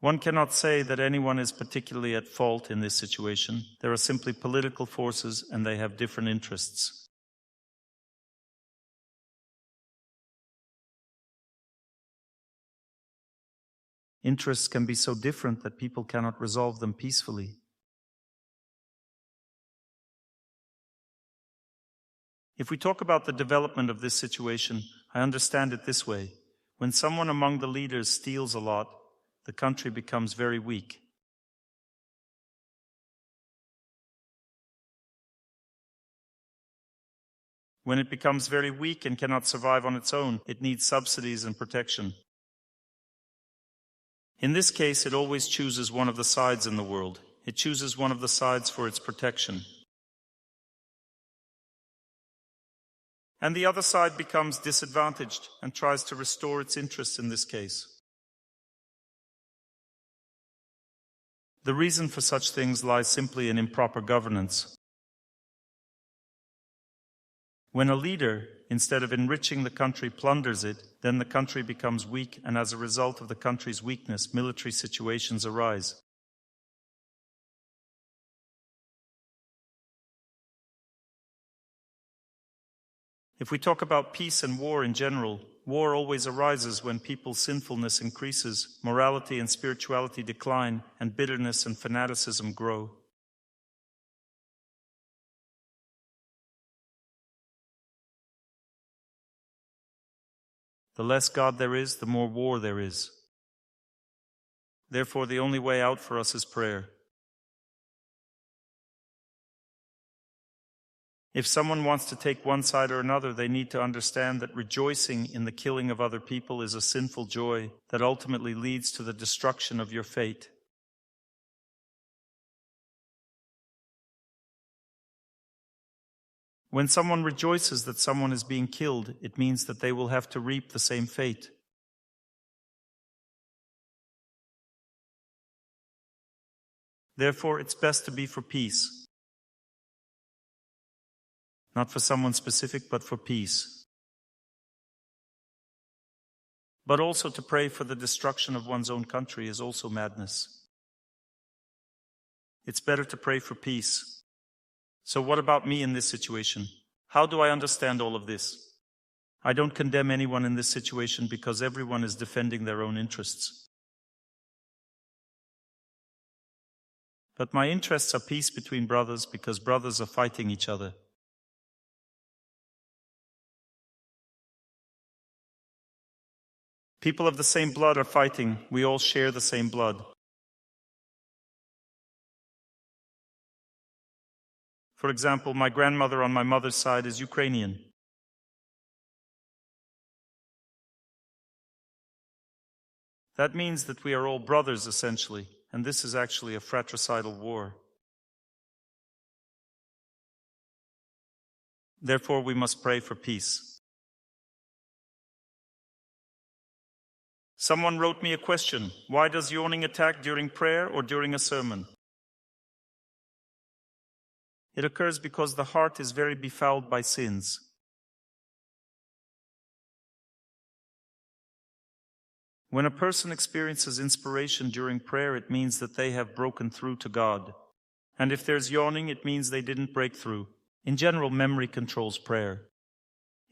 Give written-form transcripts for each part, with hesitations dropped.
One cannot say that anyone is particularly at fault in this situation. There are simply political forces, and they have different interests. Interests can be so different that people cannot resolve them peacefully. If we talk about the development of this situation, I understand it this way. When someone among the leaders steals a lot, the country becomes very weak. When it becomes very weak and cannot survive on its own, it needs subsidies and protection. In this case, it always chooses one of the sides in the world. It chooses one of the sides for its protection. And the other side becomes disadvantaged and tries to restore its interests in this case. The reason for such things lies simply in improper governance. When a leader, instead of enriching the country, plunders it, then the country becomes weak, and as a result of the country's weakness, military situations arise. If we talk about peace and war in general, war always arises when people's sinfulness increases, morality and spirituality decline, and bitterness and fanaticism grow. The less God there is, the more war there is. Therefore, the only way out for us is prayer. If someone wants to take one side or another, they need to understand that rejoicing in the killing of other people is a sinful joy that ultimately leads to the destruction of your fate. When someone rejoices that someone is being killed, it means that they will have to reap the same fate. Therefore, it's best to be for peace. Not for someone specific, but for peace. But also to pray for the destruction of one's own country is also madness. It's better to pray for peace. So what about me in this situation? How do I understand all of this? I don't condemn anyone in this situation because everyone is defending their own interests. But my interests are peace between brothers because brothers are fighting each other. People of the same blood are fighting. We all share the same blood. For example, my grandmother on my mother's side is Ukrainian. That means that we are all brothers, essentially, and this is actually a fratricidal war. Therefore, we must pray for peace. Someone wrote me a question. Why does yawning attack during prayer or during a sermon? It occurs because the heart is very befouled by sins. When a person experiences inspiration during prayer, it means that they have broken through to God. And if there's yawning, it means they didn't break through. In general, memory controls prayer.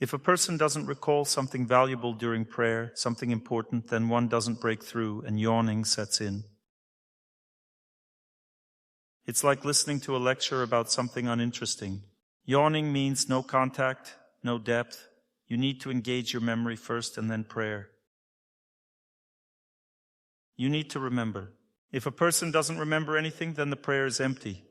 If a person doesn't recall something valuable during prayer, something important, then one doesn't break through and yawning sets in. It's like listening to a lecture about something uninteresting. Yawning means no contact, no depth. You need to engage your memory first and then prayer. You need to remember. If a person doesn't remember anything, then the prayer is empty.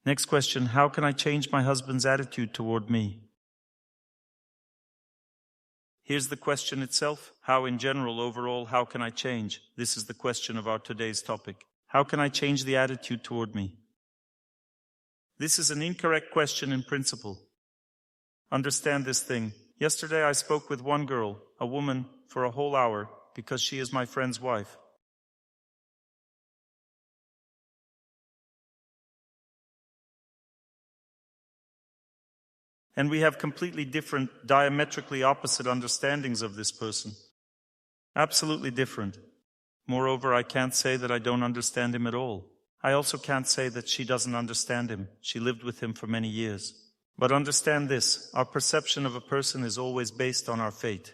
Next question, how can I change my husband's attitude toward me? Here's the question itself. How in general, overall, how can I change? This is the question of our today's topic. How can I change the attitude toward me? This is an incorrect question in principle. Understand this thing. Yesterday I spoke with one girl, a woman, for a whole hour, because she is my friend's wife. And we have completely different, diametrically opposite understandings of this person. Absolutely different. Moreover, I can't say that I don't understand him at all. I also can't say that she doesn't understand him. She lived with him for many years. But understand this, our perception of a person is always based on our fate.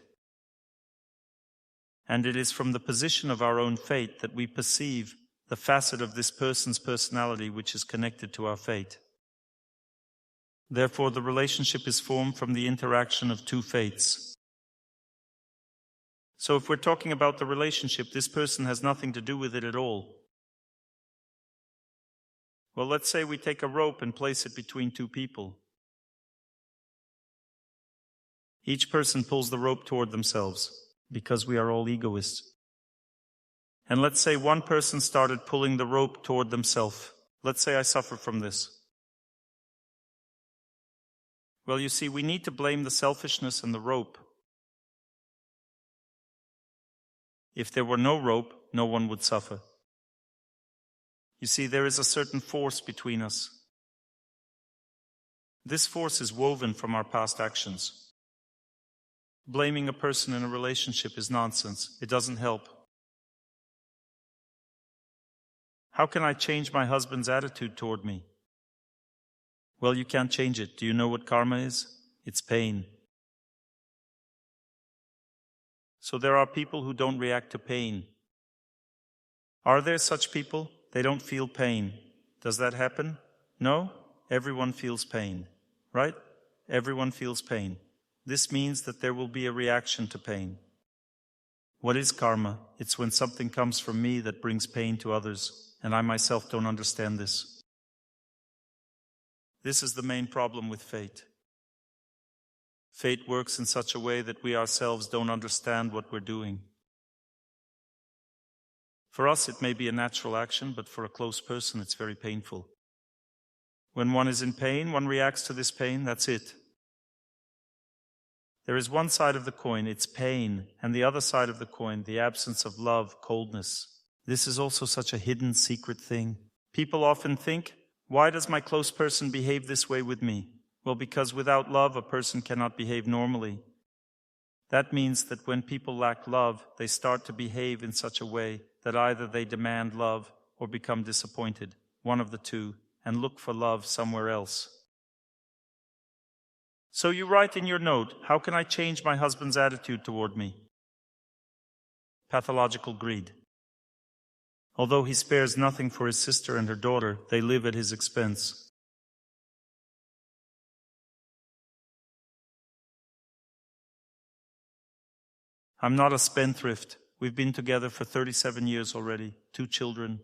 And it is from the position of our own fate that we perceive the facet of this person's personality which is connected to our fate. Therefore, the relationship is formed from the interaction of two fates. So if we're talking about the relationship, this person has nothing to do with it at all. Well, let's say we take a rope and place it between two people. Each person pulls the rope toward themselves, because we are all egoists. And let's say one person started pulling the rope toward themselves. Let's say I suffer from this. Well, you see, we need to blame the selfishness and the rope. If there were no rope, no one would suffer. You see, there is a certain force between us. This force is woven from our past actions. Blaming a person in a relationship is nonsense. It doesn't help. How can I change my husband's attitude toward me? Well, you can't change it. Do you know what karma is? It's pain. So there are people who don't react to pain. Are there such people? They don't feel pain. Does that happen? No? Everyone feels pain, right? Everyone feels pain. This means that there will be a reaction to pain. What is karma? It's when something comes from me that brings pain to others, and I myself don't understand this. This is the main problem with fate. Fate works in such a way that we ourselves don't understand what we're doing. For us, it may be a natural action, but for a close person, it's very painful. When one is in pain, one reacts to this pain, that's it. There is one side of the coin, it's pain, and the other side of the coin, the absence of love, coldness. This is also such a hidden, secret thing. People often think, why does my close person behave this way with me? Well, because without love, a person cannot behave normally. That means that when people lack love, they start to behave in such a way that either they demand love or become disappointed, one of the two, and look for love somewhere else. So you write in your note, how can I change my husband's attitude toward me? Pathological greed. Although he spares nothing for his sister and her daughter, they live at his expense. I'm not a spendthrift. We've been together for 37 years already, 2 children.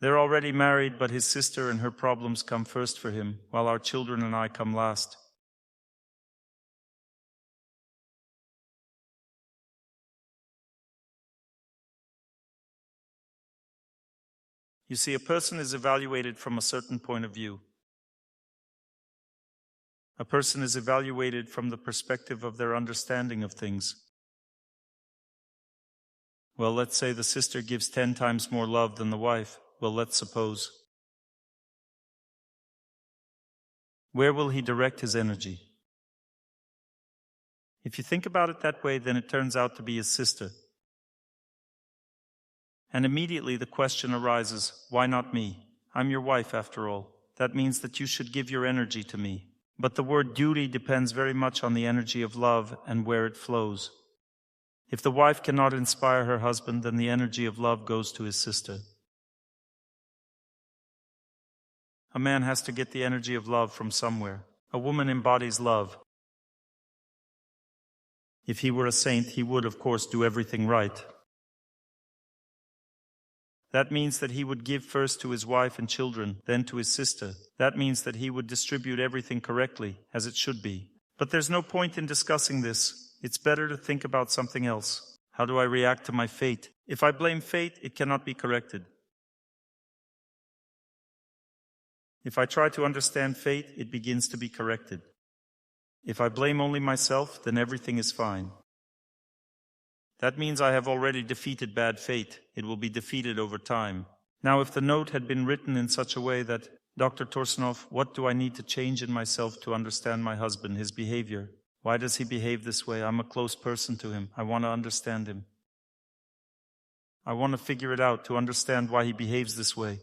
They're already married, but his sister and her problems come first for him, while our children and I come last. You see, a person is evaluated from a certain point of view. A person is evaluated from the perspective of their understanding of things. Well, let's say the sister gives 10 times more love than the wife. Well, let's suppose. Where will he direct his energy? If you think about it that way, then it turns out to be his sister. And immediately the question arises, why not me? I'm your wife after all. That means that you should give your energy to me. But the word duty depends very much on the energy of love and where it flows. If the wife cannot inspire her husband, then the energy of love goes to his sister. A man has to get the energy of love from somewhere. A woman embodies love. If he were a saint, he would, of course, do everything right. That means that he would give first to his wife and children, then to his sister. That means that he would distribute everything correctly, as it should be. But there's no point in discussing this. It's better to think about something else. How do I react to my fate? If I blame fate, it cannot be corrected. If I try to understand fate, it begins to be corrected. If I blame only myself, then everything is fine. That means I have already defeated bad fate. It will be defeated over time. Now, if the note had been written in such a way that, Dr. Torsunov, what do I need to change in myself to understand my husband, his behavior? Why does he behave this way? I'm a close person to him. I want to understand him. I want to figure it out to understand why he behaves this way.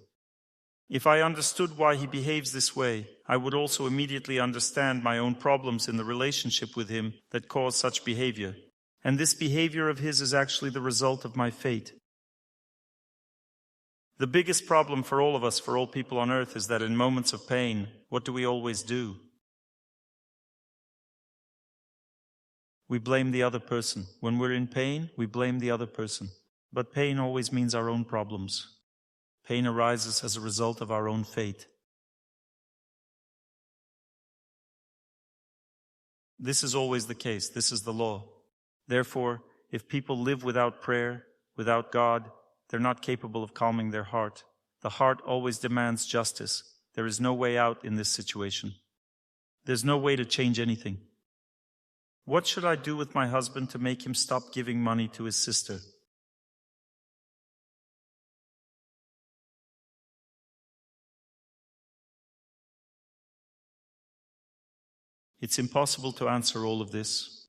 If I understood why he behaves this way, I would also immediately understand my own problems in the relationship with him that cause such behavior. And this behavior of his is actually the result of my fate. The biggest problem for all of us, for all people on earth, is that in moments of pain, what do we always do? We blame the other person. When we're in pain, we blame the other person. But pain always means our own problems. Pain arises as a result of our own fate. This is always the case. This is the law. Therefore, if people live without prayer, without God, they're not capable of calming their heart. The heart always demands justice. There is no way out in this situation. There's no way to change anything. What should I do with my husband to make him stop giving money to his sister? It's impossible to answer all of this.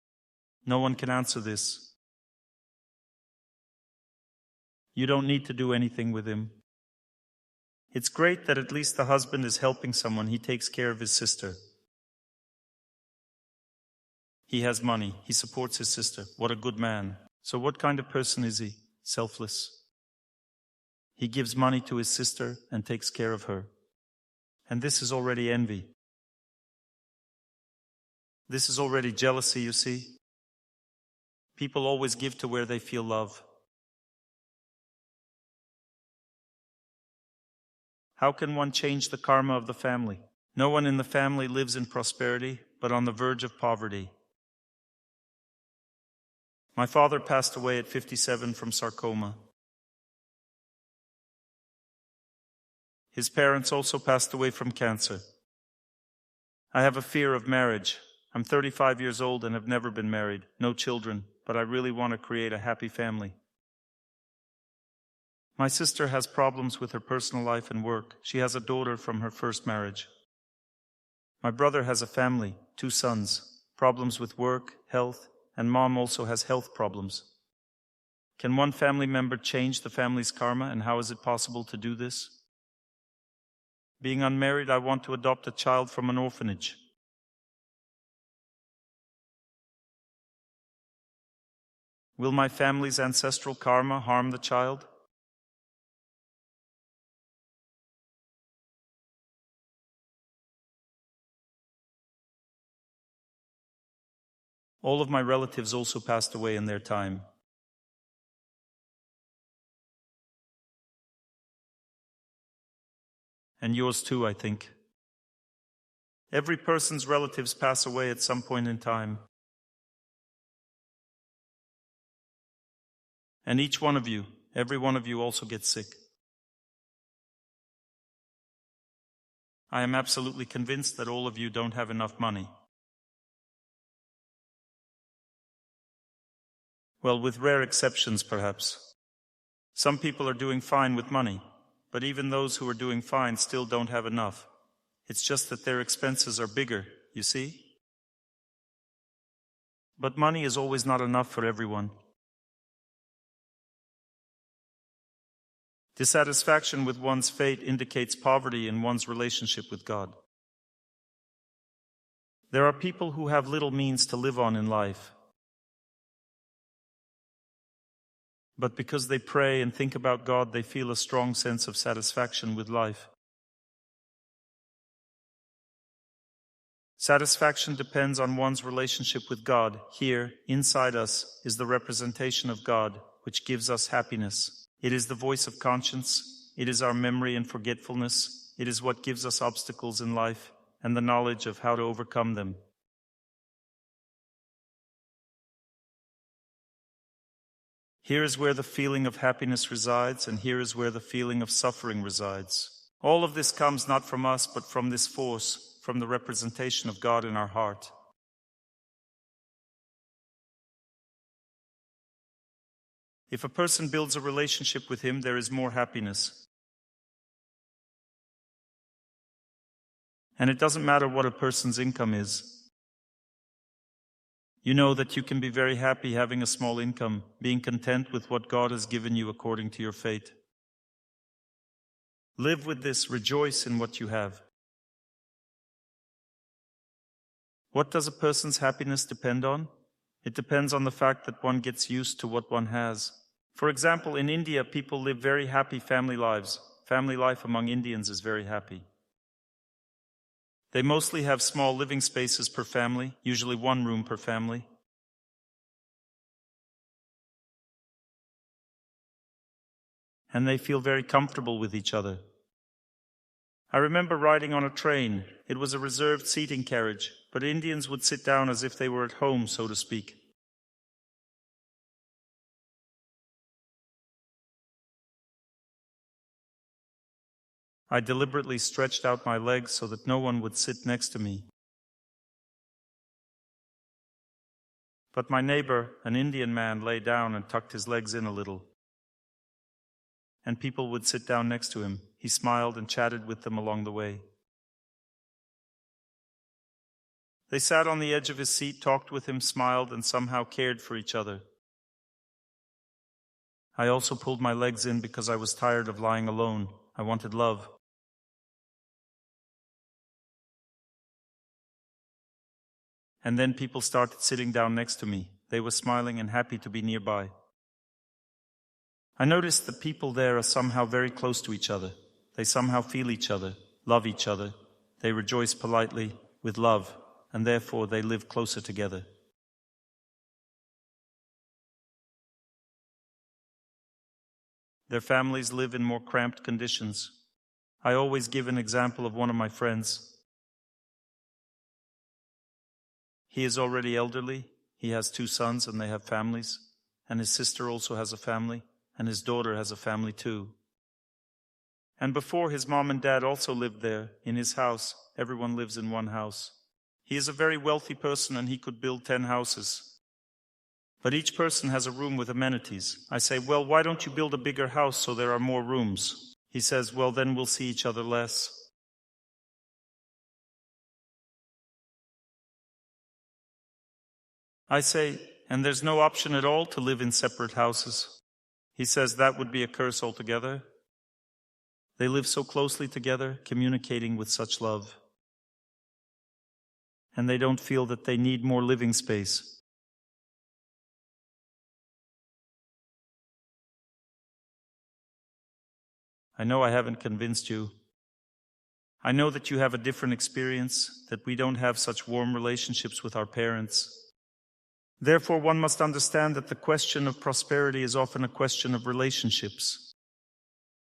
No one can answer this. You don't need to do anything with him. It's great that at least the husband is helping someone. He takes care of his sister. He has money. He supports his sister. What a good man. So what kind of person is he? Selfless. He gives money to his sister and takes care of her. And this is already envy. This is already jealousy, you see. People always give to where they feel love. How can one change the karma of the family? No one in the family lives in prosperity, but on the verge of poverty. My father passed away at 57 from sarcoma. His parents also passed away from cancer. I have a fear of marriage. I'm 35 years old and have never been married, no children, but I really want to create a happy family. My sister has problems with her personal life and work. She has a daughter from her first marriage. My brother has a family, 2 sons, problems with work, health, and mom also has health problems. Can one family member change the family's karma, and how is it possible to do this? Being unmarried, I want to adopt a child from an orphanage. Will my family's ancestral karma harm the child? All of my relatives also passed away in their time. And yours too, I think. Every person's relatives pass away at some point in time. And each one of you, every one of you also gets sick. I am absolutely convinced that all of you don't have enough money. Well, with rare exceptions, perhaps. Some people are doing fine with money, but even those who are doing fine still don't have enough. It's just that their expenses are bigger, you see? But money is always not enough for everyone. Dissatisfaction with one's fate indicates poverty in one's relationship with God. There are people who have little means to live on in life. But because they pray and think about God, they feel a strong sense of satisfaction with life. Satisfaction depends on one's relationship with God. Here, inside us, is the representation of God, which gives us happiness. It is the voice of conscience. It is our memory and forgetfulness. It is what gives us obstacles in life and the knowledge of how to overcome them. Here is where the feeling of happiness resides, and here is where the feeling of suffering resides. All of this comes not from us, but from this force, from the representation of God in our heart. If a person builds a relationship with Him, there is more happiness. And it doesn't matter what a person's income is. You know that you can be very happy having a small income, being content with what God has given you according to your fate. Live with this, rejoice in what you have. What does a person's happiness depend on? It depends on the fact that one gets used to what one has. For example, in India, people live very happy family lives. Family life among Indians is very happy. They mostly have small living spaces per family, usually one room per family. And they feel very comfortable with each other. I remember riding on a train. It was a reserved seating carriage, but Indians would sit down as if they were at home, so to speak. I deliberately stretched out my legs so that no one would sit next to me. But my neighbor, an Indian man, lay down and tucked his legs in a little. And people would sit down next to him. He smiled and chatted with them along the way. They sat on the edge of his seat, talked with him, smiled, and somehow cared for each other. I also pulled my legs in because I was tired of lying alone. I wanted love. And then people started sitting down next to me. They were smiling and happy to be nearby. I noticed that people there are somehow very close to each other. They somehow feel each other, love each other. They rejoice politely, with love, and therefore they live closer together. Their families live in more cramped conditions. I always give an example of one of my friends. He is already elderly. He has 2 sons and they have families. And his sister also has a family. And his daughter has a family too. And before, his mom and dad also lived there, in his house. Everyone lives in one house. He is a very wealthy person and he could build 10 houses. But each person has a room with amenities. I say, well, why don't you build a bigger house so there are more rooms? He says, well, then we'll see each other less. I say, and there's no option at all to live in separate houses. He says that would be a curse altogether. They live so closely together, communicating with such love. And they don't feel that they need more living space. I know I haven't convinced you. I know that you have a different experience, that we don't have such warm relationships with our parents. Therefore, one must understand that the question of prosperity is often a question of relationships.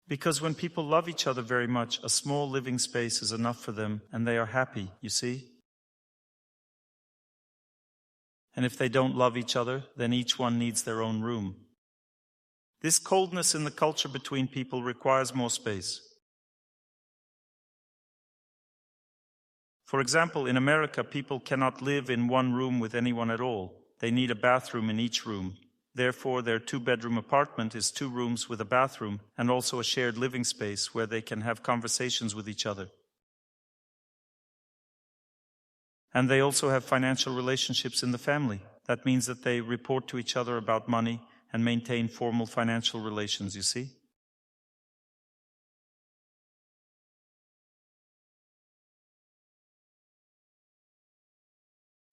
Because when people love each other very much, a small living space is enough for them, and they are happy, you see? And if they don't love each other, then each one needs their own room. This coldness in the culture between people requires more space. For example, in America, people cannot live in one room with anyone at all. They need a bathroom in each room. Therefore, their 2-bedroom apartment is 2 rooms with a bathroom and also a shared living space where they can have conversations with each other. And they also have financial relationships in the family. That means that they report to each other about money and maintain formal financial relations, you see?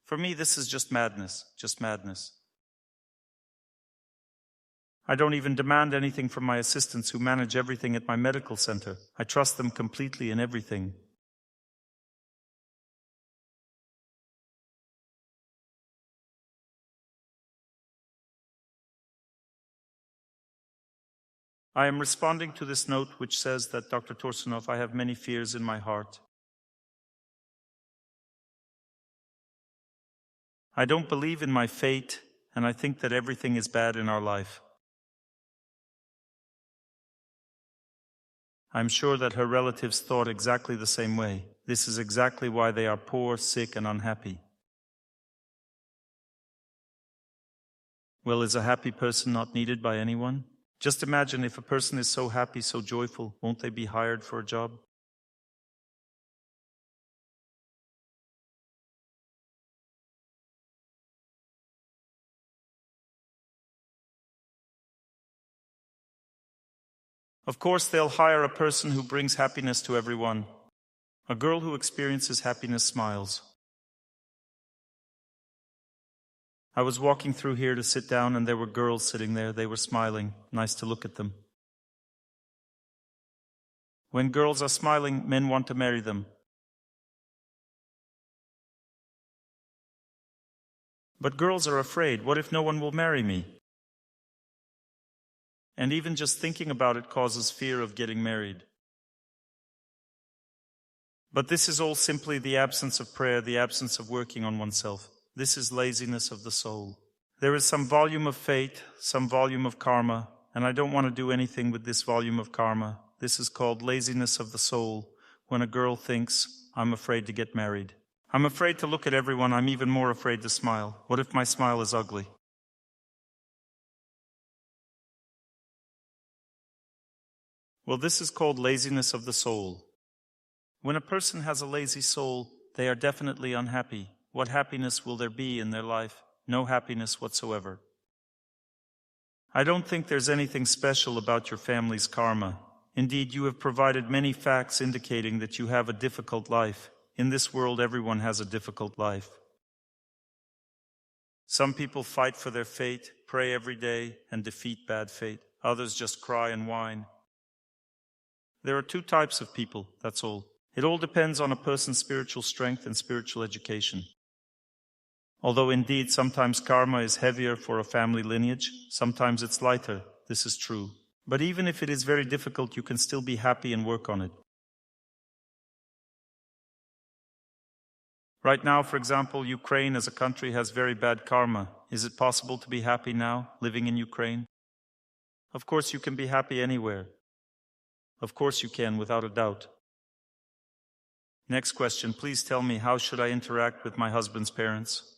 For me, this is just madness, just madness. I don't even demand anything from my assistants who manage everything at my medical center. I trust them completely in everything. I am responding to this note which says that, Dr. Torsunov, I have many fears in my heart. I don't believe in my fate, and I think that everything is bad in our life. I'm sure that her relatives thought exactly the same way. This is exactly why they are poor, sick, and unhappy. Well, is a happy person not needed by anyone? Just imagine if a person is so happy, so joyful, won't they be hired for a job? Of course, they'll hire a person who brings happiness to everyone. A girl who experiences happiness smiles. I was walking through here to sit down, and there were girls sitting there. They were smiling. Nice to look at them. When girls are smiling, men want to marry them. But girls are afraid. What if no one will marry me? And even just thinking about it causes fear of getting married. But this is all simply the absence of prayer, the absence of working on oneself. This is laziness of the soul. There is some volume of fate, some volume of karma, and I don't want to do anything with this volume of karma. This is called laziness of the soul, when a girl thinks, I'm afraid to get married. I'm afraid to look at everyone. I'm even more afraid to smile. What if my smile is ugly? Well, this is called laziness of the soul. When a person has a lazy soul, they are definitely unhappy. What happiness will there be in their life? No happiness whatsoever. I don't think there's anything special about your family's karma. Indeed, you have provided many facts indicating that you have a difficult life. In this world, everyone has a difficult life. Some people fight for their fate, pray every day, and defeat bad fate. Others just cry and whine. There are two types of people, that's all. It all depends on a person's spiritual strength and spiritual education. Although indeed sometimes karma is heavier for a family lineage, sometimes it's lighter. This is true. But even if it is very difficult, you can still be happy and work on it. Right now, for example, Ukraine as a country has very bad karma. Is it possible to be happy now, living in Ukraine? Of course you can be happy anywhere. Of course you can, without a doubt. Next question, please tell me, how should I interact with my husband's parents?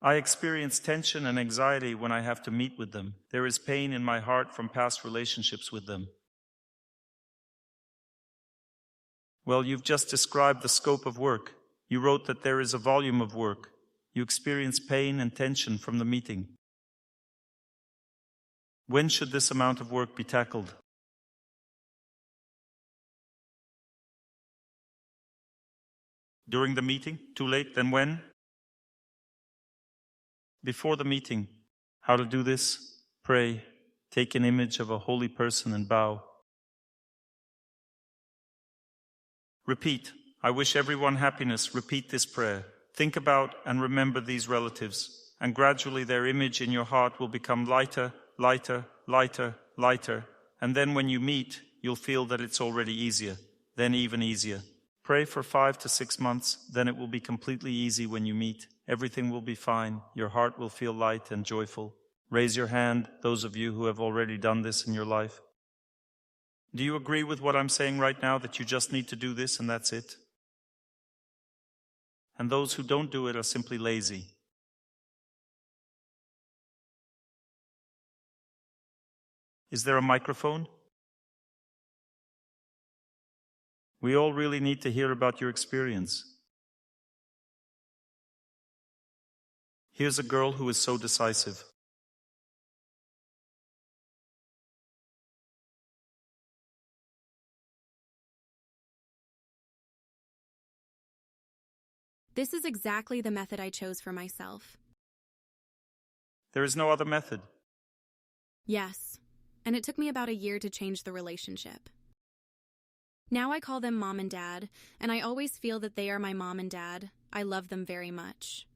I experience tension and anxiety when I have to meet with them. There is pain in my heart from past relationships with them. Well, you've just described the scope of work. You wrote that there is a volume of work. You experience pain and tension from the meeting. When should this amount of work be tackled? During the meeting? Too late? Then when? Before the meeting. How to do this? Pray. Take an image of a holy person and bow. Repeat. I wish everyone happiness. Repeat this prayer. Think about and remember these relatives, and gradually their image in your heart will become lighter, lighter, lighter, lighter, and then when you meet, you'll feel that it's already easier, then even easier. Pray for 5 to 6 months, then it will be completely easy when you meet. Everything will be fine. Your heart will feel light and joyful. Raise your hand, those of you who have already done this in your life. Do you agree with what I'm saying right now, that you just need to do this and that's it? And those who don't do it are simply lazy. Is there a microphone? We all really need to hear about your experience. Here's a girl who is so decisive. This is exactly the method I chose for myself. There is no other method. Yes, and it took me about a year to change the relationship. Now I call them mom and dad, and I always feel that they are my mom and dad. I love them very much.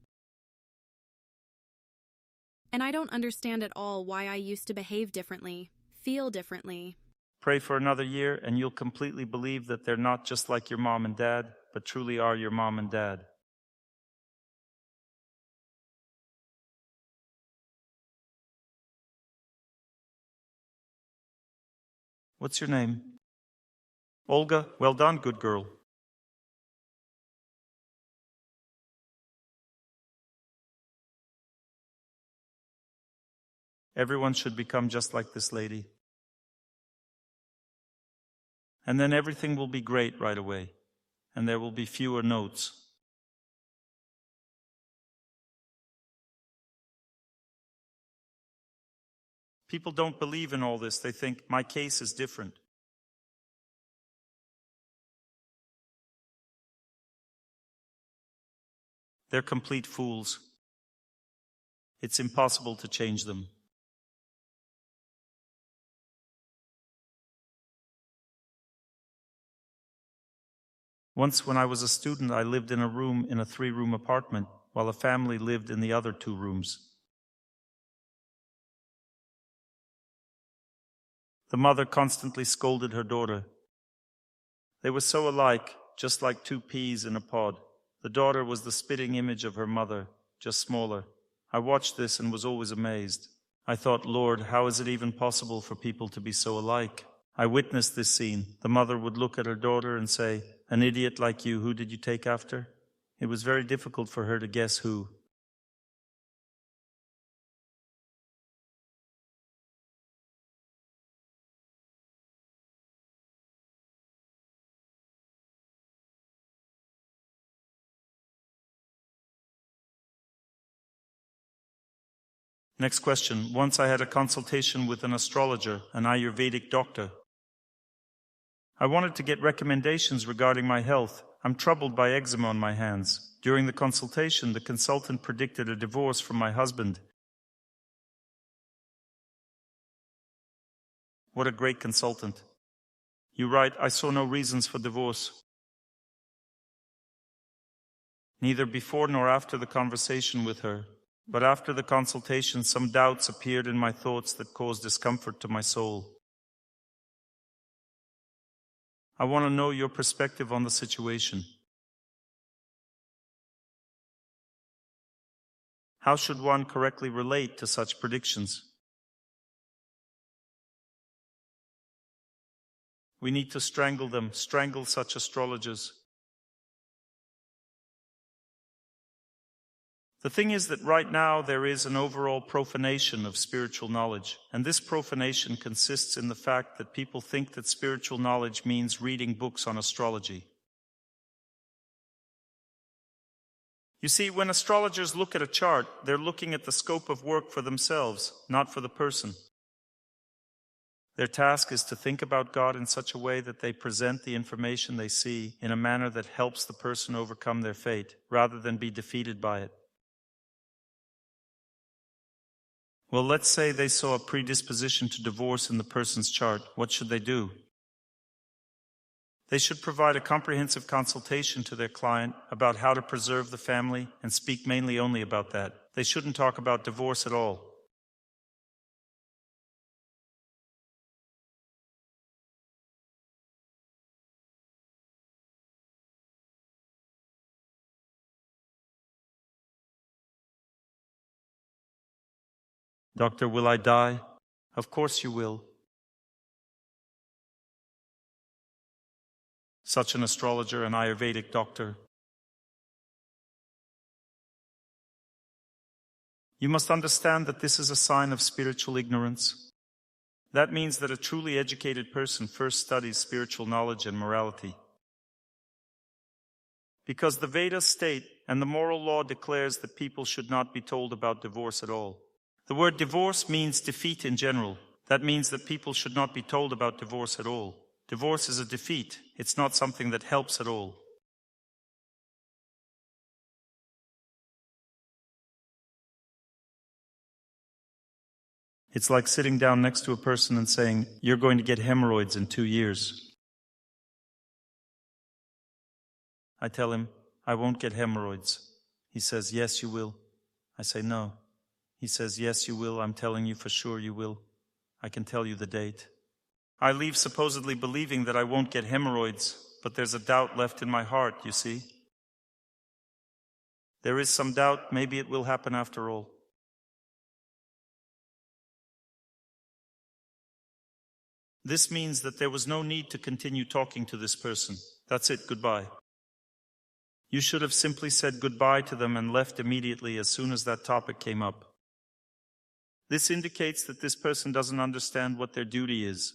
And I don't understand at all why I used to behave differently, feel differently. Pray for another year, and you'll completely believe that they're not just like your mom and dad, but truly are your mom and dad. What's your name? Olga. Well done, good girl. Everyone should become just like this lady. And then everything will be great right away, and there will be fewer notes. People don't believe in all this. They think, my case is different. They're complete fools. It's impossible to change them. Once when I was a student, I lived in a room in a 3-room apartment, while a family lived in the other 2 rooms. The mother constantly scolded her daughter. They were so alike, just like 2 peas in a pod. The daughter was the spitting image of her mother, just smaller. I watched this and was always amazed. I thought, Lord, how is it even possible for people to be so alike? I witnessed this scene. The mother would look at her daughter and say, an idiot like you, who did you take after? It was very difficult for her to guess who. Next question. Once I had a consultation with an astrologer, an Ayurvedic doctor. I wanted to get recommendations regarding my health. I'm troubled by eczema on my hands. During the consultation, the consultant predicted a divorce from my husband. What a great consultant. You write, I saw no reasons for divorce. Neither before nor after the conversation with her. But after the consultation, some doubts appeared in my thoughts that caused discomfort to my soul. I want to know your perspective on the situation. How should one correctly relate to such predictions? We need to strangle them, strangle such astrologers. The thing is that right now there is an overall profanation of spiritual knowledge, and this profanation consists in the fact that people think that spiritual knowledge means reading books on astrology. You see, when astrologers look at a chart, they're looking at the scope of work for themselves, not for the person. Their task is to think about God in such a way that they present the information they see in a manner that helps the person overcome their fate, rather than be defeated by it. Well, let's say they saw a predisposition to divorce in the person's chart. What should they do? They should provide a comprehensive consultation to their client about how to preserve the family and speak mainly only about that. They shouldn't talk about divorce at all. Doctor, will I die? Of course you will. Such an astrologer, an Ayurvedic doctor. You must understand that this is a sign of spiritual ignorance. That means that a truly educated person first studies spiritual knowledge and morality. Because the Vedas state, and the moral law declares that people should not be told about divorce at all. The word divorce means defeat in general. That means that people should not be told about divorce at all. Divorce is a defeat. It's not something that helps at all. It's like sitting down next to a person and saying, you're going to get hemorrhoids in 2 years. I tell him, I won't get hemorrhoids. He says, yes, you will. I say, no. He says, yes, you will. I'm telling you for sure you will. I can tell you the date. I leave supposedly believing that I won't get hemorrhoids, but there's a doubt left in my heart, you see. There is some doubt, maybe it will happen after all. This means that there was no need to continue talking to this person. That's it, goodbye. You should have simply said goodbye to them and left immediately as soon as that topic came up. This indicates that this person doesn't understand what their duty is.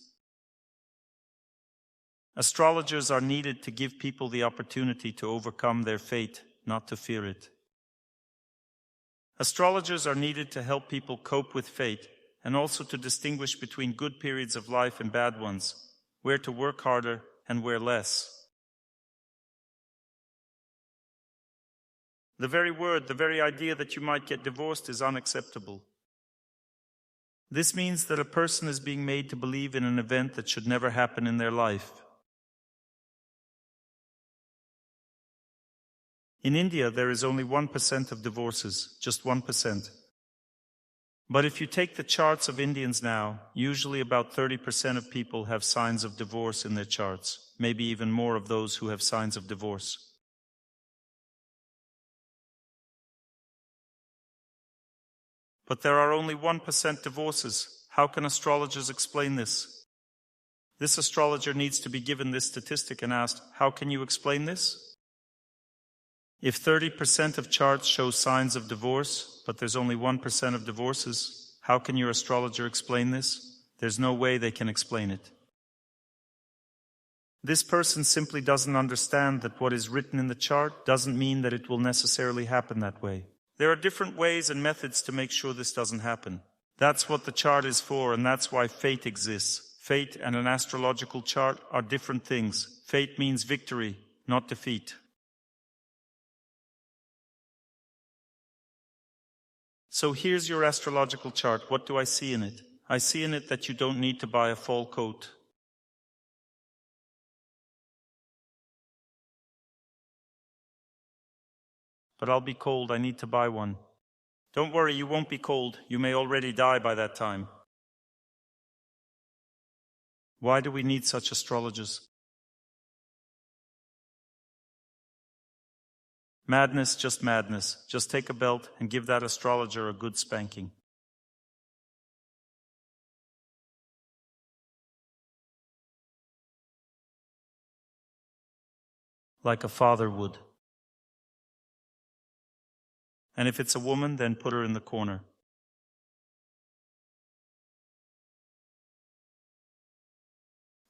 Astrologers are needed to give people the opportunity to overcome their fate, not to fear it. Astrologers are needed to help people cope with fate and also to distinguish between good periods of life and bad ones, where to work harder and where less. The very word, the very idea that you might get divorced is unacceptable. This means that a person is being made to believe in an event that should never happen in their life. In India, there is only 1% of divorces, just 1%. But if you take the charts of Indians now, usually about 30% of people have signs of divorce in their charts, maybe even more of those who have signs of divorce. But there are only 1% divorces. How can astrologers explain this? This astrologer needs to be given this statistic and asked, how can you explain this? If 30% of charts show signs of divorce, but there's only 1% of divorces, how can your astrologer explain this? There's no way they can explain it. This person simply doesn't understand that what is written in the chart doesn't mean that it will necessarily happen that way. There are different ways and methods to make sure this doesn't happen. That's what the chart is for, and that's why fate exists. Fate and an astrological chart are different things. Fate means victory, not defeat. So here's your astrological chart. What do I see in it? I see in it that you don't need to buy a fall coat. But I'll be cold. I need to buy one. Don't worry, you won't be cold. You may already die by that time. Why do we need such astrologers? Madness, just madness. Just take a belt and give that astrologer a good spanking. Like a father would. And if it's a woman, then put her in the corner.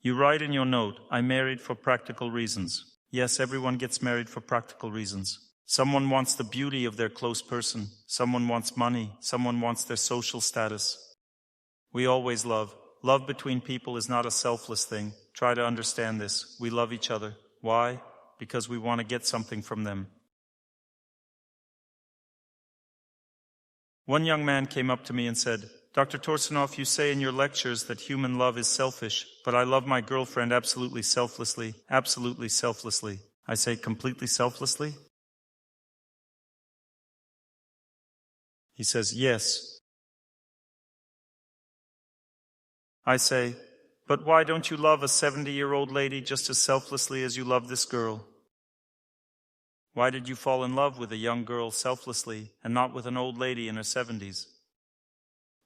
You write in your note, I married for practical reasons. Yes, everyone gets married for practical reasons. Someone wants the beauty of their close person. Someone wants money. Someone wants their social status. We always love. Love between people is not a selfless thing. Try to understand this. We love each other. Why? Because we want to get something from them. One young man came up to me and said, Dr. Torsunov, you say in your lectures that human love is selfish, but I love my girlfriend absolutely selflessly. Absolutely selflessly. I say, completely selflessly? He says, yes. I say, but why don't you love a 70-year-old lady just as selflessly as you love this girl? Why did you fall in love with a young girl selflessly and not with an old lady in her 70s?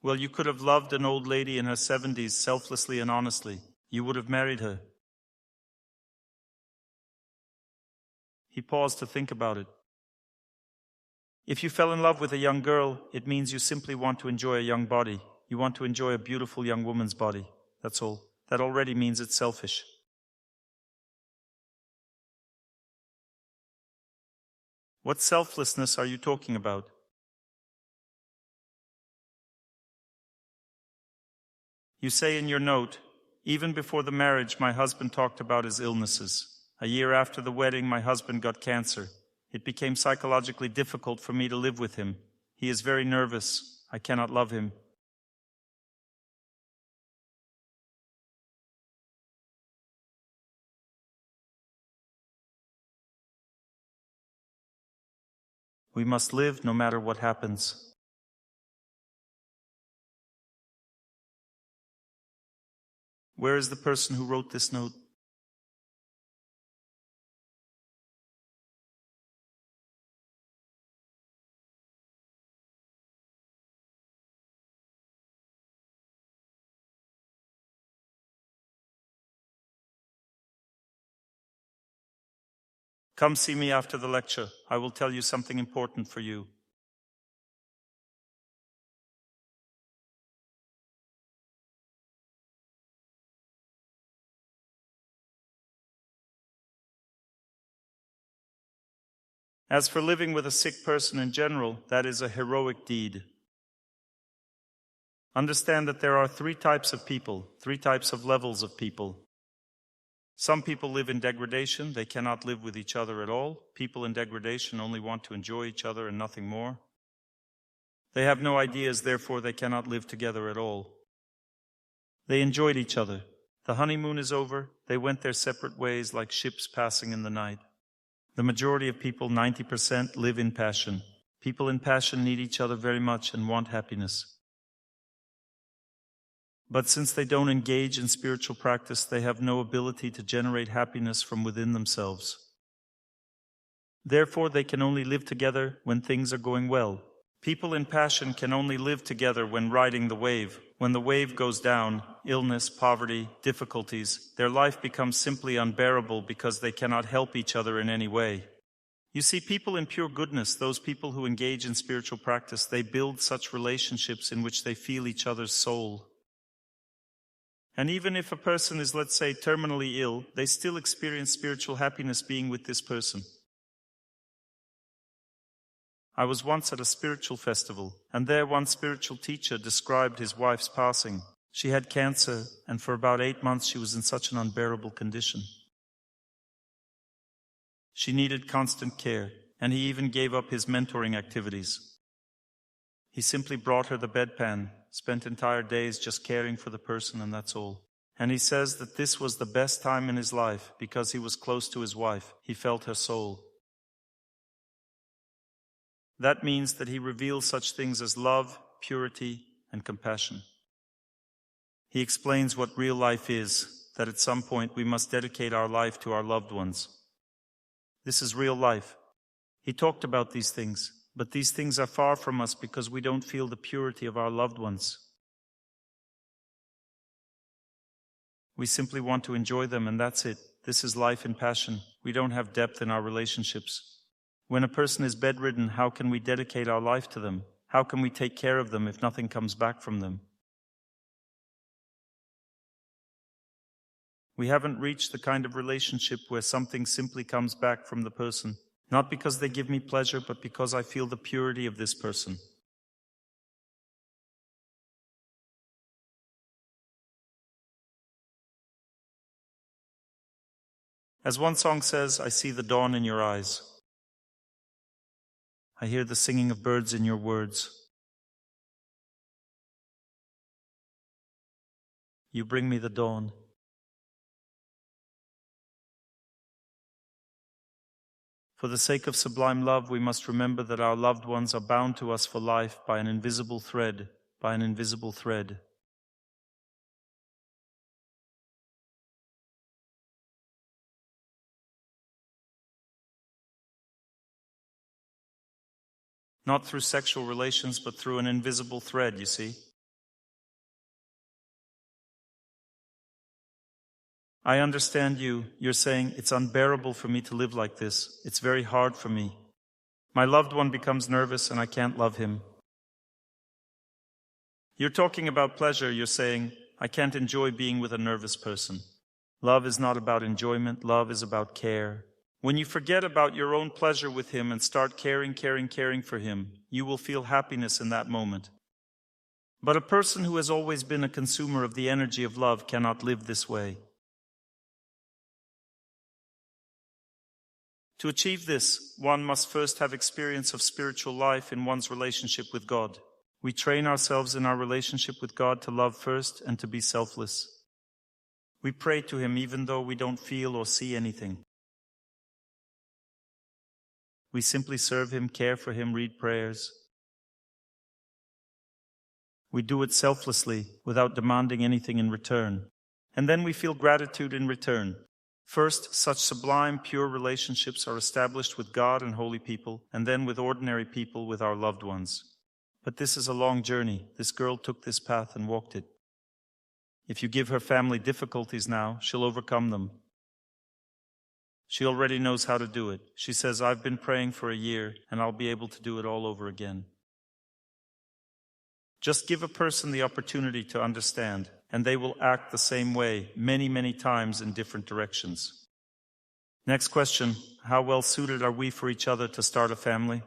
Well, you could have loved an old lady in her 70s selflessly and honestly. You would have married her. He paused to think about it. If you fell in love with a young girl, it means you simply want to enjoy a young body. You want to enjoy a beautiful young woman's body. That's all. That already means it's selfish. What selflessness are you talking about? You say in your note, even before the marriage, my husband talked about his illnesses. A year after the wedding, my husband got cancer. It became psychologically difficult for me to live with him. He is very nervous. I cannot love him. We must live no matter what happens. Where is the person who wrote this note? Come see me after the lecture. I will tell you something important for you. As for living with a sick person in general, that is a heroic deed. Understand that there are 3 types of people, 3 types of levels of people. Some people live in degradation. They cannot live with each other at all. People in degradation only want to enjoy each other and nothing more. They have no ideas, therefore they cannot live together at all. They enjoyed each other. The honeymoon is over. They went their separate ways like ships passing in the night. The majority of people, 90%, live in passion. People in passion need each other very much and want happiness. But since they don't engage in spiritual practice, they have no ability to generate happiness from within themselves. Therefore, they can only live together when things are going well. People in passion can only live together when riding the wave. When the wave goes down, illness, poverty, difficulties, their life becomes simply unbearable because they cannot help each other in any way. You see, people in pure goodness, those people who engage in spiritual practice, they build such relationships in which they feel each other's soul. And even if a person is, let's say, terminally ill, they still experience spiritual happiness being with this person. I was once at a spiritual festival, and there one spiritual teacher described his wife's passing. She had cancer, and for about 8 months she was in such an unbearable condition. She needed constant care, and he even gave up his mentoring activities. He simply brought her the bedpan, spent entire days just caring for the person, and that's all. And he says that this was the best time in his life because he was close to his wife. He felt her soul. That means that he reveals such things as love, purity, and compassion. He explains what real life is, that at some point we must dedicate our life to our loved ones. This is real life. He talked about these things, but these things are far from us because we don't feel the purity of our loved ones. We simply want to enjoy them, and that's it. This is life in passion. We don't have depth in our relationships. When a person is bedridden, how can we dedicate our life to them? How can we take care of them if nothing comes back from them? We haven't reached the kind of relationship where something simply comes back from the person, not because they give me pleasure, but because I feel the purity of this person. As one song says, I see the dawn in your eyes. I hear the singing of birds in your words. You bring me the dawn. For the sake of sublime love, we must remember that our loved ones are bound to us for life by an invisible thread, by an invisible thread. Not through sexual relations, but through an invisible thread, you see. I understand you. You're saying, it's unbearable for me to live like this. It's very hard for me. My loved one becomes nervous and I can't love him. You're talking about pleasure. You're saying, I can't enjoy being with a nervous person. Love is not about enjoyment. Love is about care. When you forget about your own pleasure with him and start caring for him, you will feel happiness in that moment. But a person who has always been a consumer of the energy of love cannot live this way. To achieve this, one must first have experience of spiritual life in one's relationship with God. We train ourselves in our relationship with God to love first and to be selfless. We pray to Him even though we don't feel or see anything. We simply serve Him, care for Him, read prayers. We do it selflessly, without demanding anything in return. And then we feel gratitude in return. First, such sublime, pure relationships are established with God and holy people, and then with ordinary people, with our loved ones. But this is a long journey. This girl took this path and walked it. If you give her family difficulties now, she'll overcome them. She already knows how to do it. She says, I've been praying for a year, and I'll be able to do it all over again. Just give a person the opportunity to understand, and they will act the same way many, many times in different directions. Next question, how well suited are we for each other to start a family?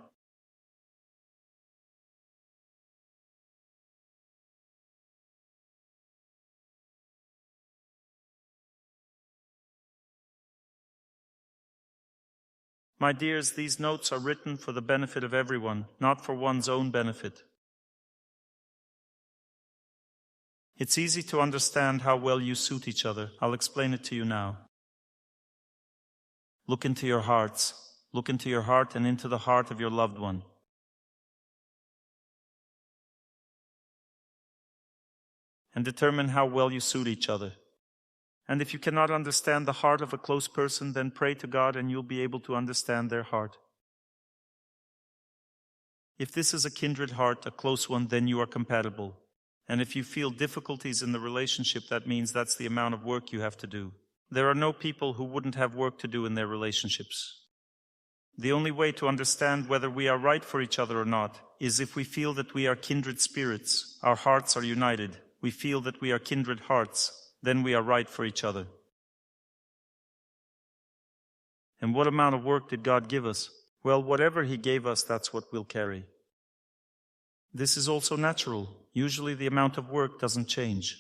My dears, these notes are written for the benefit of everyone, not for one's own benefit. It's easy to understand how well you suit each other. I'll explain it to you now. Look into your hearts. Look into your heart and into the heart of your loved one. And determine how well you suit each other. And if you cannot understand the heart of a close person, then pray to God and you'll be able to understand their heart. If this is a kindred heart, a close one, then you are compatible. And if you feel difficulties in the relationship, that means that's the amount of work you have to do. There are no people who wouldn't have work to do in their relationships. The only way to understand whether we are right for each other or not is if we feel that we are kindred spirits, our hearts are united, we feel that we are kindred hearts, then we are right for each other. And what amount of work did God give us? Well, whatever He gave us, that's what we'll carry. This is also natural. Usually the amount of work doesn't change.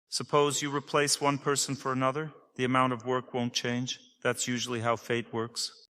Suppose you replace one person for another, the amount of work won't change. That's usually how fate works.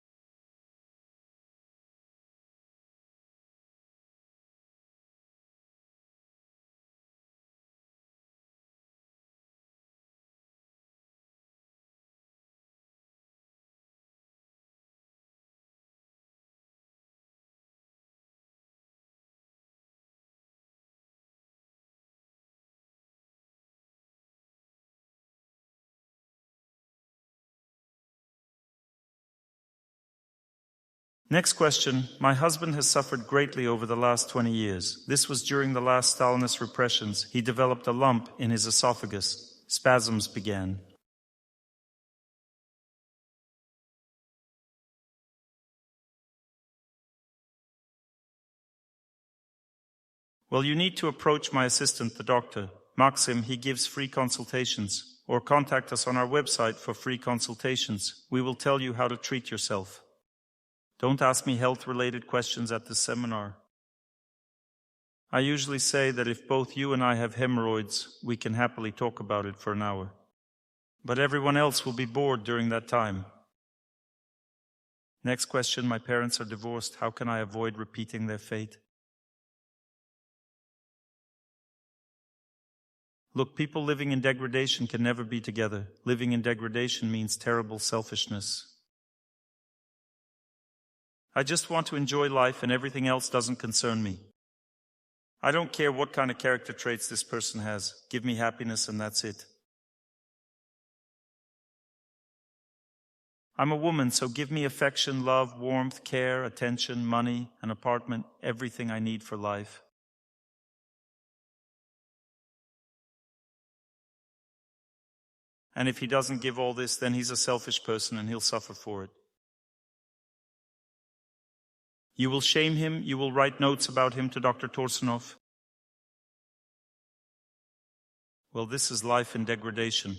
Next question. My husband has suffered greatly over the last 20 years. This was during the last Stalinist repressions. He developed a lump in his esophagus. Spasms began. Well, you need to approach my assistant, the doctor, Maxim. He gives free consultations. Or contact us on our website for free consultations. We will tell you how to treat yourself. Don't ask me health-related questions at this seminar. I usually say that if both you and I have hemorrhoids, we can happily talk about it for an hour. But everyone else will be bored during that time. Next question, my parents are divorced. How can I avoid repeating their fate? Look, people living in degradation can never be together. Living in degradation means terrible selfishness. I just want to enjoy life and everything else doesn't concern me. I don't care what kind of character traits this person has. Give me happiness and that's it. I'm a woman, so give me affection, love, warmth, care, attention, money, an apartment, everything I need for life. And if he doesn't give all this, then he's a selfish person and he'll suffer for it. You will shame him, you will write notes about him to Dr. Torsunov. Well, this is life in degradation.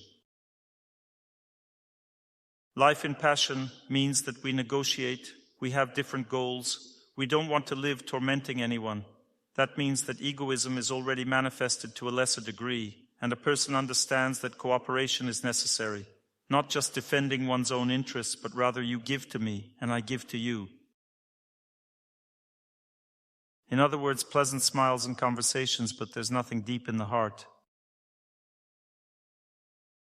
Life in passion means that we negotiate, we have different goals, we don't want to live tormenting anyone. That means that egoism is already manifested to a lesser degree, and a person understands that cooperation is necessary, not just defending one's own interests, but rather you give to me and I give to you. In other words, pleasant smiles and conversations, but there's nothing deep in the heart.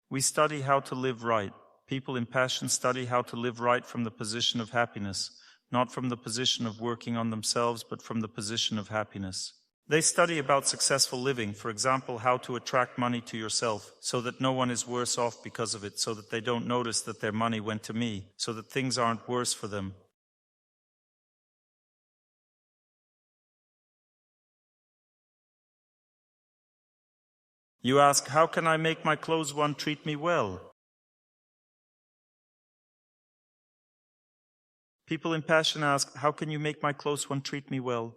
We study how to live right. People in passion study how to live right from the position of happiness, not from the position of working on themselves, but from the position of happiness. They study about successful living, for example, how to attract money to yourself, so that no one is worse off because of it, so that they don't notice that their money went to me, so that things aren't worse for them. You ask, how can I make my close one treat me well? People in passion ask, how can you make my close one treat me well?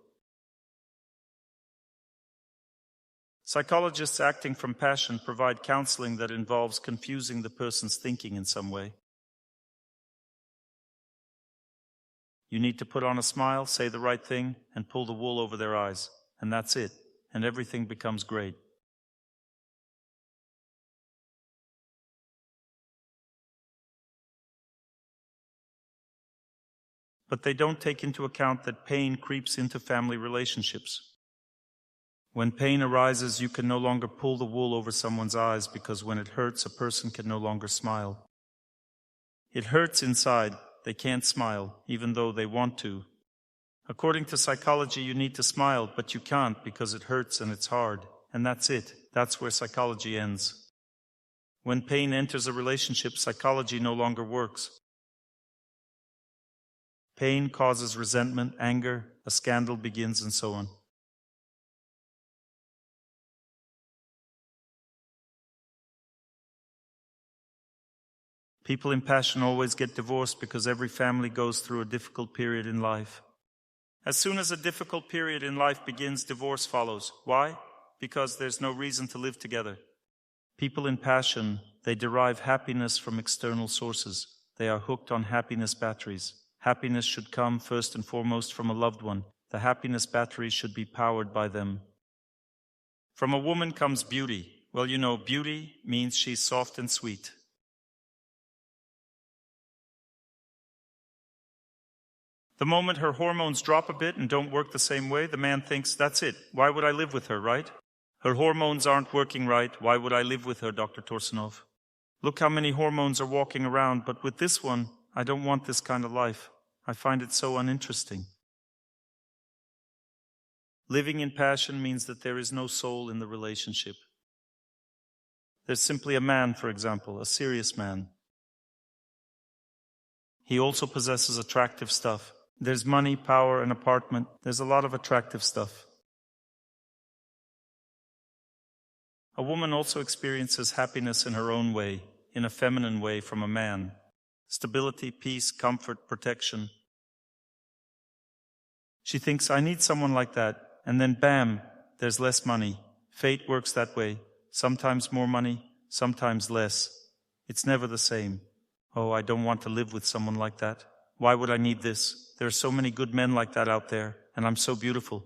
Psychologists acting from passion provide counseling that involves confusing the person's thinking in some way. You need to put on a smile, say the right thing, and pull the wool over their eyes. And that's it. And everything becomes great. But they don't take into account that pain creeps into family relationships. When pain arises, you can no longer pull the wool over someone's eyes because when it hurts, a person can no longer smile. It hurts inside. They can't smile, even though they want to. According to psychology, you need to smile, but you can't because it hurts and it's hard. And that's it. That's where psychology ends. When pain enters a relationship, psychology no longer works. Pain causes resentment, anger, a scandal begins, and so on. People in passion always get divorced because every family goes through a difficult period in life. As soon as a difficult period in life begins, divorce follows. Why? Because there's no reason to live together. People in passion, they derive happiness from external sources. They are hooked on happiness batteries. Happiness should come first and foremost from a loved one. The happiness battery should be powered by them. From a woman comes beauty. Well, you know, beauty means she's soft and sweet. The moment her hormones drop a bit and don't work the same way, the man thinks, that's it. Why would I live with her, right? Her hormones aren't working right. Why would I live with her, Dr. Torsunov? Look how many hormones are walking around, but with this one, I don't want this kind of life. I find it so uninteresting. Living in passion means that there is no soul in the relationship. There's simply a man, for example, a serious man. He also possesses attractive stuff. There's money, power, an apartment. There's a lot of attractive stuff. A woman also experiences happiness in her own way, in a feminine way from a man. Stability, peace, comfort, protection. She thinks, I need someone like that. And then bam, there's less money. Fate works that way. Sometimes more money, sometimes less. It's never the same. Oh, I don't want to live with someone like that. Why would I need this? There are so many good men like that out there, and I'm so beautiful.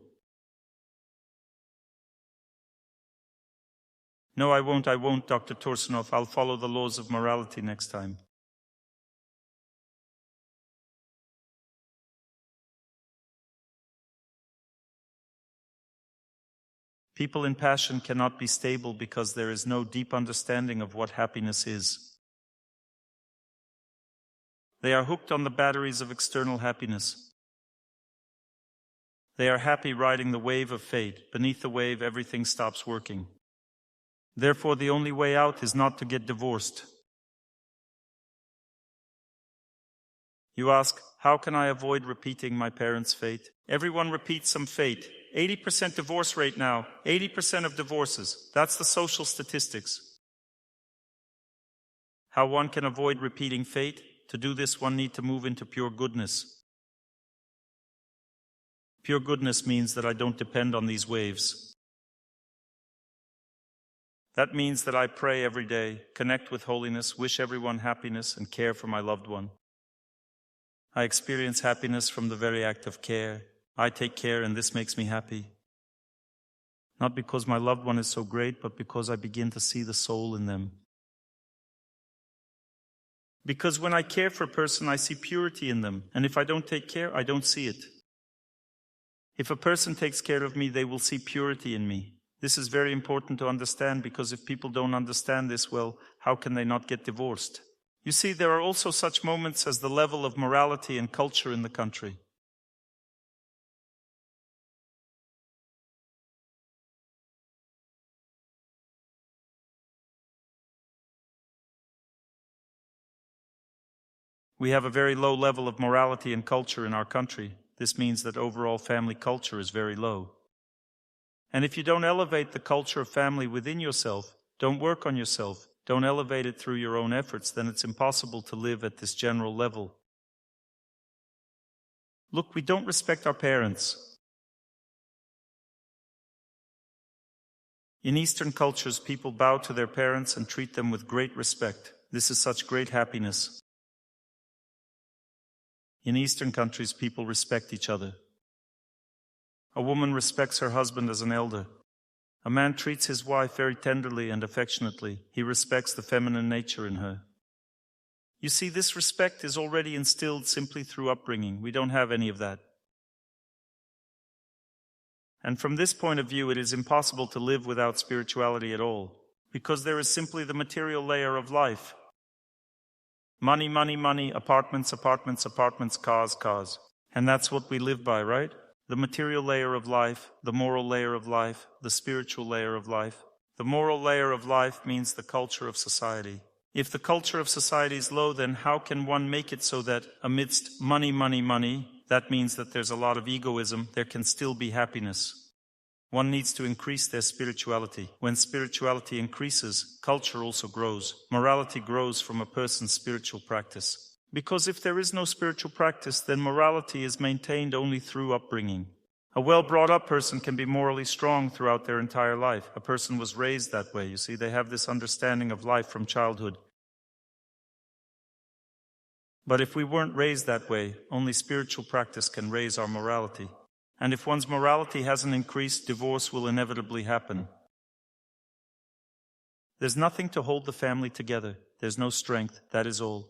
No, I won't, Dr. Torsunov. I'll follow the laws of morality next time. People in passion cannot be stable because there is no deep understanding of what happiness is. They are hooked on the batteries of external happiness. They are happy riding the wave of fate. Beneath the wave, everything stops working. Therefore, the only way out is not to get divorced. You ask, how can I avoid repeating my parents' fate? Everyone repeats some fate. 80% divorce rate now. 80% of divorces. That's the social statistics. How one can avoid repeating fate? To do this, one needs to move into pure goodness. Pure goodness means that I don't depend on these waves. That means that I pray every day, connect with holiness, wish everyone happiness, and care for my loved one. I experience happiness from the very act of care. I take care, and this makes me happy. Not because my loved one is so great, but because I begin to see the soul in them. Because when I care for a person, I see purity in them. And if I don't take care, I don't see it. If a person takes care of me, they will see purity in me. This is very important to understand because if people don't understand this well, how can they not get divorced? You see, there are also such moments as the level of morality and culture in the country. We have a very low level of morality and culture in our country. This means that overall family culture is very low. And if you don't elevate the culture of family within yourself, don't work on yourself, don't elevate it through your own efforts, then it's impossible to live at this general level. Look, we don't respect our parents. In Eastern cultures, people bow to their parents and treat them with great respect. This is such great happiness. In Eastern countries, people respect each other. A woman respects her husband as an elder. A man treats his wife very tenderly and affectionately. He respects the feminine nature in her. You see, this respect is already instilled simply through upbringing. We don't have any of that. And from this point of view, it is impossible to live without spirituality at all, because there is simply the material layer of life. Money, money, money, apartments, apartments, apartments, cars, cars. And that's what we live by, right? The material layer of life, the moral layer of life, the spiritual layer of life. The moral layer of life means the culture of society. If the culture of society is low, then how can one make it so that amidst money, money, money, that means that there's a lot of egoism, there can still be happiness? One needs to increase their spirituality. When spirituality increases, culture also grows. Morality grows from a person's spiritual practice. Because if there is no spiritual practice, then morality is maintained only through upbringing. A well-brought-up person can be morally strong throughout their entire life. A person was raised that way. You see, they have this understanding of life from childhood. But if we weren't raised that way, only spiritual practice can raise our morality. And if one's morality hasn't increased, divorce will inevitably happen. There's nothing to hold the family together. There's no strength. That is all.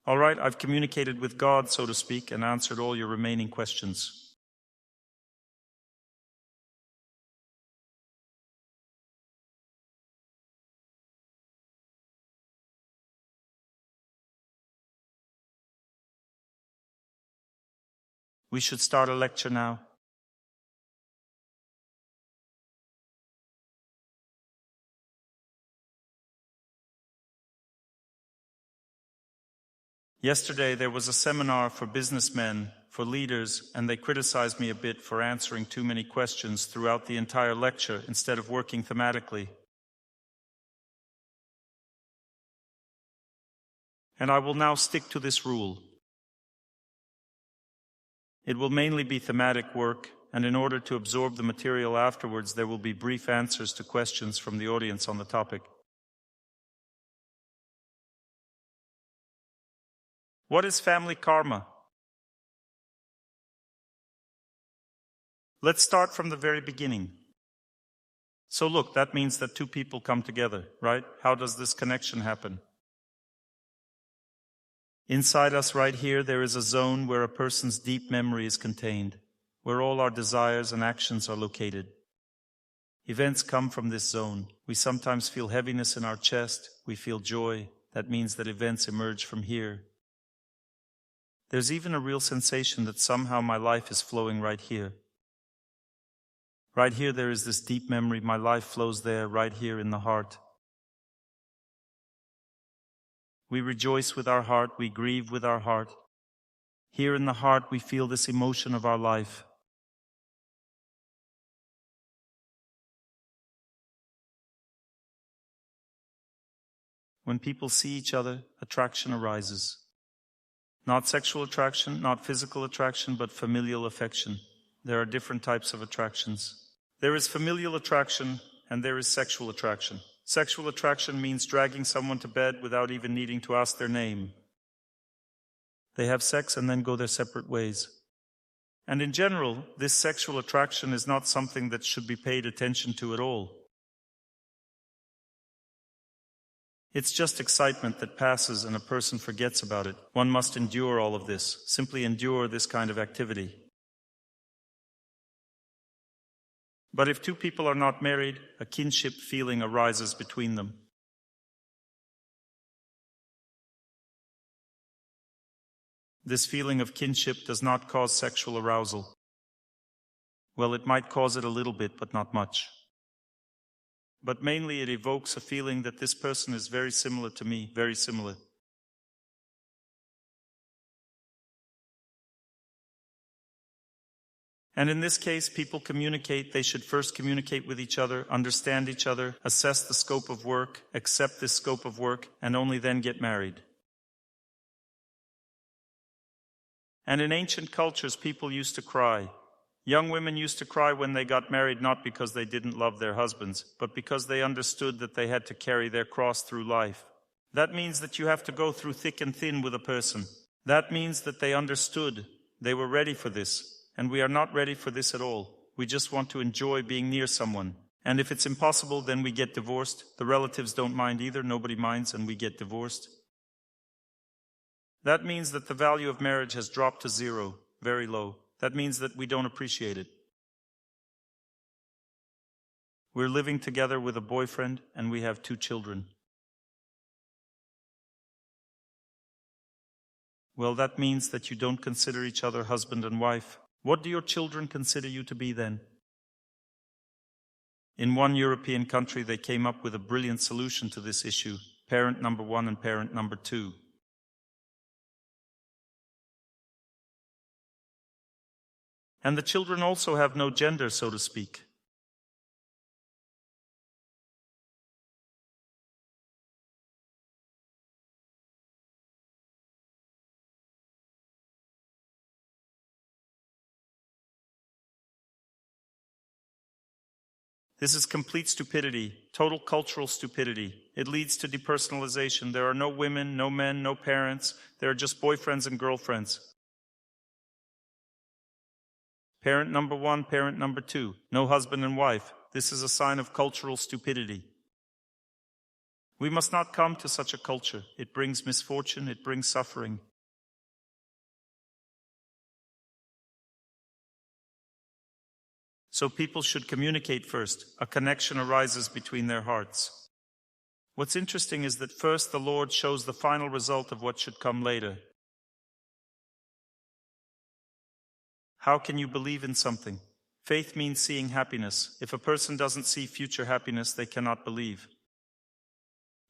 All right, I've communicated with God, so to speak, and answered all your remaining questions. We should start a lecture now. Yesterday there was a seminar for businessmen, for leaders, and they criticized me a bit for answering too many questions throughout the entire lecture instead of working thematically. And I will now stick to this rule. It will mainly be thematic work, and in order to absorb the material afterwards, there will be brief answers to questions from the audience on the topic. What is family karma? Let's start from the very beginning. So look, that means that two people come together, right? How does this connection happen? Inside us right here, there is a zone where a person's deep memory is contained, where all our desires and actions are located. Events come from this zone. We sometimes feel heaviness in our chest. We feel joy. That means that events emerge from here. There's even a real sensation that somehow my life is flowing right here. Right here there is this deep memory. My life flows there, right here in the heart. We rejoice with our heart. We grieve with our heart. Here in the heart we feel this emotion of our life. When people see each other, attraction arises. Not sexual attraction, not physical attraction, but familial affection. There are different types of attractions. There is familial attraction and there is sexual attraction. Sexual attraction means dragging someone to bed without even needing to ask their name. They have sex and then go their separate ways. And in general, this sexual attraction is not something that should be paid attention to at all. It's just excitement that passes and a person forgets about it. One must endure all of this, simply endure this kind of activity. But if two people are not married, a kinship feeling arises between them. This feeling of kinship does not cause sexual arousal. Well, it might cause it a little bit, but not much. But mainly it evokes a feeling that this person is very similar to me, very similar. And in this case, people communicate. They should first communicate with each other, understand each other, assess the scope of work, accept this scope of work, and only then get married. And in ancient cultures, people used to cry. Young women used to cry when they got married, not because they didn't love their husbands, but because they understood that they had to carry their cross through life. That means that you have to go through thick and thin with a person. That means that they understood. They were ready for this. And we are not ready for this at all. We just want to enjoy being near someone. And if it's impossible, then we get divorced. The relatives don't mind either. Nobody minds, and we get divorced. That means that the value of marriage has dropped to zero, very low. That means that we don't appreciate it. We're living together with a boyfriend, and we have 2 children. Well, that means that you don't consider each other husband and wife. What do your children consider you to be then? In one European country, they came up with a brilliant solution to this issue: parent number 1 and parent number 2. And the children also have no gender, so to speak. This is complete stupidity, total cultural stupidity. It leads to depersonalization. There are no women, no men, no parents. There are just boyfriends and girlfriends. Parent number 1, parent number 2. No husband and wife. This is a sign of cultural stupidity. We must not come to such a culture. It brings misfortune, it brings suffering. So people should communicate first. A connection arises between their hearts. What's interesting is that first the Lord shows the final result of what should come later. How can you believe in something? Faith means seeing happiness. If a person doesn't see future happiness, they cannot believe.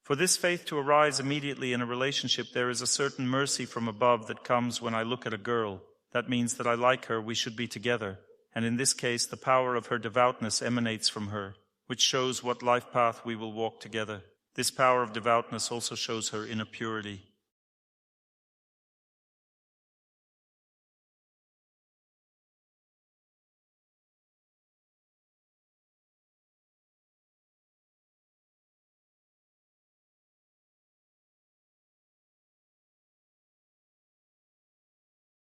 For this faith to arise immediately in a relationship, there is a certain mercy from above that comes when I look at a girl. That means that I like her, we should be together. And in this case, the power of her devoutness emanates from her, which shows what life path we will walk together. This power of devoutness also shows her inner purity.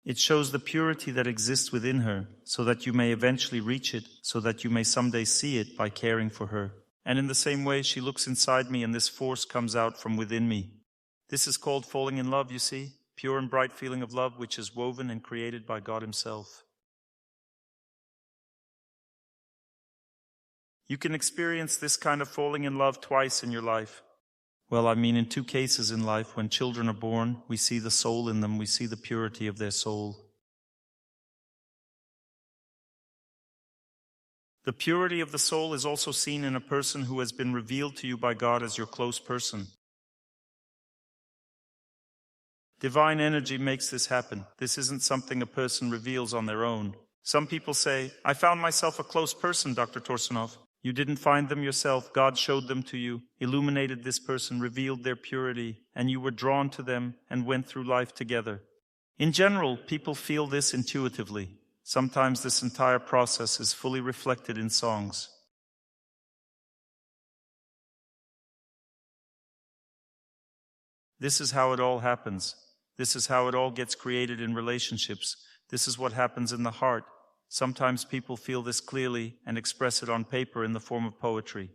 It shows the purity that exists within her, so that you may eventually reach it, so that you may someday see it by caring for her. And in the same way, she looks inside me and this force comes out from within me. This is called falling in love, you see? Pure and bright feeling of love which is woven and created by God Himself. You can experience this kind of falling in love twice in your life. Well, I mean in 2 cases in life. When children are born, we see the soul in them, we see the purity of their soul. The purity of the soul is also seen in a person who has been revealed to you by God as your close person. Divine energy makes this happen. This isn't something a person reveals on their own. Some people say, I found myself a close person, Dr. Torsunov. You didn't find them yourself. God showed them to you, illuminated this person, revealed their purity, and you were drawn to them and went through life together. In general, people feel this intuitively. Sometimes this entire process is fully reflected in songs. This is how it all happens. This is how it all gets created in relationships. This is what happens in the heart. Sometimes people feel this clearly and express it on paper in the form of poetry.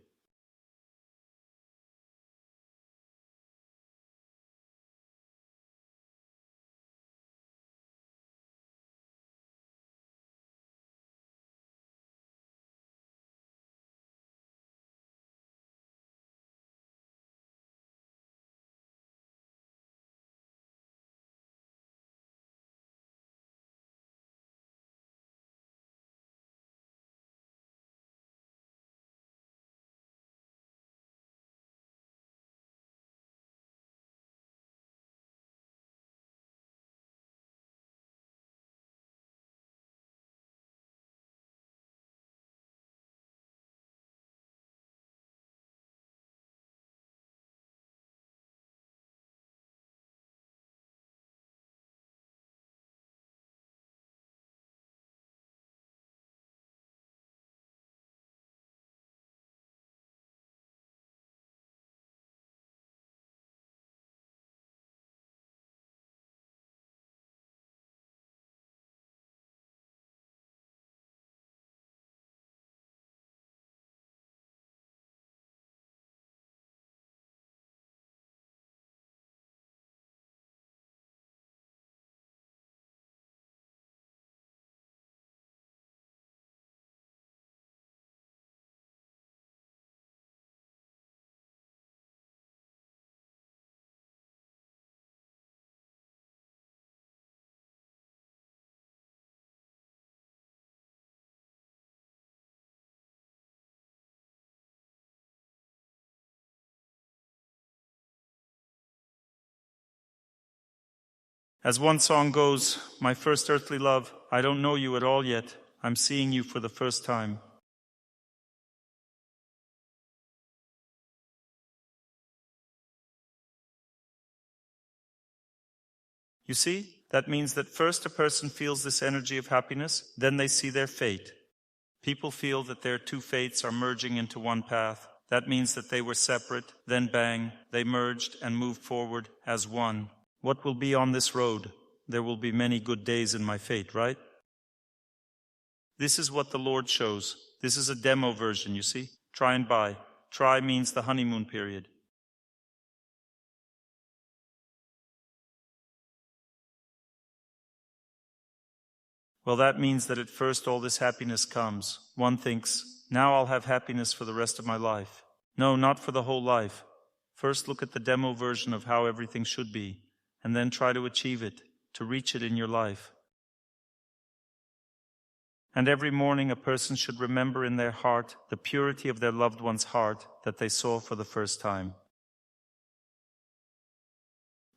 As one song goes, my first earthly love, I don't know you at all yet. I'm seeing you for the first time. You see, that means that first a person feels this energy of happiness, then they see their fate. People feel that their two fates are merging into one path. That means that they were separate, then bang, they merged and moved forward as one. What will be on this road? There will be many good days in my fate, right? This is what the Lord shows. This is a demo version, you see? Try and buy. Try means the honeymoon period. Well, that means that at first all this happiness comes. One thinks, now I'll have happiness for the rest of my life. No, not for the whole life. First look at the demo version of how everything should be, and then try to achieve it, to reach it in your life. And every morning a person should remember in their heart the purity of their loved one's heart that they saw for the first time.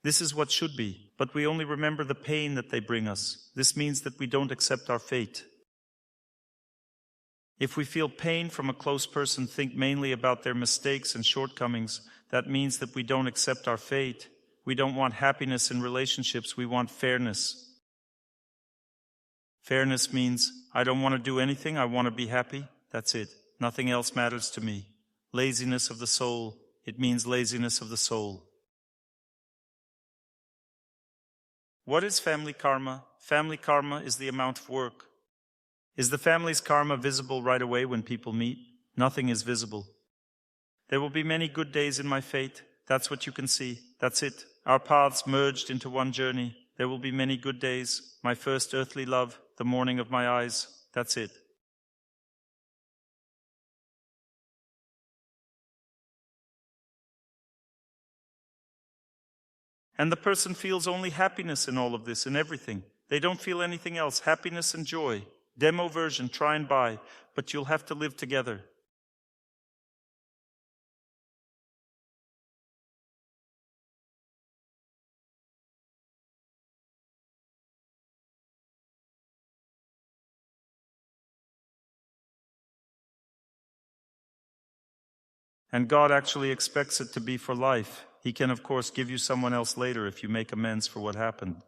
This is what should be, but we only remember the pain that they bring us. This means that we don't accept our fate. If we feel pain from a close person, think mainly about their mistakes and shortcomings. That means that we don't accept our fate. We don't want happiness in relationships, we want fairness. Fairness means, I don't want to do anything, I want to be happy. That's it. Nothing else matters to me. Laziness of the soul. It means laziness of the soul. What is family karma? Family karma is the amount of work. Is the family's karma visible right away when people meet? Nothing is visible. There will be many good days in my fate. That's what you can see. That's it. Our paths merged into one journey. There will be many good days. My first earthly love, the morning of my eyes. That's it. And the person feels only happiness in all of this, in everything. They don't feel anything else. Happiness and joy. Demo version, try and buy, but you'll have to live together. And God actually expects it to be for life. He can, of course, give you someone else later if you make amends for what happened.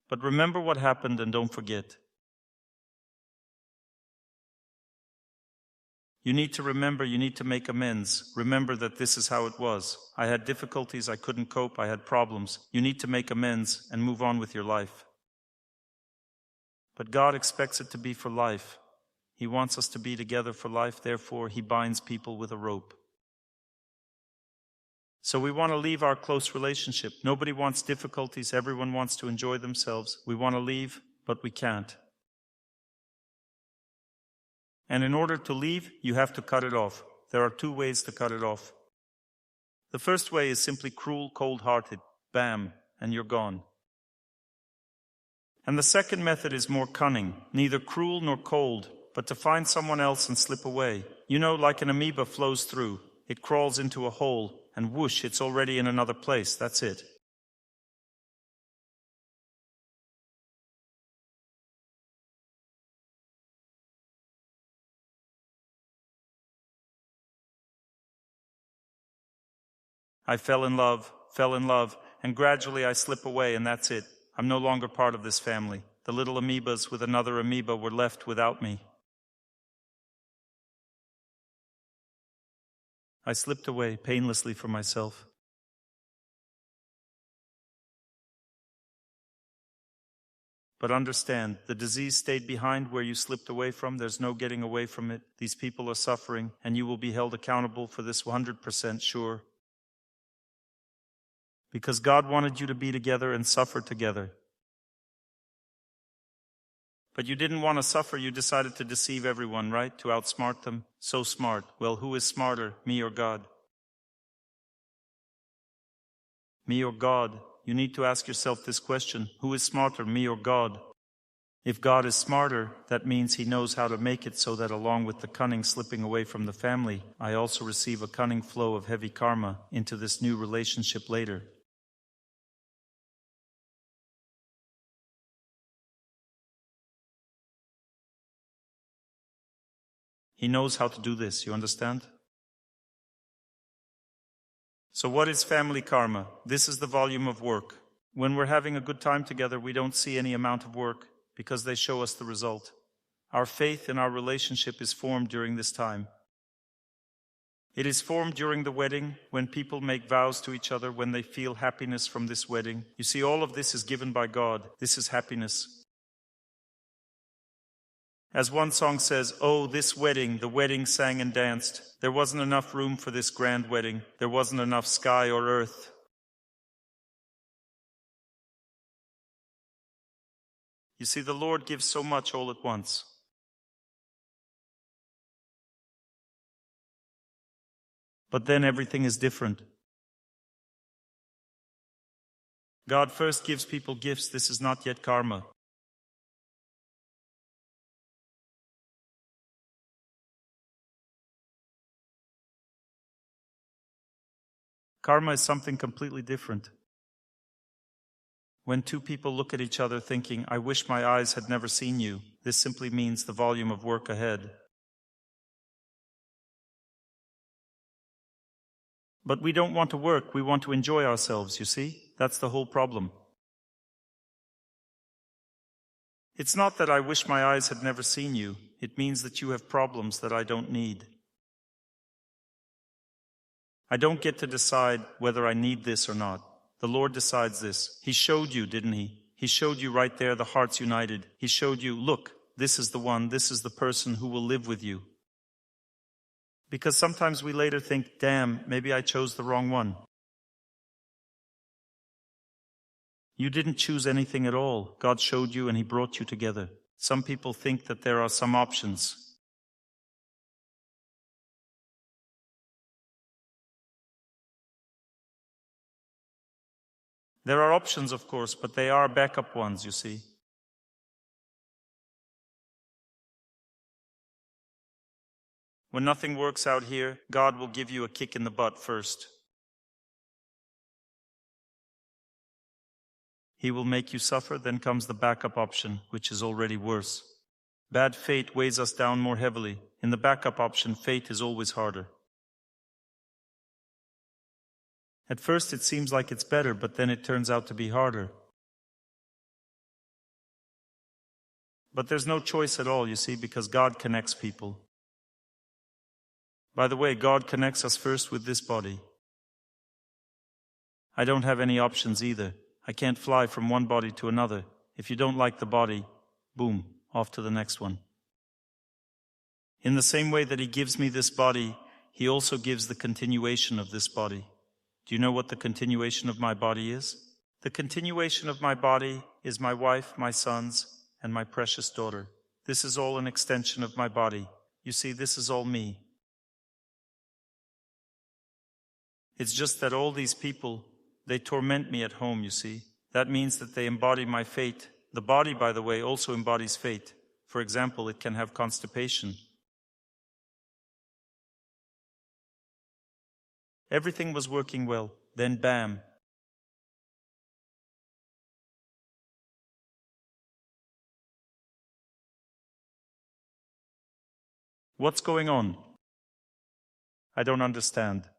But remember what happened and don't forget. You need to remember, you need to make amends. Remember that this is how it was. I had difficulties, I couldn't cope, I had problems. You need to make amends and move on with your life. But God expects it to be for life. He wants us to be together for life, therefore He binds people with a rope. So we want to leave our close relationship. Nobody wants difficulties, everyone wants to enjoy themselves. We want to leave, but we can't. And in order to leave, you have to cut it off. There are two ways to cut it off. The first way is simply cruel, cold-hearted. Bam, and you're gone. And the second method is more cunning, neither cruel nor cold, but to find someone else and slip away. You know, like an amoeba flows through. It crawls into a hole, and whoosh, it's already in another place. That's it. I fell in love, and gradually I slip away, and that's it. I'm no longer part of this family. The little amoebas with another amoeba were left without me. I slipped away painlessly for myself. But understand, the disease stayed behind where you slipped away from. There's no getting away from it. These people are suffering, and you will be held accountable for this 100% sure. Because God wanted you to be together and suffer together. But you didn't want to suffer, you decided to deceive everyone, right? To outsmart them. So smart. Well, who is smarter, me or God? Me or God? You need to ask yourself this question. Who is smarter, me or God? If God is smarter, that means He knows how to make it so that along with the cunning slipping away from the family, I also receive a cunning flow of heavy karma into this new relationship later. He knows how to do this, you understand? So what is family karma? This is the volume of work. When we're having a good time together, we don't see any amount of work because they show us the result. Our faith in our relationship is formed during this time. It is formed during the wedding, when people make vows to each other, when they feel happiness from this wedding. You see, all of this is given by God. This is happiness. As one song says, "Oh, this wedding, the wedding sang and danced. There wasn't enough room for this grand wedding. There wasn't enough sky or earth." You see, the Lord gives so much all at once. But then everything is different. God first gives people gifts. This is not yet karma. Karma is something completely different. When two people look at each other thinking, "I wish my eyes had never seen you," this simply means the volume of work ahead. But we don't want to work, we want to enjoy ourselves, you see? That's the whole problem. It's not that I wish my eyes had never seen you. It means that you have problems that I don't need. I don't get to decide whether I need this or not. The Lord decides this. He showed you, didn't He? He showed you right there, the hearts united. He showed you, look, this is the one, this is the person who will live with you. Because sometimes we later think, damn, maybe I chose the wrong one. You didn't choose anything at all. God showed you and He brought you together. Some people think that there are some options. There are options, of course, but they are backup ones, you see. When nothing works out here, God will give you a kick in the butt first. He will make you suffer, then comes the backup option, which is already worse. Bad fate weighs us down more heavily. In the backup option, fate is always harder. At first it seems like it's better, but then it turns out to be harder. But there's no choice at all, you see, because God connects people. By the way, God connects us first with this body. I don't have any options either. I can't fly from one body to another. If you don't like the body, boom, off to the next one. In the same way that He gives me this body, He also gives the continuation of this body. Do you know what the continuation of my body is? The continuation of my body is my wife, my sons, and my precious daughter. This is all an extension of my body. You see, this is all me. It's just that all these people, they torment me at home, you see. That means that they embody my fate. The body, by the way, also embodies fate. For example, it can have constipation. Everything was working well. Then bam. What's going on? I don't understand.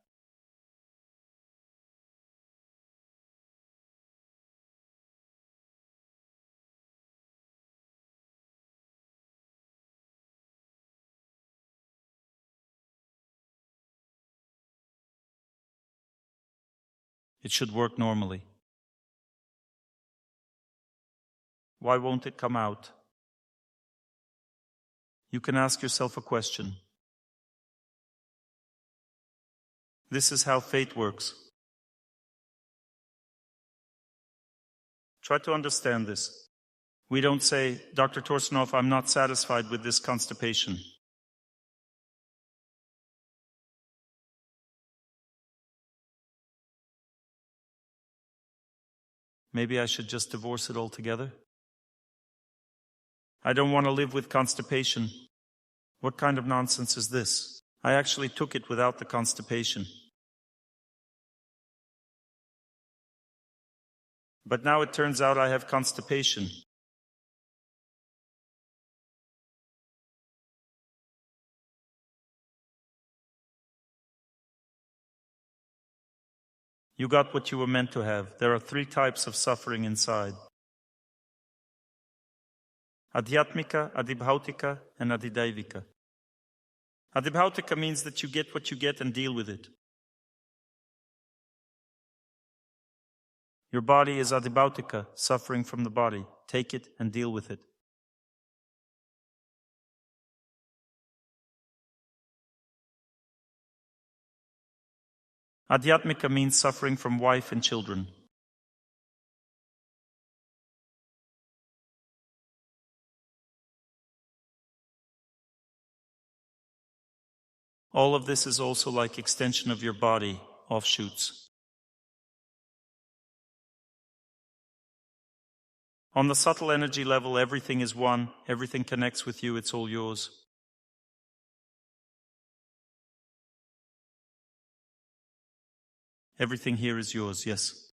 It should work normally. Why won't it come out? You can ask yourself a question. This is how fate works. Try to understand this. We don't say, Dr. Torsunov, I'm not satisfied with this constipation. Maybe I should just divorce it altogether? I don't want to live with constipation. What kind of nonsense is this? I actually took it without the constipation. But now it turns out I have constipation. You got what you were meant to have. There are 3 types of suffering inside. Adhyatmika, adibhautika, and adidaivika. Adibhautika means that you get what you get and deal with it. Your body is adibhautika, suffering from the body. Take it and deal with it. Adhyatmika means suffering from wife and children. All of this is also like extension of your body, offshoots. On the subtle energy level, everything is one, everything connects with you, it's all yours. Everything here is yours, yes.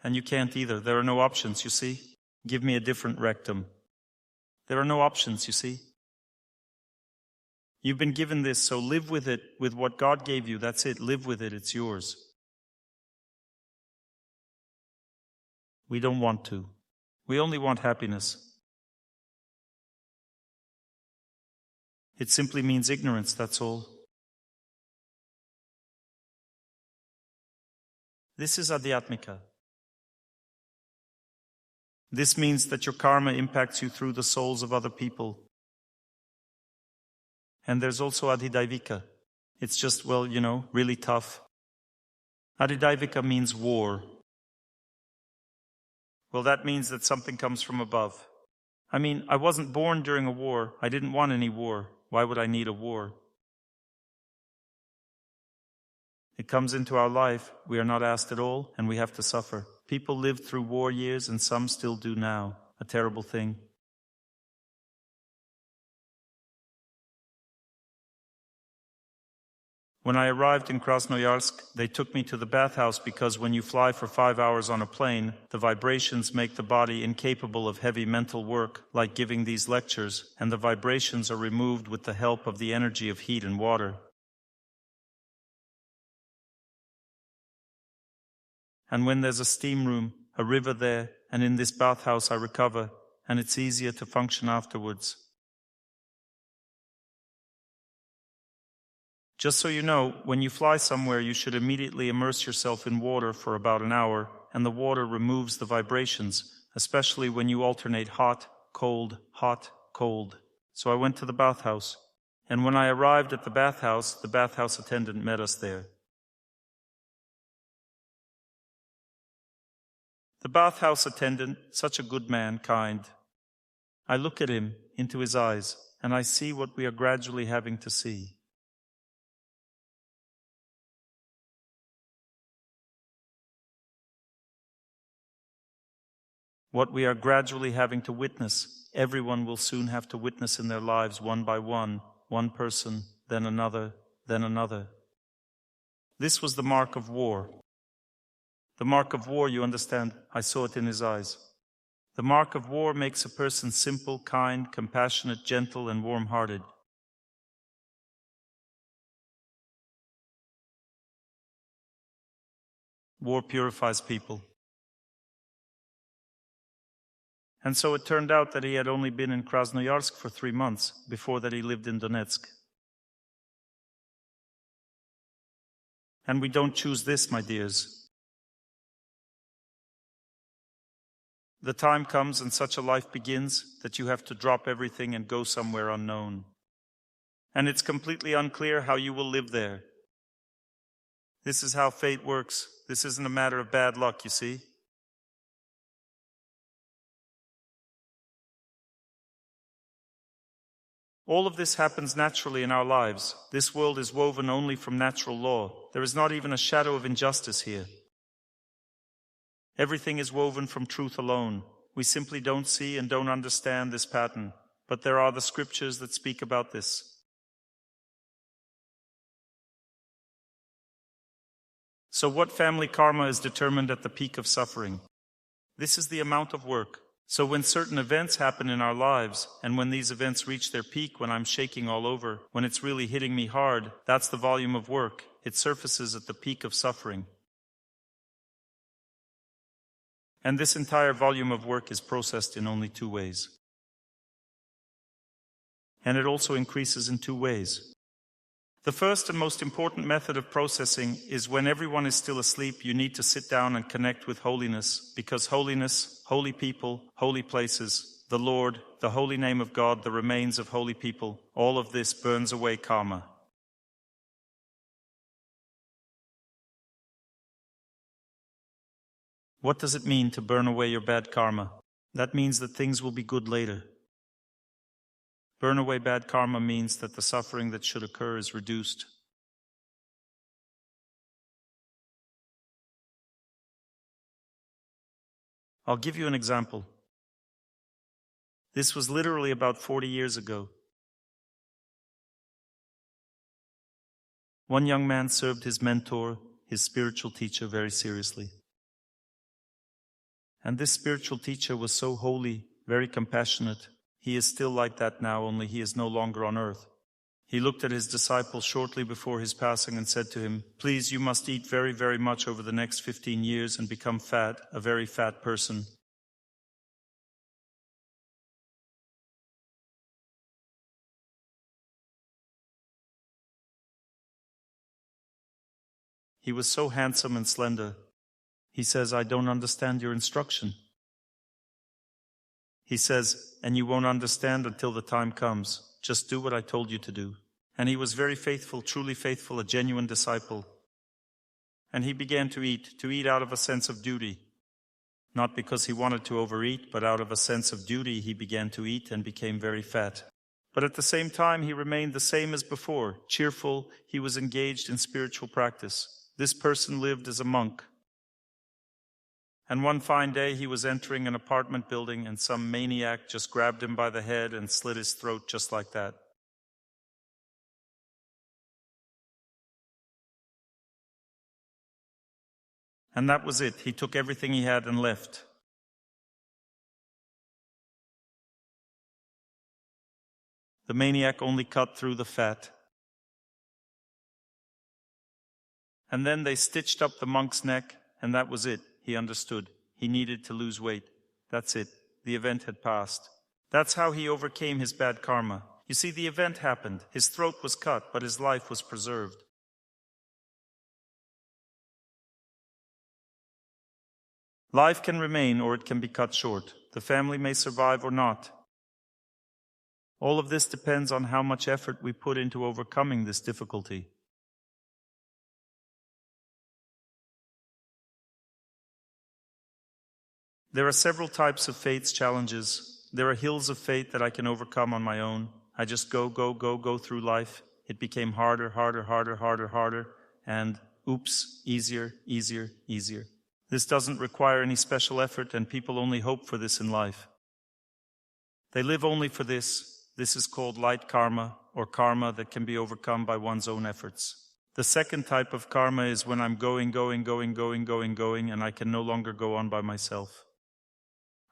And you can't either. There are no options, you see. Give me a different rectum. There are no options, you see. You've been given this, so live with it, with what God gave you. That's it. Live with it. It's yours. We don't want to. We only want happiness. It simply means ignorance, that's all. This is Adhyatmika. This means that your karma impacts you through the souls of other people. And there's also Adidaivika. It's just, really tough. Adidaivika means war. Well, that means that something comes from above. I wasn't born during a war. I didn't want any war. Why would I need a war? It comes into our life. We are not asked at all, and we have to suffer. People lived through war years, and some still do now. A terrible thing. When I arrived in Krasnoyarsk, they took me to the bathhouse because when you fly for 5 hours on a plane, the vibrations make the body incapable of heavy mental work, like giving these lectures, and the vibrations are removed with the help of the energy of heat and water. And when there's a steam room, a river there, and in this bathhouse I recover, and it's easier to function afterwards. Just so you know, when you fly somewhere, you should immediately immerse yourself in water for about an hour, and the water removes the vibrations, especially when you alternate hot, cold, hot, cold. So I went to the bathhouse, and when I arrived at the bathhouse attendant met us there. The bathhouse attendant, such a good man, kind. I look at him, into his eyes, and I see what we are gradually having to see. What we are gradually having to witness, everyone will soon have to witness in their lives one by one person, then another, then another. This was the mark of war. The mark of war, you understand, I saw it in his eyes. The mark of war makes a person simple, kind, compassionate, gentle, and warm-hearted. War purifies people. And so it turned out that he had only been in Krasnoyarsk for 3 months. Before that he lived in Donetsk. And we don't choose this, my dears. The time comes and such a life begins that you have to drop everything and go somewhere unknown. And it's completely unclear how you will live there. This is how fate works. This isn't a matter of bad luck, you see. All of this happens naturally in our lives. This world is woven only from natural law. There is not even a shadow of injustice here. Everything is woven from truth alone. We simply don't see and don't understand this pattern, but there are the scriptures that speak about this. So what family karma is determined at the peak of suffering? This is the amount of work. So when certain events happen in our lives, and when these events reach their peak, when I'm shaking all over, when it's really hitting me hard, that's the volume of work. It surfaces at the peak of suffering. And this entire volume of work is processed in only 2 ways. And it also increases in 2 ways. The first and most important method of processing is when everyone is still asleep, you need to sit down and connect with holiness, because holiness, holy people, holy places, the Lord, the holy name of God, the remains of holy people, all of this burns away karma. What does it mean to burn away your bad karma? That means that things will be good later. Burn away bad karma means that the suffering that should occur is reduced. I'll give you an example. This was literally about 40 years ago. One young man served his mentor, his spiritual teacher, very seriously. And this spiritual teacher was so holy, very compassionate. He is still like that now, only he is no longer on earth. He looked at his disciple shortly before his passing and said to him, "Please, you must eat very, very much over the next 15 years and become fat, a very fat person." He was so handsome and slender. He says, "I don't understand your instruction." He says, "And you won't understand until the time comes. Just do what I told you to do." And he was very faithful, truly faithful, a genuine disciple. And he began to eat out of a sense of duty. Not because he wanted to overeat, but out of a sense of duty he began to eat and became very fat. But at the same time he remained the same as before, cheerful. He was engaged in spiritual practice. This person lived as a monk. And one fine day he was entering an apartment building and some maniac just grabbed him by the head and slit his throat just like that. And that was it. He took everything he had and left. The maniac only cut through the fat. And then they stitched up the monk's neck, and that was it. He understood. He needed to lose weight. That's it. The event had passed. That's how he overcame his bad karma. You see, the event happened. His throat was cut, but his life was preserved. Life can remain or it can be cut short. The family may survive or not. All of this depends on how much effort we put into overcoming this difficulty. There are several types of faith's challenges. There are hills of faith that I can overcome on my own. I just go through life. It became harder, and oops, easier. This doesn't require any special effort, and people only hope for this in life. They live only for this. This is called light karma, or karma that can be overcome by one's own efforts. The second type of karma is when I'm going, and I can no longer go on by myself.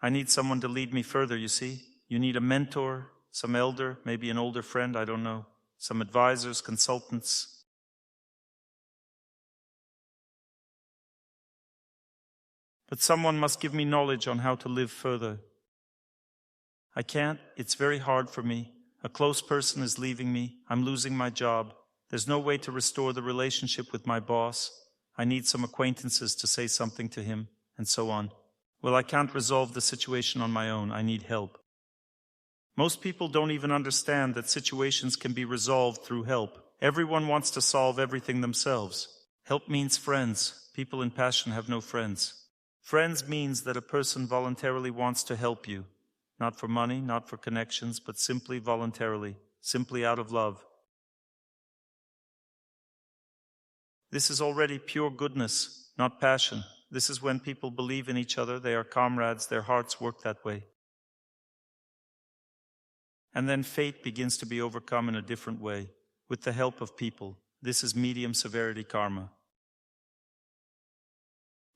I need someone to lead me further, you see. You need a mentor, some elder, maybe an older friend, I don't know. Some advisors, consultants. But someone must give me knowledge on how to live further. I can't. It's very hard for me. A close person is leaving me. I'm losing my job. There's no way to restore the relationship with my boss. I need some acquaintances to say something to him, and so on. Well, I can't resolve the situation on my own. I need help. Most people don't even understand that situations can be resolved through help. Everyone wants to solve everything themselves. Help means friends. People in passion have no friends. Friends means that a person voluntarily wants to help you. Not for money, not for connections, but simply voluntarily, simply out of love. This is already pure goodness, not passion. This is when people believe in each other, they are comrades, their hearts work that way. And then fate begins to be overcome in a different way, with the help of people. This is medium severity karma.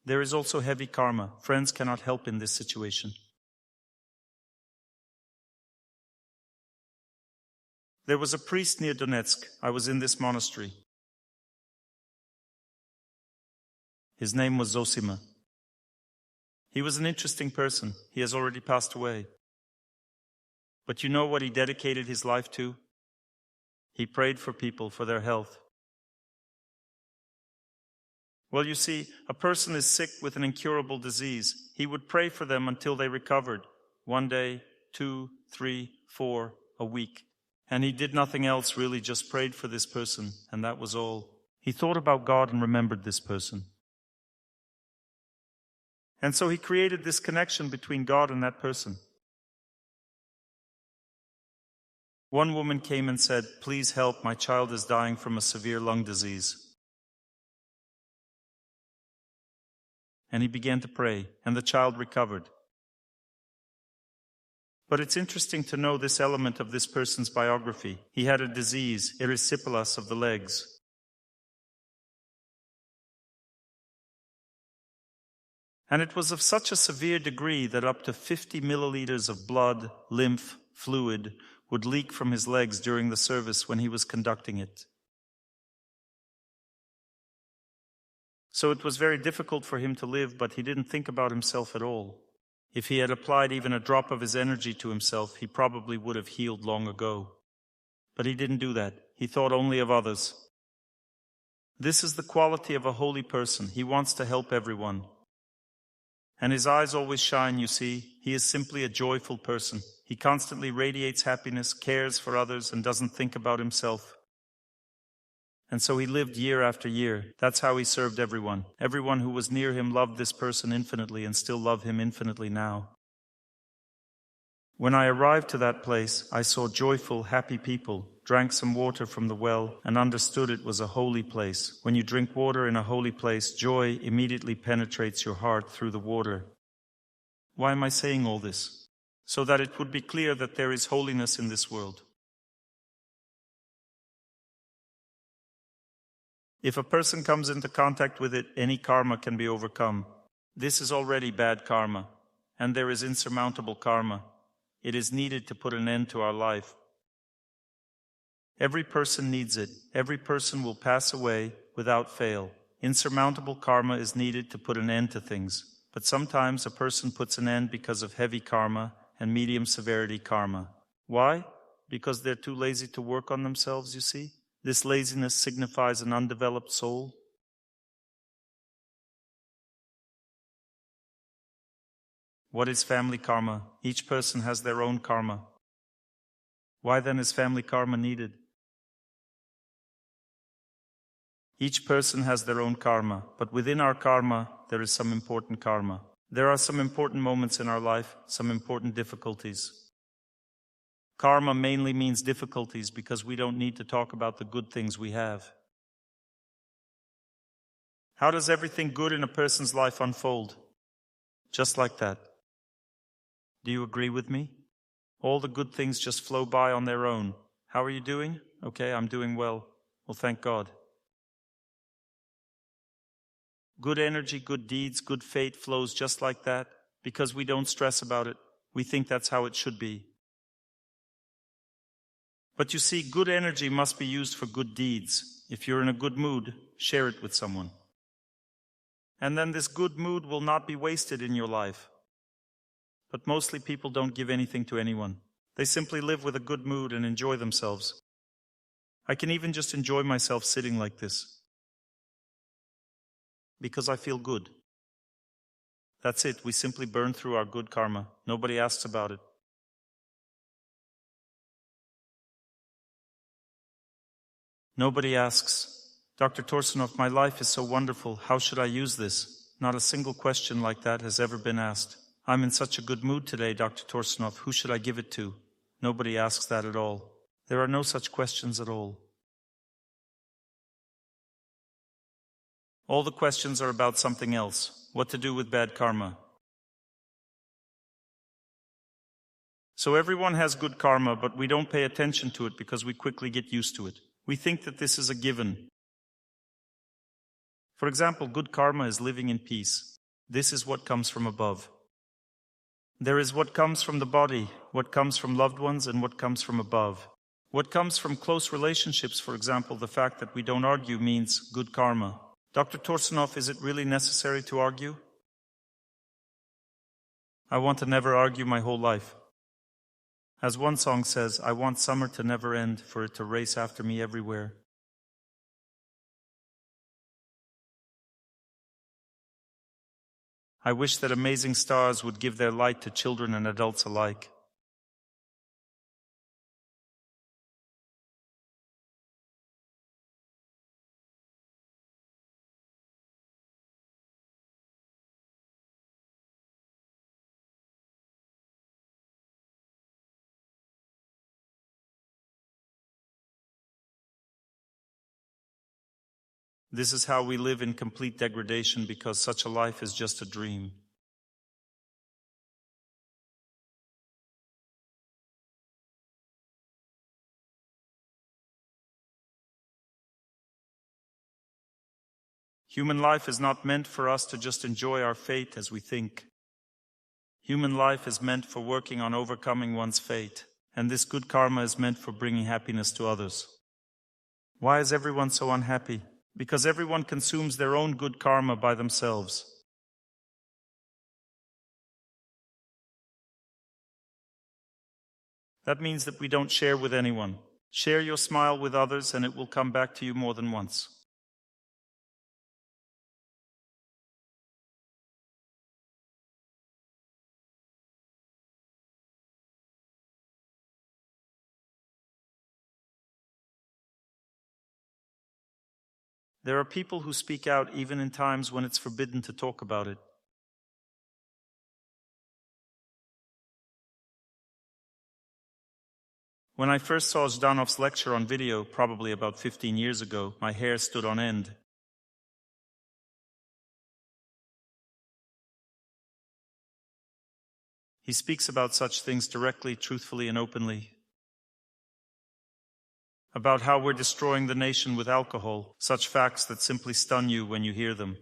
There is also heavy karma. Friends cannot help in this situation. There was a priest near Donetsk. I was in this monastery. His name was Zosima. He was an interesting person. He has already passed away. But you know what he dedicated his life to? He prayed for people, for their health. Well, you see, a person is sick with an incurable disease. He would pray for them until they recovered. 1 day, 2, 3, 4, a week. And he did nothing else, really, just prayed for this person, and that was all. He thought about God and remembered this person. And so he created this connection between God and that person. One woman came and said, "Please help, my child is dying from a severe lung disease." And he began to pray, and the child recovered. But it's interesting to know this element of this person's biography. He had a disease, erysipelas of the legs. And it was of such a severe degree that up to 50 milliliters of blood, lymph, fluid would leak from his legs during the service when he was conducting it. So it was very difficult for him to live, but he didn't think about himself at all. If he had applied even a drop of his energy to himself, he probably would have healed long ago. But he didn't do that. He thought only of others. This is the quality of a holy person. He wants to help everyone. And his eyes always shine, you see. He is simply a joyful person. He constantly radiates happiness, cares for others, and doesn't think about himself. And so he lived year after year. That's how he served everyone. Everyone who was near him loved this person infinitely and still love him infinitely now. When I arrived to that place, I saw joyful, happy people, drank some water from the well, and understood it was a holy place. When you drink water in a holy place, joy immediately penetrates your heart through the water. Why am I saying all this? So that it would be clear that there is holiness in this world. If a person comes into contact with it, any karma can be overcome. This is already bad karma, and there is insurmountable karma. It is needed to put an end to our life. Every person needs it. Every person will pass away without fail. Insurmountable karma is needed to put an end to things. But sometimes a person puts an end because of heavy karma and medium severity karma. Why? Because they're too lazy to work on themselves, you see? This laziness signifies an undeveloped soul. What is family karma? Each person has their own karma. Why then is family karma needed? Each person has their own karma, but within our karma, there is some important karma. There are some important moments in our life, some important difficulties. Karma mainly means difficulties because we don't need to talk about the good things we have. How does everything good in a person's life unfold? Just like that. Do you agree with me? All the good things just flow by on their own. How are you doing? Okay, I'm doing well. Well, thank God. Good energy, good deeds, good fate flows just like that because we don't stress about it. We think that's how it should be. But you see, good energy must be used for good deeds. If you're in a good mood, share it with someone. And then this good mood will not be wasted in your life. But mostly people don't give anything to anyone. They simply live with a good mood and enjoy themselves. I can even just enjoy myself sitting like this. Because I feel good. That's it. We simply burn through our good karma. Nobody asks about it. Nobody asks, "Dr. Torsunov, my life is so wonderful. How should I use this?" Not a single question like that has ever been asked. "I'm in such a good mood today, Dr. Torsunov. Who should I give it to?" Nobody asks that at all. There are no such questions at all. All the questions are about something else. What to do with bad karma. So everyone has good karma, but we don't pay attention to it because we quickly get used to it. We think that this is a given. For example, good karma is living in peace. This is what comes from above. There is what comes from the body, what comes from loved ones, and what comes from above. What comes from close relationships, for example, the fact that we don't argue, means good karma. Dr. Torsunov, is it really necessary to argue? I want to never argue my whole life. As one song says, I want summer to never end, for it to race after me everywhere. I wish that amazing stars would give their light to children and adults alike. This is how we live in complete degradation, because such a life is just a dream. Human life is not meant for us to just enjoy our fate as we think. Human life is meant for working on overcoming one's fate, and this good karma is meant for bringing happiness to others. Why is everyone so unhappy? Because everyone consumes their own good karma by themselves. That means that we don't share with anyone. Share your smile with others and it will come back to you more than once. There are people who speak out even in times when it's forbidden to talk about it. When I first saw Zhdanov's lecture on video, probably about 15 years ago, my hair stood on end. He speaks about such things directly, truthfully, and openly. About how we're destroying the nation with alcohol, such facts that simply stun you when you hear them.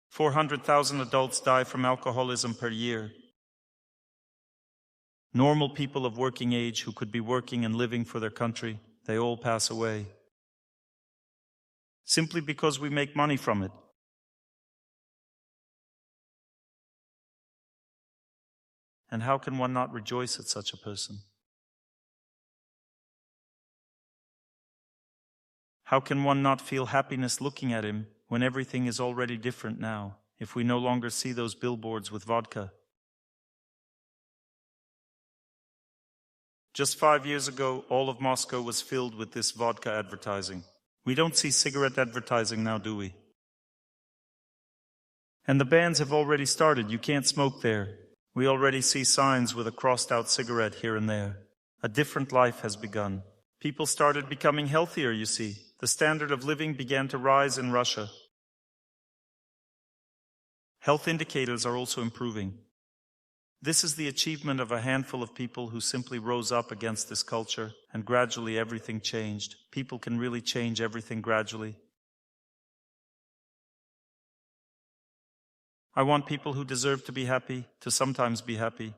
"400,000 adults die from alcoholism per year. Normal people of working age who could be working and living for their country, they all pass away. Simply because we make money from it. And how can one not rejoice at such a person? How can one not feel happiness looking at him when everything is already different now, if we no longer see those billboards with vodka? Just 5 years ago, all of Moscow was filled with this vodka advertising. We don't see cigarette advertising now, do we? And the bans have already started. You can't smoke there. We already see signs with a crossed-out cigarette here and there. A different life has begun. People started becoming healthier, you see. The standard of living began to rise in Russia. Health indicators are also improving. This is the achievement of a handful of people who simply rose up against this culture, and gradually everything changed. People can really change everything gradually. I want people who deserve to be happy to sometimes be happy.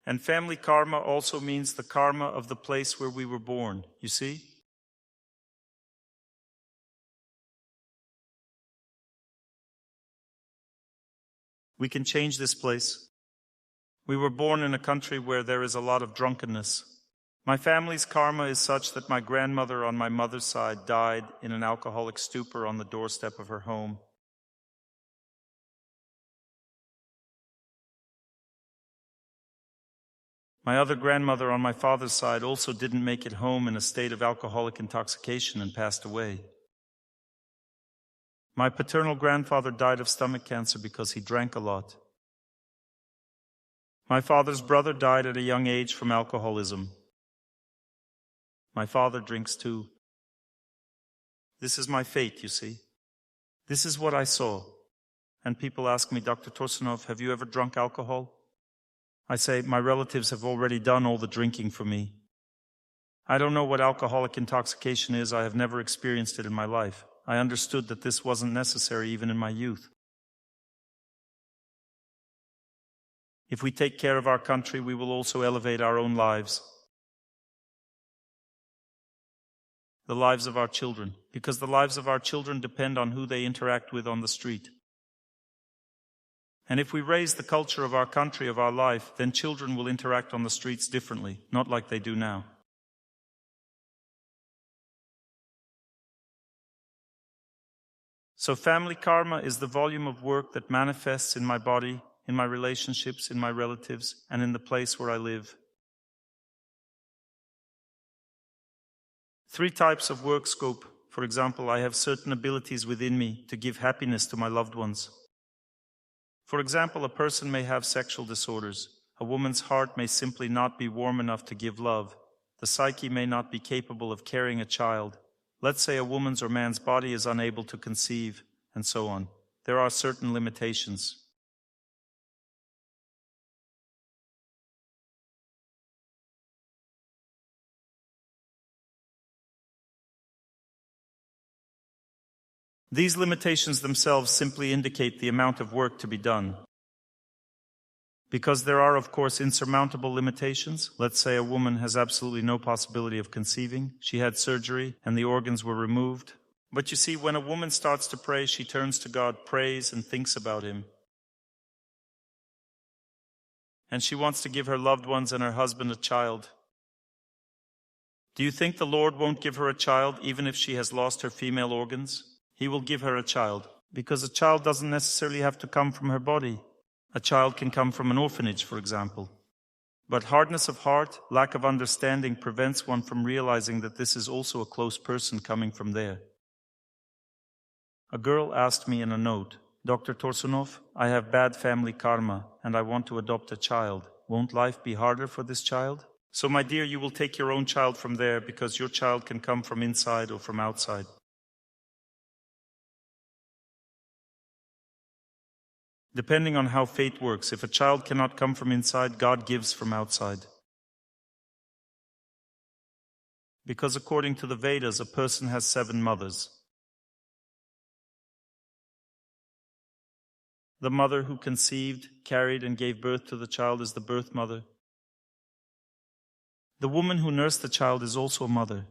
And family karma also means the karma of the place where we were born, you see? We can change this place. We were born in a country where there is a lot of drunkenness. My family's karma is such that my grandmother on my mother's side died in an alcoholic stupor on the doorstep of her home. My other grandmother on my father's side also didn't make it home in a state of alcoholic intoxication and passed away. My paternal grandfather died of stomach cancer because he drank a lot. My father's brother died at a young age from alcoholism. My father drinks too. This is my fate, you see. This is what I saw. And people ask me, Dr. Torsunov, have you ever drunk alcohol? I say, my relatives have already done all the drinking for me. I don't know what alcoholic intoxication is. I have never experienced it in my life. I understood that this wasn't necessary even in my youth. If we take care of our country, we will also elevate our own lives. The lives of our children, because the lives of our children depend on who they interact with on the street. And if we raise the culture of our country, of our life, then children will interact on the streets differently, not like they do now. So family karma is the volume of work that manifests in my body, in my relationships, in my relatives, and in the place where I live. 3 types of work scope. For example, I have certain abilities within me to give happiness to my loved ones. For example, a person may have sexual disorders. A woman's heart may simply not be warm enough to give love. The psyche may not be capable of carrying a child. Let's say a woman's or man's body is unable to conceive, and so on. There are certain limitations. These limitations themselves simply indicate the amount of work to be done. Because there are, of course, insurmountable limitations. Let's say a woman has absolutely no possibility of conceiving. She had surgery and the organs were removed. But you see, when a woman starts to pray, she turns to God, prays, and thinks about Him. And she wants to give her loved ones and her husband a child. Do you think the Lord won't give her a child even if she has lost her female organs? He will give her a child, because a child doesn't necessarily have to come from her body. A child can come from an orphanage, for example. But hardness of heart, lack of understanding prevents one from realizing that this is also a close person coming from there. A girl asked me in a note, Dr. Torsunov, I have bad family karma and I want to adopt a child. Won't life be harder for this child? So my dear, you will take your own child from there because your child can come from inside or from outside. Depending on how fate works, if a child cannot come from inside, God gives from outside. Because according to the Vedas, a person has 7 mothers. The mother who conceived, carried, and gave birth to the child is the birth mother. The woman who nursed the child is also a mother.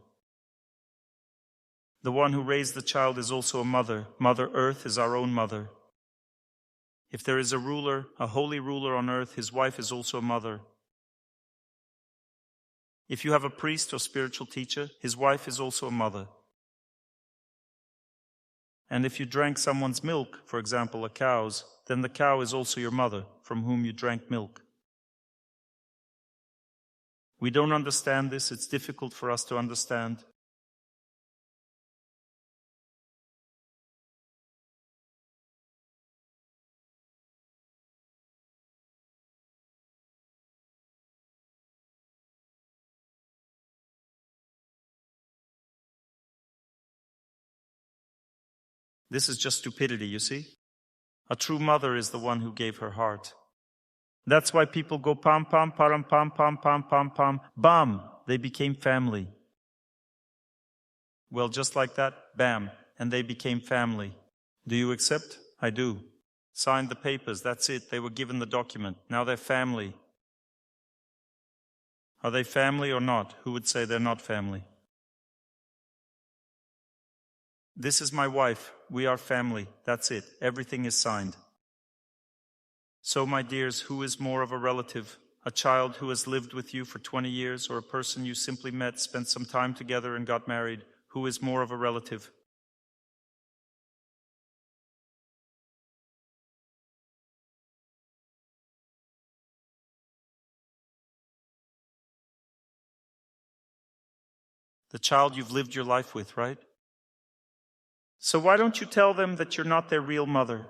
The one who raised the child is also a mother. Mother Earth is our own mother. If there is a ruler, a holy ruler on earth, his wife is also a mother. If you have a priest or spiritual teacher, his wife is also a mother. And if you drank someone's milk, for example, a cow's, then the cow is also your mother, from whom you drank milk. We don't understand this. It's difficult for us to understand. This is just stupidity, you see? A true mother is the one who gave her heart. That's why people go pam pam param pam pam pam pam pam bam. They became family. Well, just like that, bam, and they became family. Do you accept? I do. Signed the papers, that's it. They were given the document. Now they're family. Are they family or not? Who would say they're not family? This is my wife. We are family. That's it. Everything is signed. So, my dears, who is more of a relative? A child who has lived with you for 20 years, or a person you simply met, spent some time together and got married? Who is more of a relative? The child you've lived your life with, right? So why don't you tell them that you're not their real mother?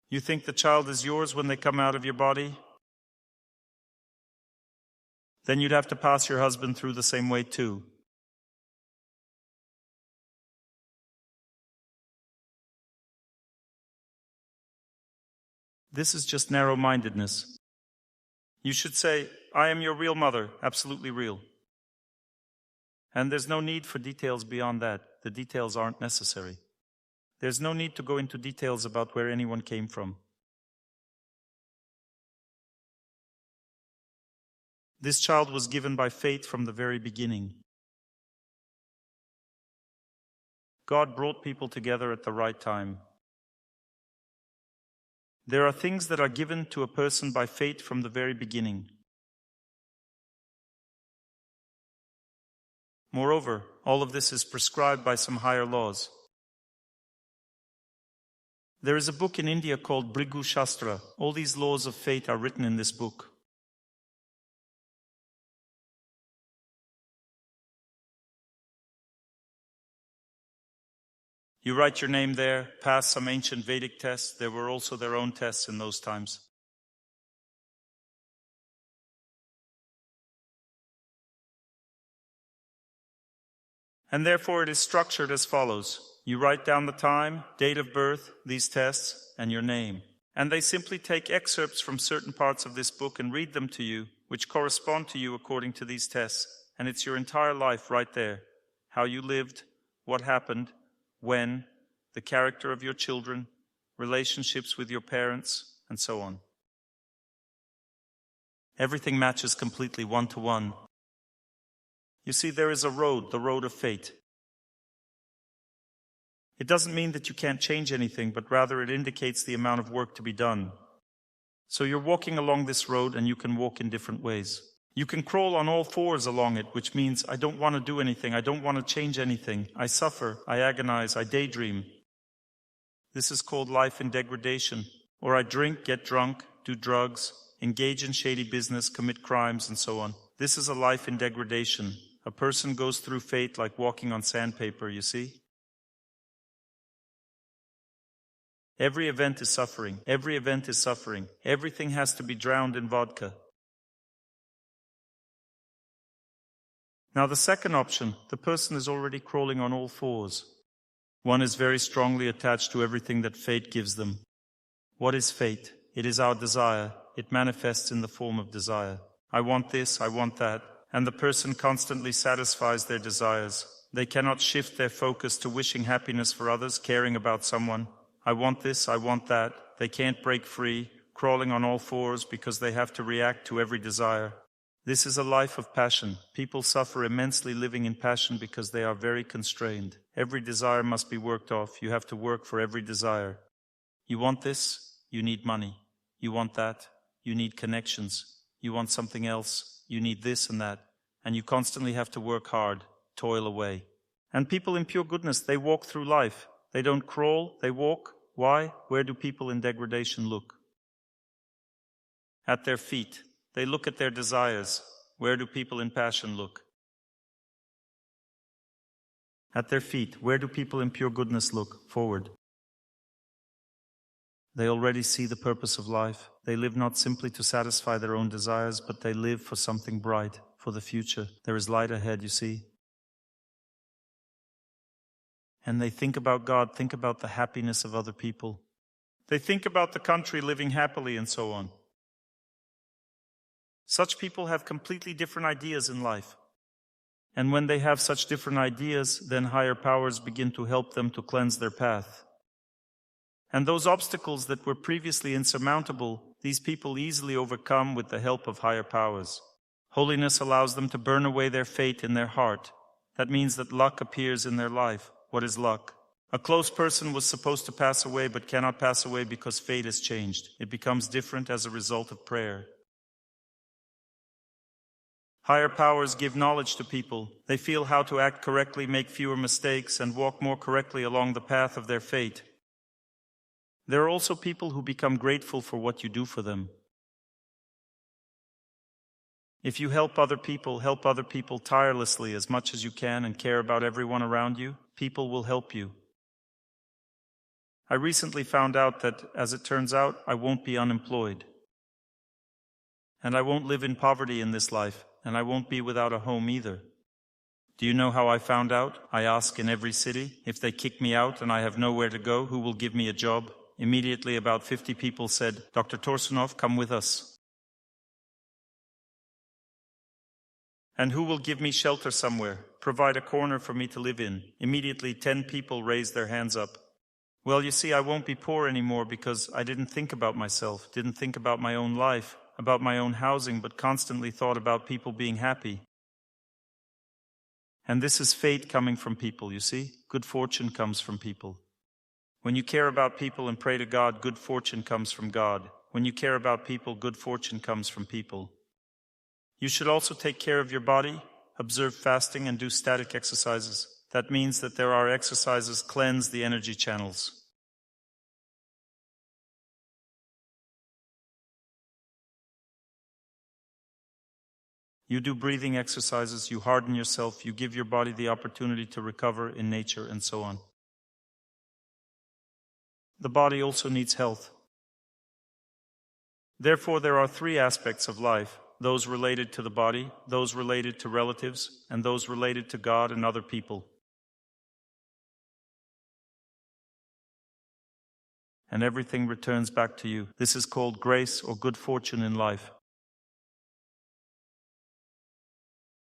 You think the child is yours when they come out of your body? Then you'd have to pass your husband through the same way too. This is just narrow-mindedness. You should say, I am your real mother, absolutely real. And there's no need for details beyond that. The details aren't necessary. There's no need to go into details about where anyone came from. This child was given by fate from the very beginning. God brought people together at the right time. There are things that are given to a person by fate from the very beginning. Moreover, all of this is prescribed by some higher laws. There is a book in India called Bhrigu Shastra. All these laws of fate are written in this book. You write your name there, pass some ancient Vedic tests. There were also their own tests in those times. And therefore it is structured as follows. You write down the time, date of birth, these tests, and your name. And they simply take excerpts from certain parts of this book and read them to you, which correspond to you according to these tests. And it's your entire life right there. How you lived, what happened, when, the character of your children, relationships with your parents, and so on. Everything matches completely one-to-one. You see, there is a road, the road of fate. It doesn't mean that you can't change anything, but rather it indicates the amount of work to be done. So you're walking along this road and you can walk in different ways. You can crawl on all fours along it, which means I don't want to do anything, I don't want to change anything, I suffer, I agonize, I daydream. This is called life in degradation. Or I drink, get drunk, do drugs, engage in shady business, commit crimes, and so on. This is a life in degradation. A person goes through fate like walking on sandpaper, you see? Every event is suffering. Every event is suffering. Everything has to be drowned in vodka. Now the second option, the person is already crawling on all fours. One is very strongly attached to everything that fate gives them. What is fate? It is our desire. It manifests in the form of desire. I want this, I want that. And the person constantly satisfies their desires. They cannot shift their focus to wishing happiness for others, caring about someone. I want this, I want that. They can't break free, crawling on all fours because they have to react to every desire. This is a life of passion. People suffer immensely living in passion because they are very constrained. Every desire must be worked off. You have to work for every desire. You want this? You need money. You want that? You need connections. You want something else? You need this and that. And you constantly have to work hard, toil away. And people in pure goodness, they walk through life. They don't crawl, they walk. Why? Where do people in degradation look? At their feet. They look at their desires. Where do people in passion look? At their feet. Where do people in pure goodness look? Forward. They already see the purpose of life. They live not simply to satisfy their own desires, but they live for something bright, for the future. There is light ahead, you see. And they think about God, think about the happiness of other people. They think about the country living happily and so on. Such people have completely different ideas in life. And when they have such different ideas, then higher powers begin to help them to cleanse their path. And those obstacles that were previously insurmountable, these people easily overcome with the help of higher powers. Holiness allows them to burn away their fate in their heart. That means that luck appears in their life. What is luck? A close person was supposed to pass away but cannot pass away because fate has changed. It becomes different as a result of prayer. Higher powers give knowledge to people. They feel how to act correctly, make fewer mistakes, and walk more correctly along the path of their fate. There are also people who become grateful for what you do for them. If you help other people tirelessly as much as you can and care about everyone around you, people will help you. I recently found out that, as it turns out, I won't be unemployed. And I won't live in poverty in this life, and I won't be without a home either. Do you know how I found out? I ask in every city. If they kick me out and I have nowhere to go, who will give me a job? Immediately about 50 people said, Dr. Torsunov, come with us. And who will give me shelter somewhere, provide a corner for me to live in? Immediately 10 people raised their hands up. Well, you see, I won't be poor anymore because I didn't think about myself, didn't think about my own life, about my own housing, but constantly thought about people being happy. And this is fate coming from people, you see? Good fortune comes from people. When you care about people and pray to God, good fortune comes from God. When you care about people, good fortune comes from people. You should also take care of your body, observe fasting, and do static exercises. That means that there are exercises cleanse the energy channels. You do breathing exercises, you harden yourself, you give your body the opportunity to recover in nature, and so on. The body also needs health. Therefore, there are three aspects of life: those related to the body, those related to relatives, and those related to God and other people. And everything returns back to you. This is called grace or good fortune in life.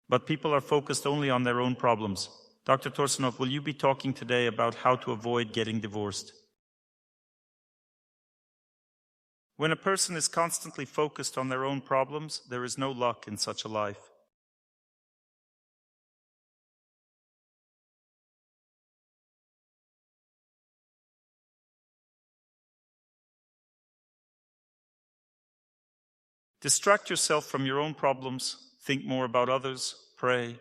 But people are focused only on their own problems. Dr. Torsunov, will you be talking today about how to avoid getting divorced? When a person is constantly focused on their own problems, there is no luck in such a life. Distract yourself from your own problems, think more about others, pray.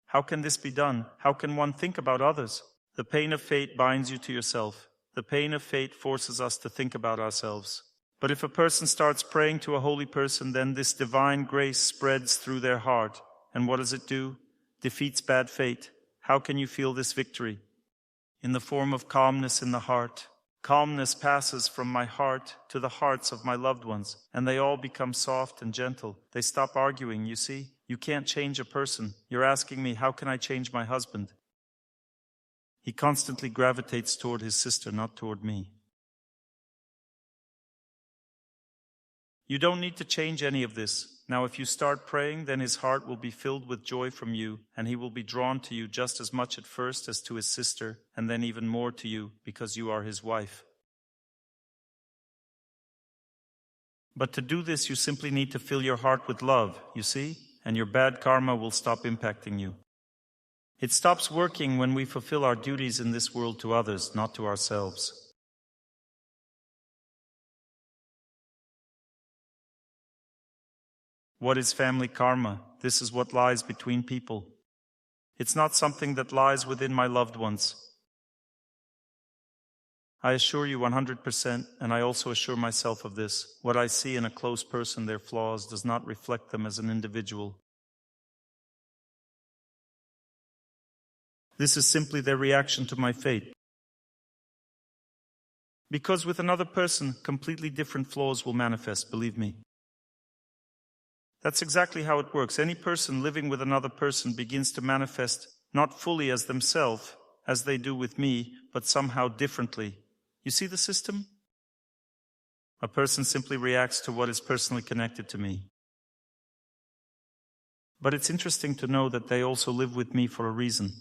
How can this be done? How can one think about others? The pain of fate binds you to yourself. The pain of fate forces us to think about ourselves. But if a person starts praying to a holy person, then this divine grace spreads through their heart. And what does it do? Defeats bad fate. How can you feel this victory? In the form of calmness in the heart. Calmness passes from my heart to the hearts of my loved ones, and they all become soft and gentle. They stop arguing, you see? You can't change a person. You're asking me, how can I change my husband? He constantly gravitates toward his sister, not toward me. You don't need to change any of this. Now, if you start praying, then his heart will be filled with joy from you, and he will be drawn to you just as much at first as to his sister, and then even more to you, because you are his wife. But to do this, you simply need to fill your heart with love, you see? And your bad karma will stop impacting you. It stops working when we fulfill our duties in this world to others, not to ourselves. What is family karma? This is what lies between people. It's not something that lies within my loved ones. I assure you 100%, and I also assure myself of this. What I see in a close person, their flaws, does not reflect them as an individual. This is simply their reaction to my fate. Because with another person, completely different flaws will manifest, believe me. That's exactly how it works. Any person living with another person begins to manifest not fully as themselves, as they do with me, but somehow differently. You see the system? A person simply reacts to what is personally connected to me. But it's interesting to know that they also live with me for a reason.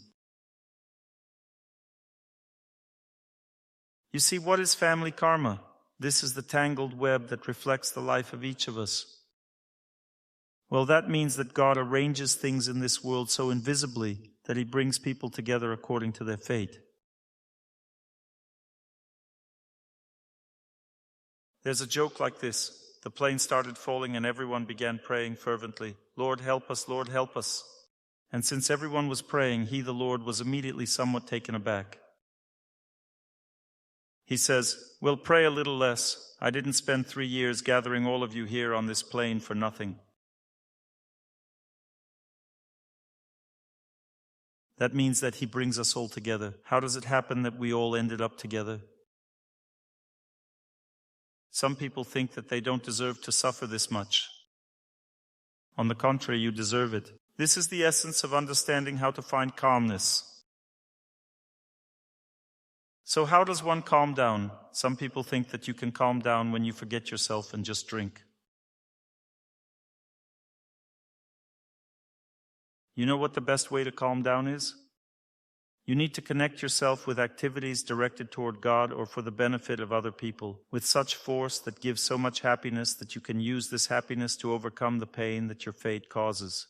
You see, what is family karma? This is the tangled web that reflects the life of each of us. Well, that means that God arranges things in this world so invisibly that He brings people together according to their fate. There's a joke like this. The plane started falling and everyone began praying fervently, "Lord, help us, Lord, help us." And since everyone was praying, He, the Lord, was immediately somewhat taken aback. He says, "Well, pray a little less. I didn't spend 3 years gathering all of you here on this plane for nothing." That means that He brings us all together. How does it happen that we all ended up together? Some people think that they don't deserve to suffer this much. On the contrary, you deserve it. This is the essence of understanding how to find calmness. So how does one calm down? Some people think that you can calm down when you forget yourself and just drink. You know what the best way to calm down is? You need to connect yourself with activities directed toward God or for the benefit of other people, with such force that gives so much happiness that you can use this happiness to overcome the pain that your fate causes.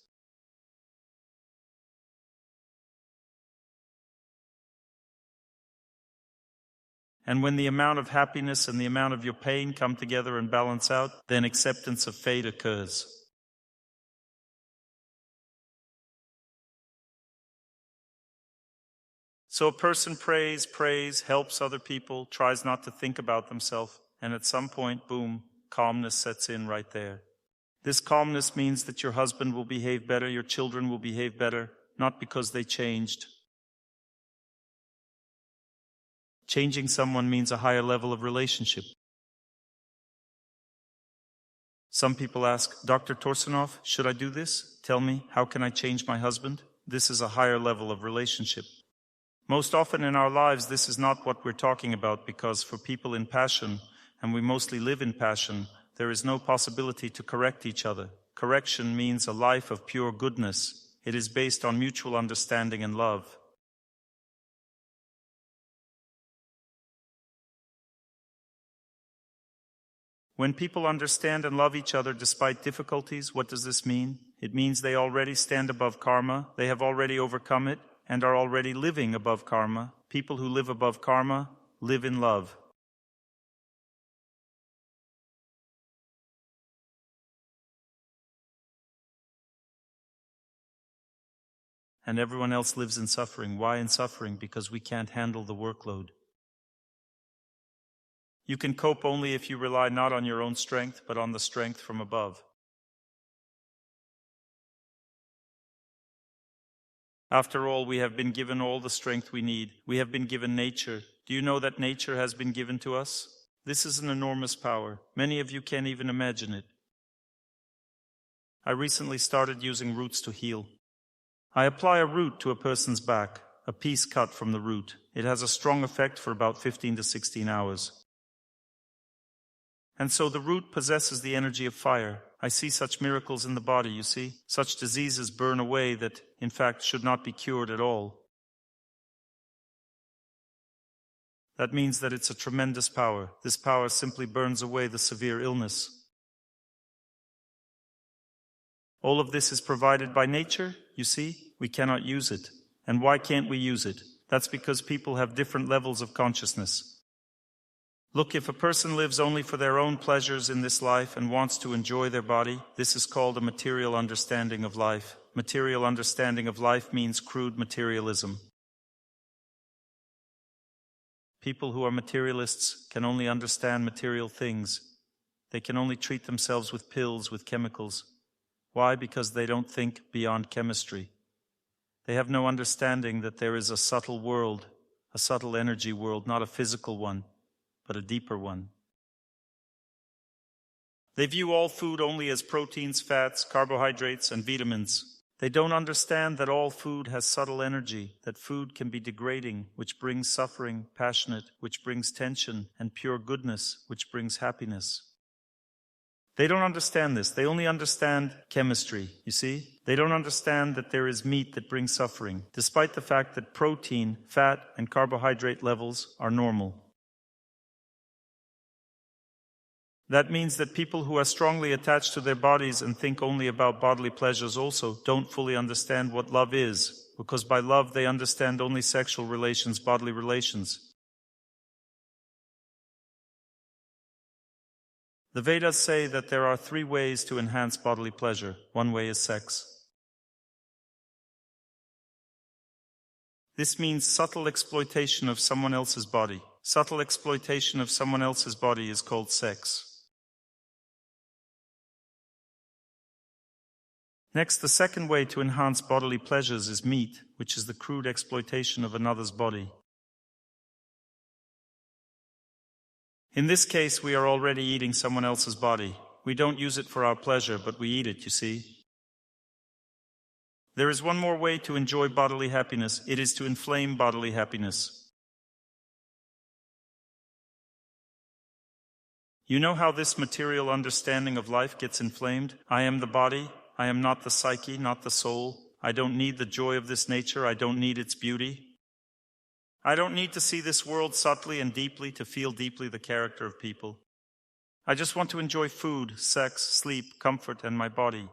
And when the amount of happiness and the amount of your pain come together and balance out, then acceptance of fate occurs. So a person prays, helps other people, tries not to think about themselves, and at some point, boom, calmness sets in right there. This calmness means that your husband will behave better, your children will behave better, not because they changed. Changing someone means a higher level of relationship. Some people ask, "Dr. Torsunov, should I do this? Tell me, how can I change my husband?" This is a higher level of relationship. Most often in our lives, this is not what we're talking about, because for people in passion, and we mostly live in passion, there is no possibility to correct each other. Correction means a life of pure goodness. It is based on mutual understanding and love. When people understand and love each other despite difficulties, what does this mean? It means they already stand above karma, they have already overcome it, and are already living above karma. People who live above karma live in love. And everyone else lives in suffering. Why in suffering? Because we can't handle the workload. You can cope only if you rely not on your own strength, but on the strength from above. After all, we have been given all the strength we need. We have been given nature. Do you know that nature has been given to us? This is an enormous power. Many of you can't even imagine it. I recently started using roots to heal. I apply a root to a person's back, a piece cut from the root. It has a strong effect for about 15 to 16 hours. And so the root possesses the energy of fire. I see such miracles in the body, you see. Such diseases burn away that, in fact, should not be cured at all. That means that it's a tremendous power. This power simply burns away the severe illness. All of this is provided by nature, you see. We cannot use it. And why can't we use it? That's because people have different levels of consciousness. Look, if a person lives only for their own pleasures in this life and wants to enjoy their body, this is called a material understanding of life. Material understanding of life means crude materialism. People who are materialists can only understand material things. They can only treat themselves with pills, with chemicals. Why? Because they don't think beyond chemistry. They have no understanding that there is a subtle world, a subtle energy world, not a physical one, but a deeper one. They view all food only as proteins, fats, carbohydrates, and vitamins. They don't understand that all food has subtle energy, that food can be degrading, which brings suffering, passionate, which brings tension, and pure goodness, which brings happiness. They don't understand this. They only understand chemistry, you see? They don't understand that there is meat that brings suffering, despite the fact that protein, fat, and carbohydrate levels are normal. That means that people who are strongly attached to their bodies and think only about bodily pleasures also don't fully understand what love is, because by love they understand only sexual relations, bodily relations. The Vedas say that there are 3 ways to enhance bodily pleasure. One way is sex. This means subtle exploitation of someone else's body. Subtle exploitation of someone else's body is called sex. Next, the second way to enhance bodily pleasures is meat, which is the crude exploitation of another's body. In this case, we are already eating someone else's body. We don't use it for our pleasure, but we eat it, you see. There is one more way to enjoy bodily happiness. It is to inflame bodily happiness. You know how this material understanding of life gets inflamed? I am the body. I am not the psyche, not the soul. I don't need the joy of this nature. I don't need its beauty. I don't need to see this world subtly and deeply to feel deeply the character of people. I just want to enjoy food, sex, sleep, comfort, and my body.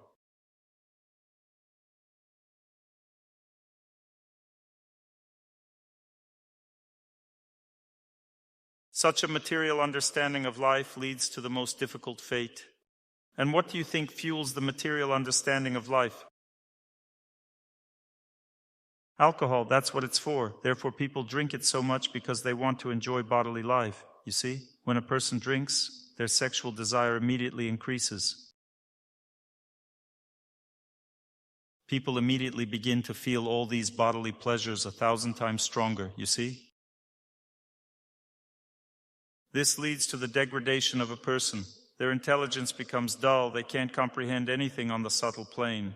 Such a material understanding of life leads to the most difficult fate. And what do you think fuels the material understanding of life? Alcohol, that's what it's for. Therefore, people drink it so much because they want to enjoy bodily life. You see, when a person drinks, their sexual desire immediately increases. People immediately begin to feel all these bodily pleasures 1,000 times stronger, you see? This leads to the degradation of a person. Their intelligence becomes dull. They can't comprehend anything on the subtle plane.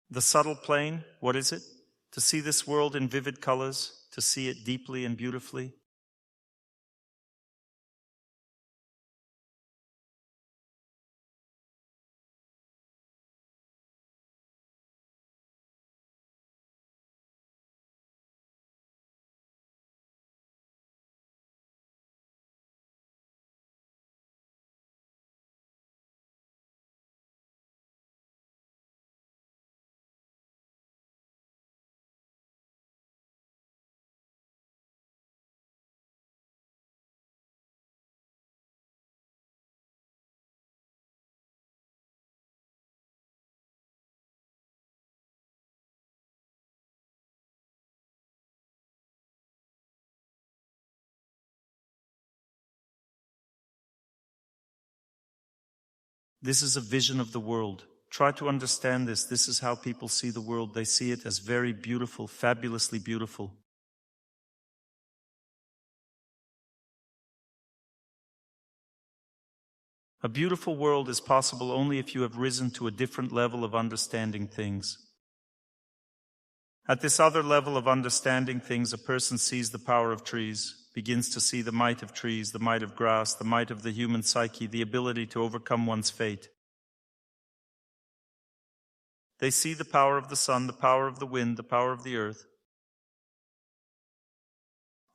The subtle plane, what is it? To see this world in vivid colors, to see it deeply and beautifully. This is a vision of the world. Try to understand this. This is how people see the world. They see it as very beautiful, fabulously beautiful. A beautiful world is possible only if you have risen to a different level of understanding things. At this other level of understanding things, a person sees the power of trees, begins to see the might of trees, the might of grass, the might of the human psyche, the ability to overcome one's fate. They see the power of the sun, the power of the wind, the power of the earth.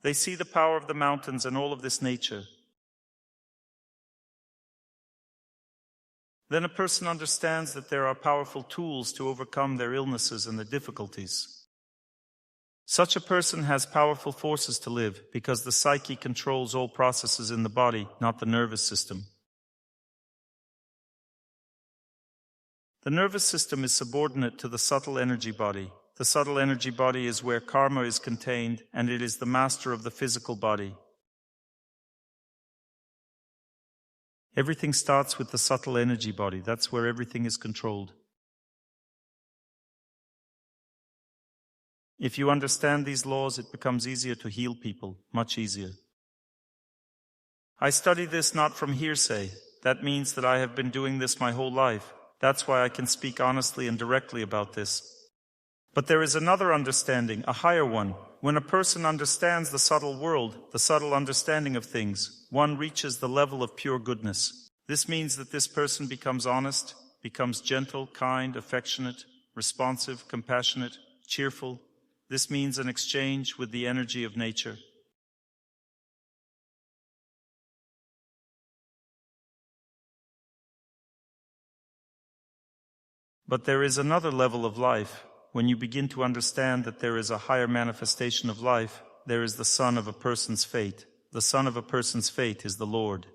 They see the power of the mountains and all of this nature. Then a person understands that there are powerful tools to overcome their illnesses and their difficulties. Such a person has powerful forces to live because the psyche controls all processes in the body, not the nervous system. The nervous system is subordinate to the subtle energy body. The subtle energy body is where karma is contained, and it is the master of the physical body. Everything starts with the subtle energy body. That's where everything is controlled. If you understand these laws, it becomes easier to heal people, much easier. I study this not from hearsay. That means that I have been doing this my whole life. That's why I can speak honestly and directly about this. But there is another understanding, a higher one. When a person understands the subtle world, the subtle understanding of things, one reaches the level of pure goodness. This means that this person becomes honest, becomes gentle, kind, affectionate, responsive, compassionate, cheerful. This means an exchange with the energy of nature. But there is another level of life. When you begin to understand that there is a higher manifestation of life, there is the son of a person's fate. The son of a person's fate is the Lord.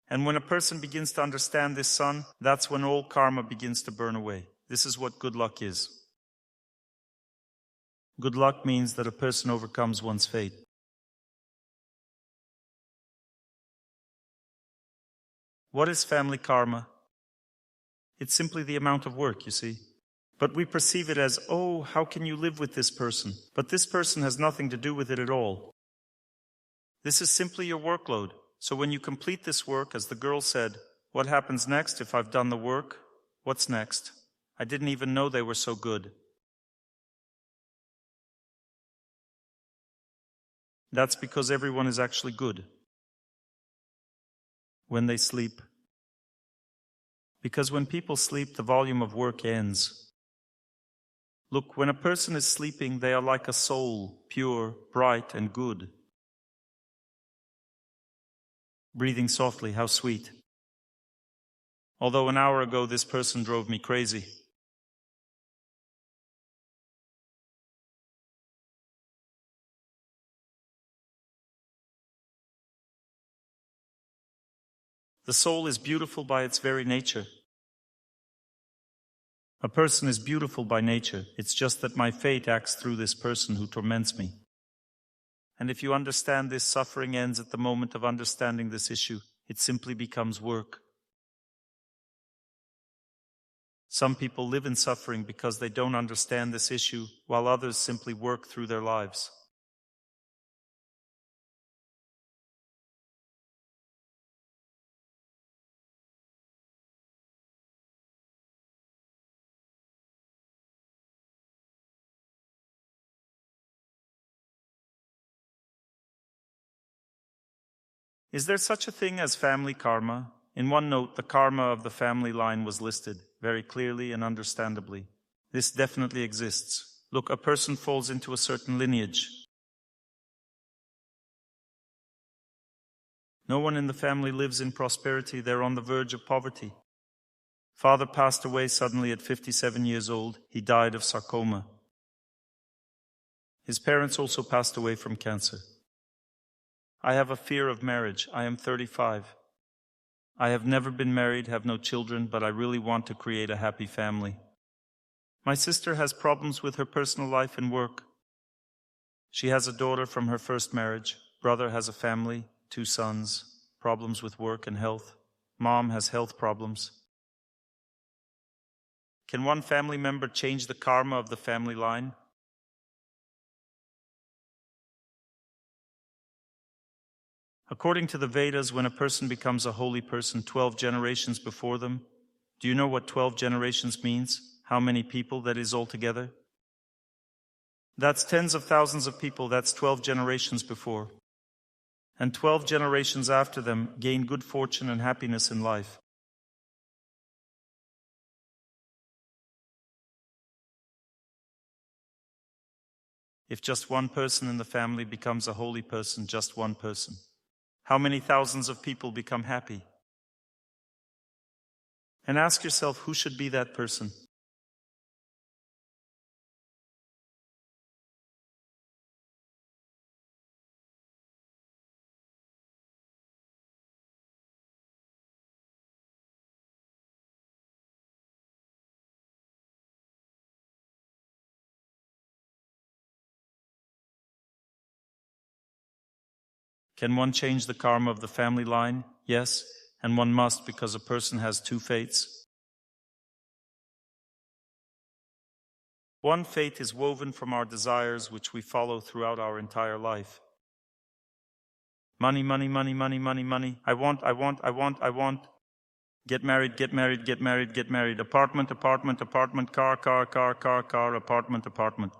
And when a person begins to understand this son, that's when all karma begins to burn away. This is what good luck is. Good luck means that a person overcomes one's fate. What is family karma? It's simply the amount of work, you see. But we perceive it as, oh, how can you live with this person? But this person has nothing to do with it at all. This is simply your workload. So when you complete this work, as the girl said, what happens next if I've done the work? What's next? I didn't even know they were so good. That's because everyone is actually good when they sleep. Because when people sleep, the volume of work ends. Look, when a person is sleeping, they are like a soul, pure, bright, and good. Breathing softly, how sweet. Although an hour ago this person drove me crazy. The soul is beautiful by its very nature. A person is beautiful by nature. It's just that my fate acts through this person who torments me. And if you understand this, suffering ends at the moment of understanding this issue. It simply becomes work. Some people live in suffering because they don't understand this issue, while others simply work through their lives. Is there such a thing as family karma? In one note, the karma of the family line was listed, very clearly and understandably. This definitely exists. Look, a person falls into a certain lineage. No one in the family lives in prosperity, they're on the verge of poverty. Father passed away suddenly at 57 years old. He died of sarcoma. His parents also passed away from cancer. I have a fear of marriage. I am 35. I have never been married, have no children, but I really want to create a happy family. My sister has problems with her personal life and work. She has a daughter from her first marriage. Brother has a family, 2 sons, problems with work and health. Mom has health problems. Can one family member change the karma of the family line? According to the Vedas, when a person becomes a holy person 12 generations before them, do you know what 12 generations means? How many people that is altogether? That's tens of thousands of people, that's 12 generations before. And 12 generations after them gain good fortune and happiness in life. If just one person in the family becomes a holy person, just one person, how many thousands of people become happy? And ask yourself, who should be that person? Can one change the karma of the family line? Yes, and one must, because a person has 2 fates. One fate is woven from our desires, which we follow throughout our entire life. Money, money, money, money, money, money. I want. Get married, get married, get married, get married. Apartment, apartment, apartment, car, car, car, car, car, apartment, apartment.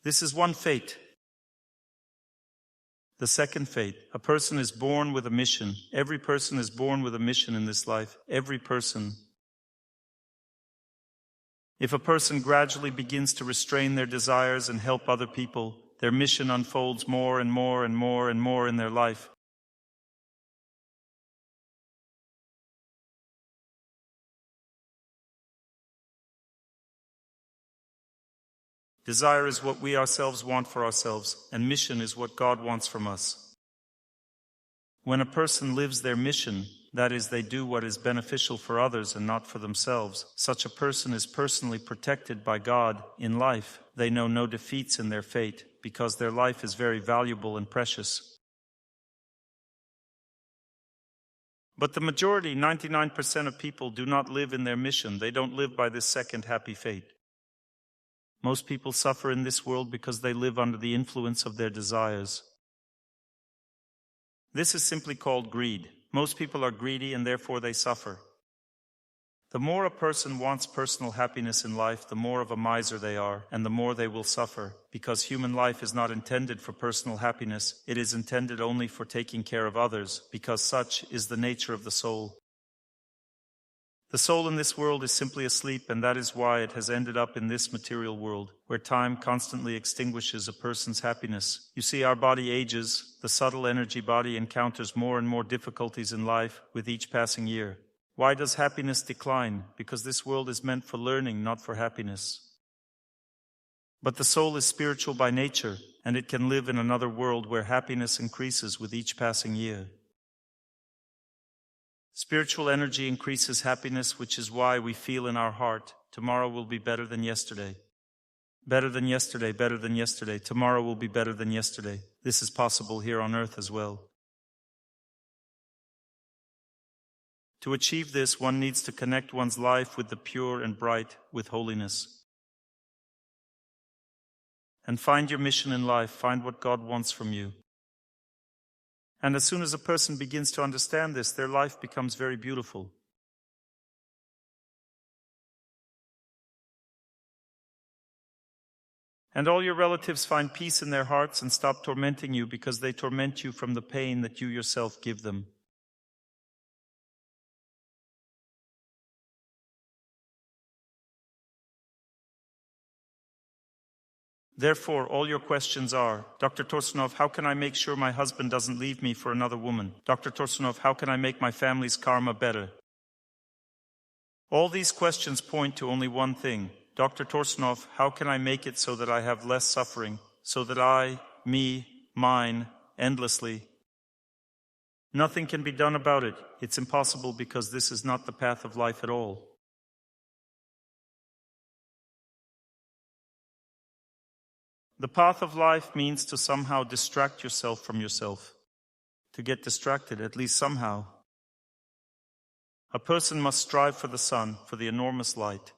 This is one fate. The second fate, a person is born with a mission. Every person is born with a mission in this life. Every person If a person gradually begins to restrain their desires and help other people, their mission unfolds more and more and more and more in their life. Desire is what we ourselves want for ourselves, and mission is what God wants from us. When a person lives their mission, that is, they do what is beneficial for others and not for themselves, such a person is personally protected by God in life. They know no defeats in their fate, because their life is very valuable and precious. But the majority, 99% of people, do not live in their mission. They don't live by this second happy fate. Most people suffer in this world because they live under the influence of their desires. This is simply called greed. Most people are greedy and therefore they suffer. The more a person wants personal happiness in life, the more of a miser they are, and the more they will suffer, because human life is not intended for personal happiness. It is intended only for taking care of others, because such is the nature of the soul. The soul in this world is simply asleep, and that is why it has ended up in this material world, where time constantly extinguishes a person's happiness. You see, our body ages. The subtle energy body encounters more and more difficulties in life with each passing year. Why does happiness decline? Because this world is meant for learning, not for happiness. But the soul is spiritual by nature, and it can live in another world where happiness increases with each passing year. Spiritual energy increases happiness, which is why we feel in our heart, tomorrow will be better than yesterday. Better than yesterday, better than yesterday. Tomorrow will be better than yesterday. This is possible here on earth as well. To achieve this, one needs to connect one's life with the pure and bright, with holiness. And find your mission in life, find what God wants from you. And as soon as a person begins to understand this, their life becomes very beautiful. And all your relatives find peace in their hearts and stop tormenting you because they torment you from the pain that you yourself give them. Therefore, all your questions are, Dr. Torsunov, how can I make sure my husband doesn't leave me for another woman? Dr. Torsunov, how can I make my family's karma better? All these questions point to only one thing. Dr. Torsunov, how can I make it so that I have less suffering, so that I, me, mine, endlessly? Nothing can be done about it. It's impossible because this is not the path of life at all. The path of life means to somehow distract yourself from yourself. To get distracted, at least somehow. A person must strive for the sun, for the enormous light.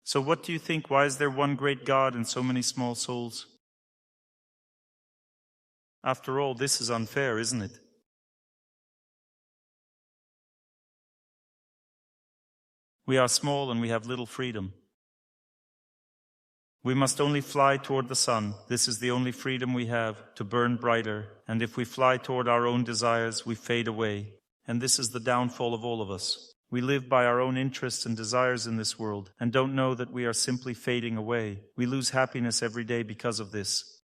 So what do you think? Why is there one great God and so many small souls? After all, this is unfair, isn't it? We are small and we have little freedom. We must only fly toward the sun. This is the only freedom we have, to burn brighter. And if we fly toward our own desires, we fade away. And this is the downfall of all of us. We live by our own interests and desires in this world, and don't know that we are simply fading away. We lose happiness every day because of this.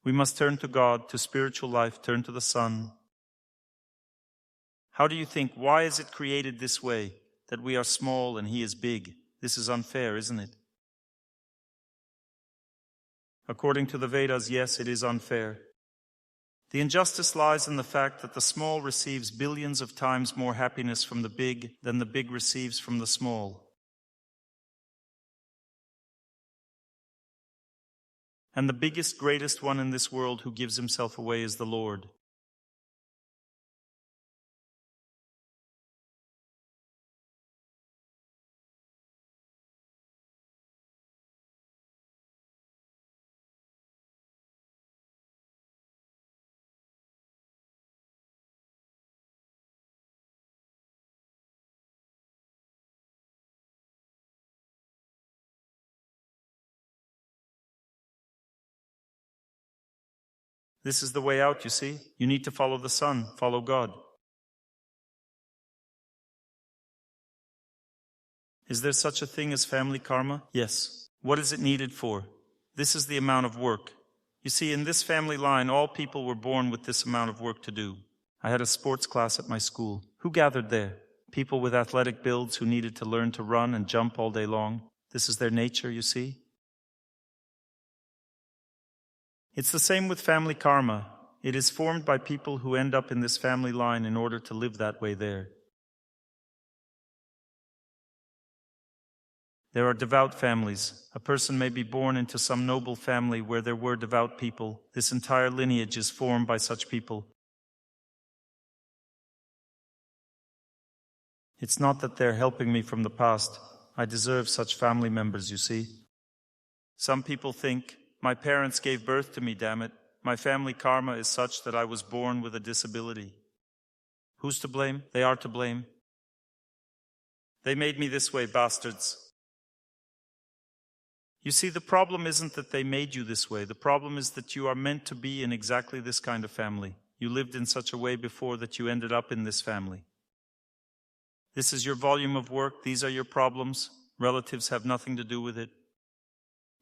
We must turn to God, to spiritual life, turn to the sun. How do you think? Why is it created this way, that we are small and He is big? This is unfair, isn't it? According to the Vedas, yes, it is unfair. The injustice lies in the fact that the small receives billions of times more happiness from the big than the big receives from the small. And the biggest, greatest one in this world who gives himself away is the Lord. This is the way out, you see. You need to follow the sun, follow God. Is there such a thing as family karma? Yes. What is it needed for? This is the amount of work. You see, in this family line, all people were born with this amount of work to do. I had a sports class at my school. Who gathered there? People with athletic builds who needed to learn to run and jump all day long. This is their nature, you see. It's the same with family karma. It is formed by people who end up in this family line in order to live that way there. There are devout families. A person may be born into some noble family where there were devout people. This entire lineage is formed by such people. It's not that they're helping me from the past. I deserve such family members, you see. Some people think, my parents gave birth to me, damn it. My family karma is such that I was born with a disability. Who's to blame? They are to blame. They made me this way, bastards. You see, the problem isn't that they made you this way. The problem is that you are meant to be in exactly this kind of family. You lived in such a way before that you ended up in this family. This is your volume of work. These are your problems. Relatives have nothing to do with it.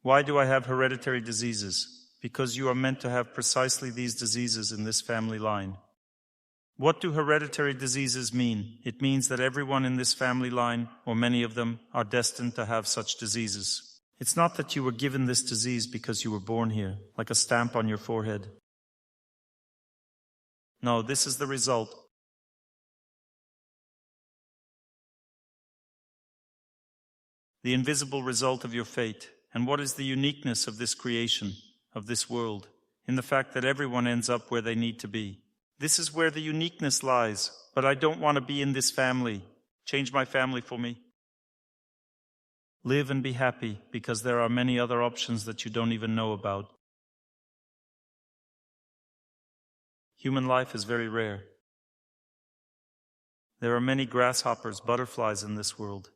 Why do I have hereditary diseases? Because you are meant to have precisely these diseases in this family line. What do hereditary diseases mean? It means that everyone in this family line, or many of them, are destined to have such diseases. It's not that you were given this disease because you were born here, like a stamp on your forehead. No, this is the result. The invisible result of your fate. And what is the uniqueness of this creation, of this world? In the fact that everyone ends up where they need to be. This is where the uniqueness lies. But I don't want to be in this family. Change my family for me. Live and be happy, because there are many other options that you don't even know about. Human life is very rare. There are many grasshoppers, butterflies in this world.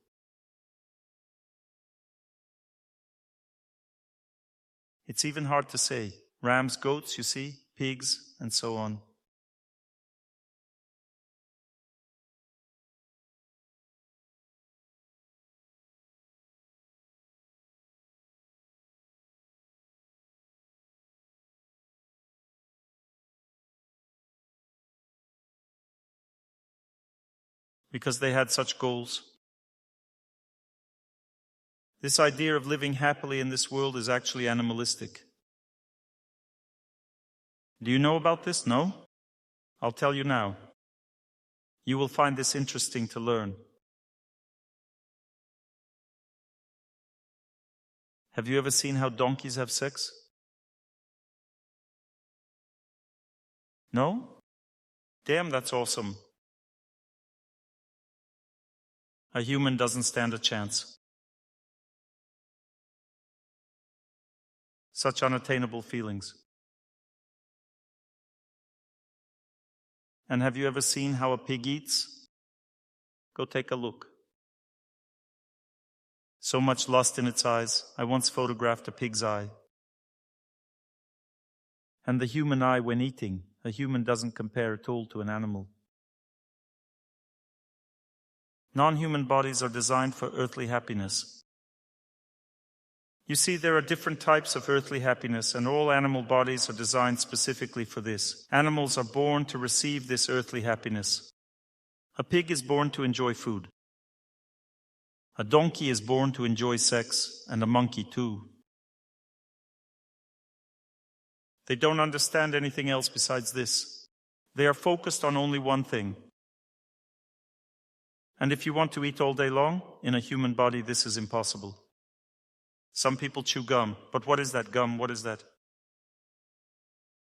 It's even hard to say. Rams, goats, you see, pigs, and so on. Because they had such goals. This idea of living happily in this world is actually animalistic. Do you know about this? No? I'll tell you now. You will find this interesting to learn. Have you ever seen how donkeys have sex? No? Damn, that's awesome. A human doesn't stand a chance. Such unattainable feelings. And have you ever seen how a pig eats? Go take a look. So much lust in its eyes. I once photographed a pig's eye. And the human eye when eating. A human doesn't compare at all to an animal. Non-human bodies are designed for earthly happiness. You see, there are different types of earthly happiness, and all animal bodies are designed specifically for this. Animals are born to receive this earthly happiness. A pig is born to enjoy food. A donkey is born to enjoy sex, and a monkey too. They don't understand anything else besides this. They are focused on only one thing. And if you want to eat all day long, in a human body this is impossible. Some people chew gum, but what is that gum? What is that?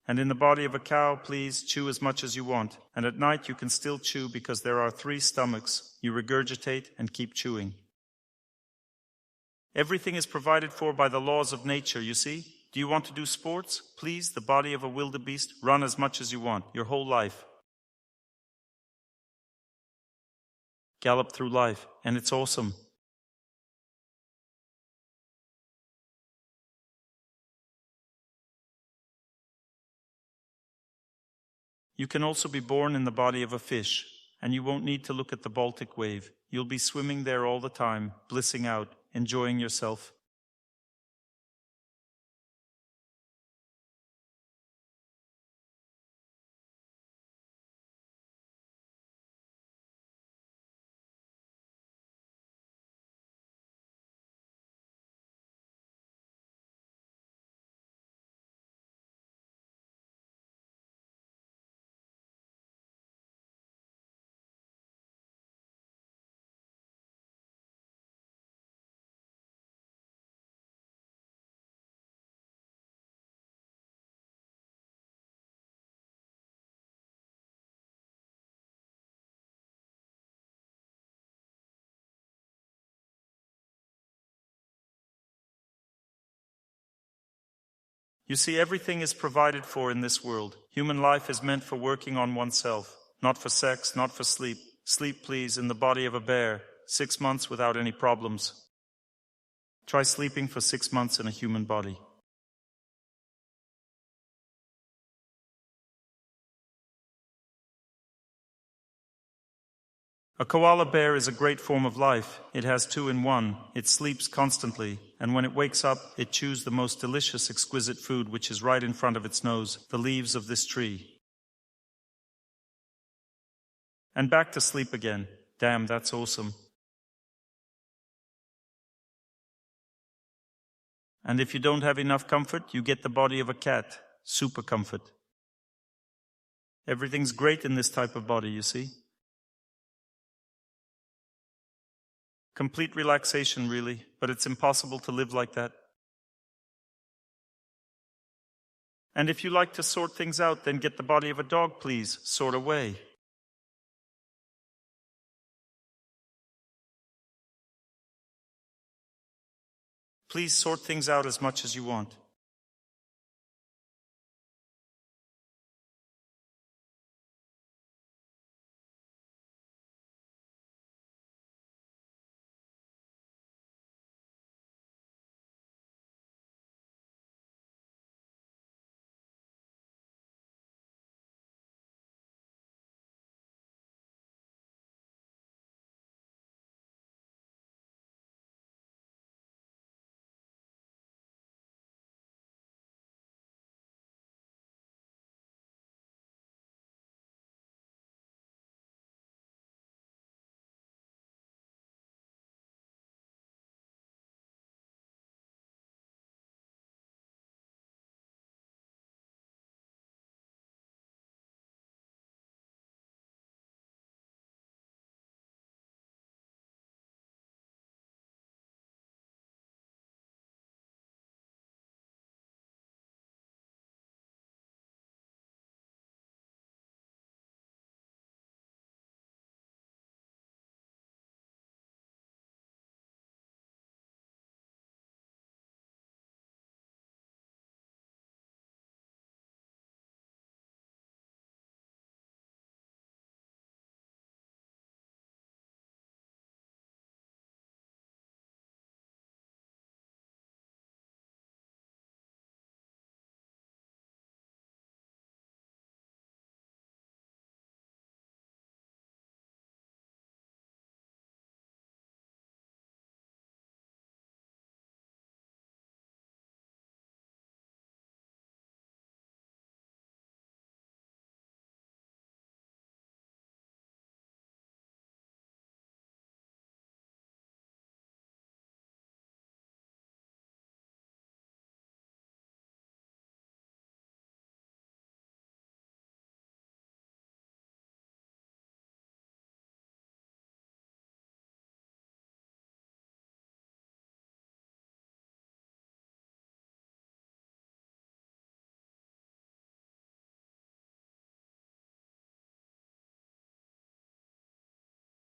And in the body of a cow, please chew as much as you want. And at night you can still chew because there are 3 stomachs. You regurgitate and keep chewing. Everything is provided for by the laws of nature, you see? Do you want to do sports? Please, the body of a wildebeest, run as much as you want, your whole life. Gallop through life, and it's awesome. You can also be born in the body of a fish, And you won't need to look at the Baltic wave. You'll be swimming there all the time, blissing out, enjoying yourself. You see, everything is provided for in this world. Human life is meant for working on oneself, not for sex, not for sleep. Sleep, please, in the body of a bear, 6 months without any problems. Try sleeping for 6 months in a human body. A koala bear is a great form of life. It has 2 in 1. It sleeps constantly, and when it wakes up, it chews the most delicious, exquisite food which is right in front of its nose, the leaves of this tree. And back to sleep again. Damn, that's awesome. And if you don't have enough comfort, you get the body of a cat. Super comfort. Everything's great in this type of body, you see. Complete relaxation, really, but it's impossible to live like that. And if you like to sort things out, then get the body of a dog, please. Sort away. Please sort things out as much as you want.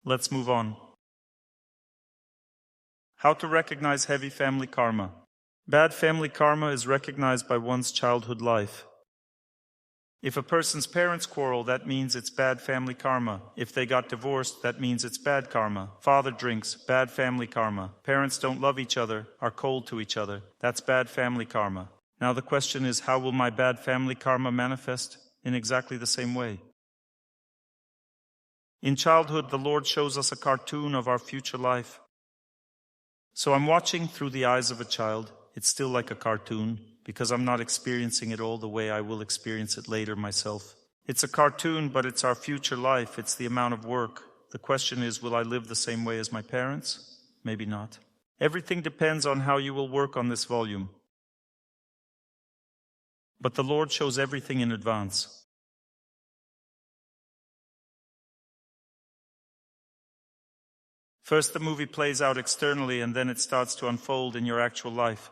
Let's move on. How to recognize heavy family karma. Bad family karma is recognized by one's childhood life. If a person's parents quarrel, that means it's bad family karma. If they got divorced, that means it's bad karma. Father drinks, bad family karma. Parents don't love each other, are cold to each other. That's bad family karma. Now the question is, how will my bad family karma manifest? In exactly the same way. In childhood, the Lord shows us a cartoon of our future life. So I'm watching through the eyes of a child. It's still like a cartoon, because I'm not experiencing it all the way I will experience it later myself. It's a cartoon, but it's our future life. It's the amount of work. The question is, will I live the same way as my parents? Maybe not. Everything depends on how you will work on this volume. But the Lord shows everything in advance. First, the movie plays out externally, and then it starts to unfold in your actual life.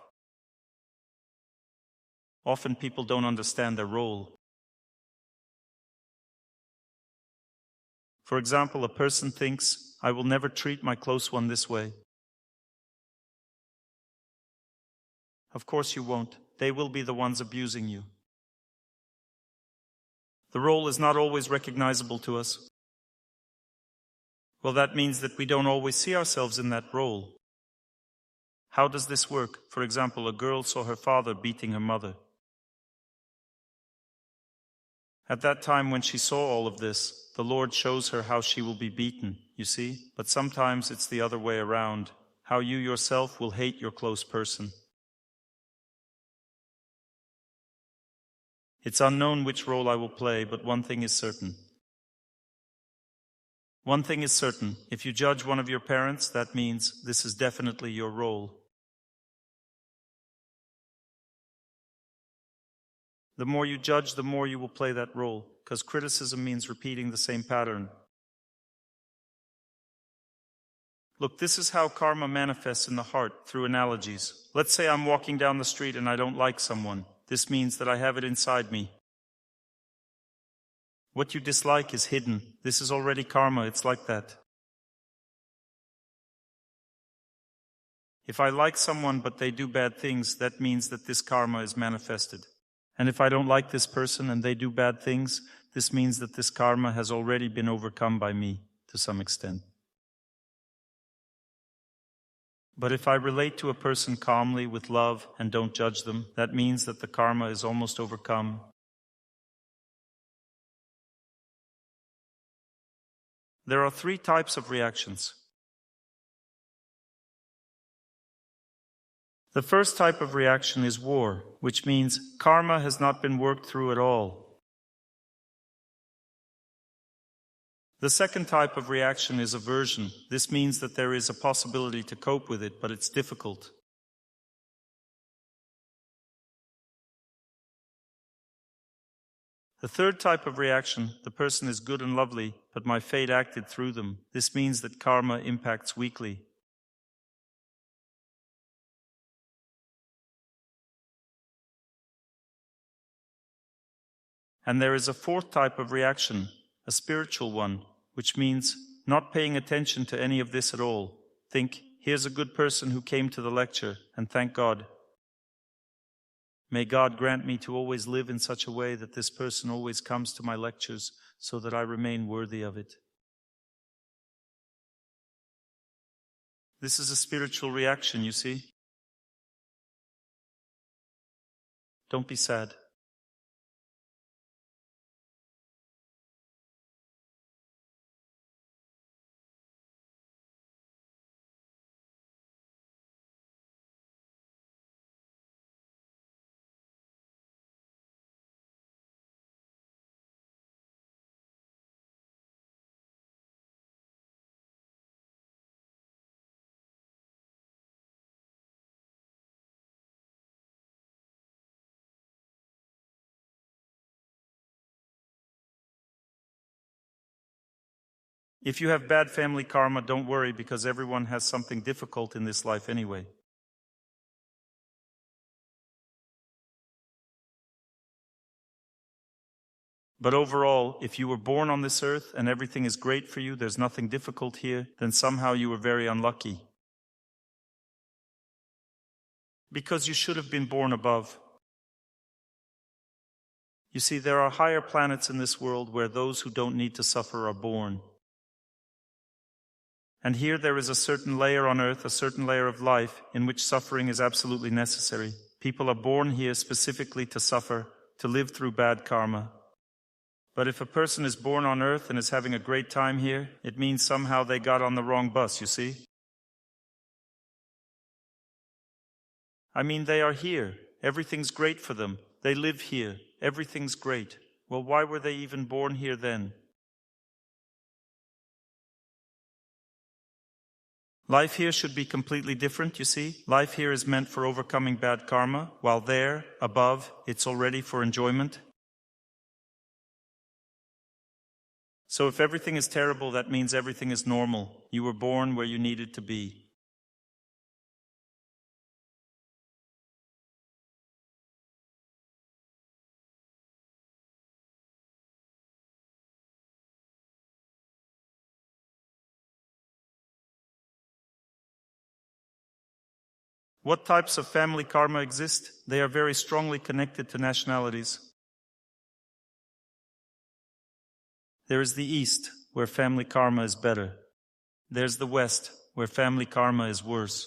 Often people don't understand their role. For example, a person thinks, I will never treat my close one this way. Of course you won't. They will be the ones abusing you. The role is not always recognizable to us. Well, that means that we don't always see ourselves in that role. How does this work? For example, a girl saw her father beating her mother. At that time when she saw all of this, the Lord shows her how she will be beaten, you see? But sometimes it's the other way around, how you yourself will hate your close person. It's unknown which role I will play, but one thing is certain. One thing is certain, if you judge one of your parents, that means this is definitely your role. The more you judge, the more you will play that role, because criticism means repeating the same pattern. Look, this is how karma manifests in the heart, through analogies. Let's say I'm walking down the street and I don't like someone. This means that I have it inside me. What you dislike is hidden. This is already karma, it's like that. If I like someone but they do bad things, that means that this karma is manifested. And if I don't like this person and they do bad things, this means that this karma has already been overcome by me to some extent. But if I relate to a person calmly with love and don't judge them, that means that the karma is almost overcome. There are 3 types of reactions. The first type of reaction is war, which means karma has not been worked through at all. The second type of reaction is aversion. This means that there is a possibility to cope with it, but it's difficult. The third type of reaction, the person is good and lovely, but my fate acted through them. This means that karma impacts weakly. And there is a fourth type of reaction, a spiritual one, which means not paying attention to any of this at all. Think, here's a good person who came to the lecture, and thank God. May God grant me to always live in such a way that this person always comes to my lectures so that I remain worthy of it. This is a spiritual reaction, you see. Don't be sad. If you have bad family karma, don't worry, because everyone has something difficult in this life anyway. But overall, if you were born on this earth and everything is great for you, there's nothing difficult here, then somehow you were very unlucky. Because you should have been born above. You see, there are higher planets in this world where those who don't need to suffer are born. And here there is a certain layer on earth, a certain layer of life, in which suffering is absolutely necessary. People are born here specifically to suffer, to live through bad karma. But if a person is born on Earth and is having a great time here, it means somehow they got on the wrong bus, you see? I mean, they are here. Everything's great for them. They live here. Everything's great. Well, why were they even born here then? Life here should be completely different, you see? Life here is meant for overcoming bad karma, while there, above, it's already for enjoyment. So if everything is terrible, that means everything is normal. You were born where you needed to be. What types of family karma exist? They are very strongly connected to nationalities. There is the East, where family karma is better. There's the West, where family karma is worse.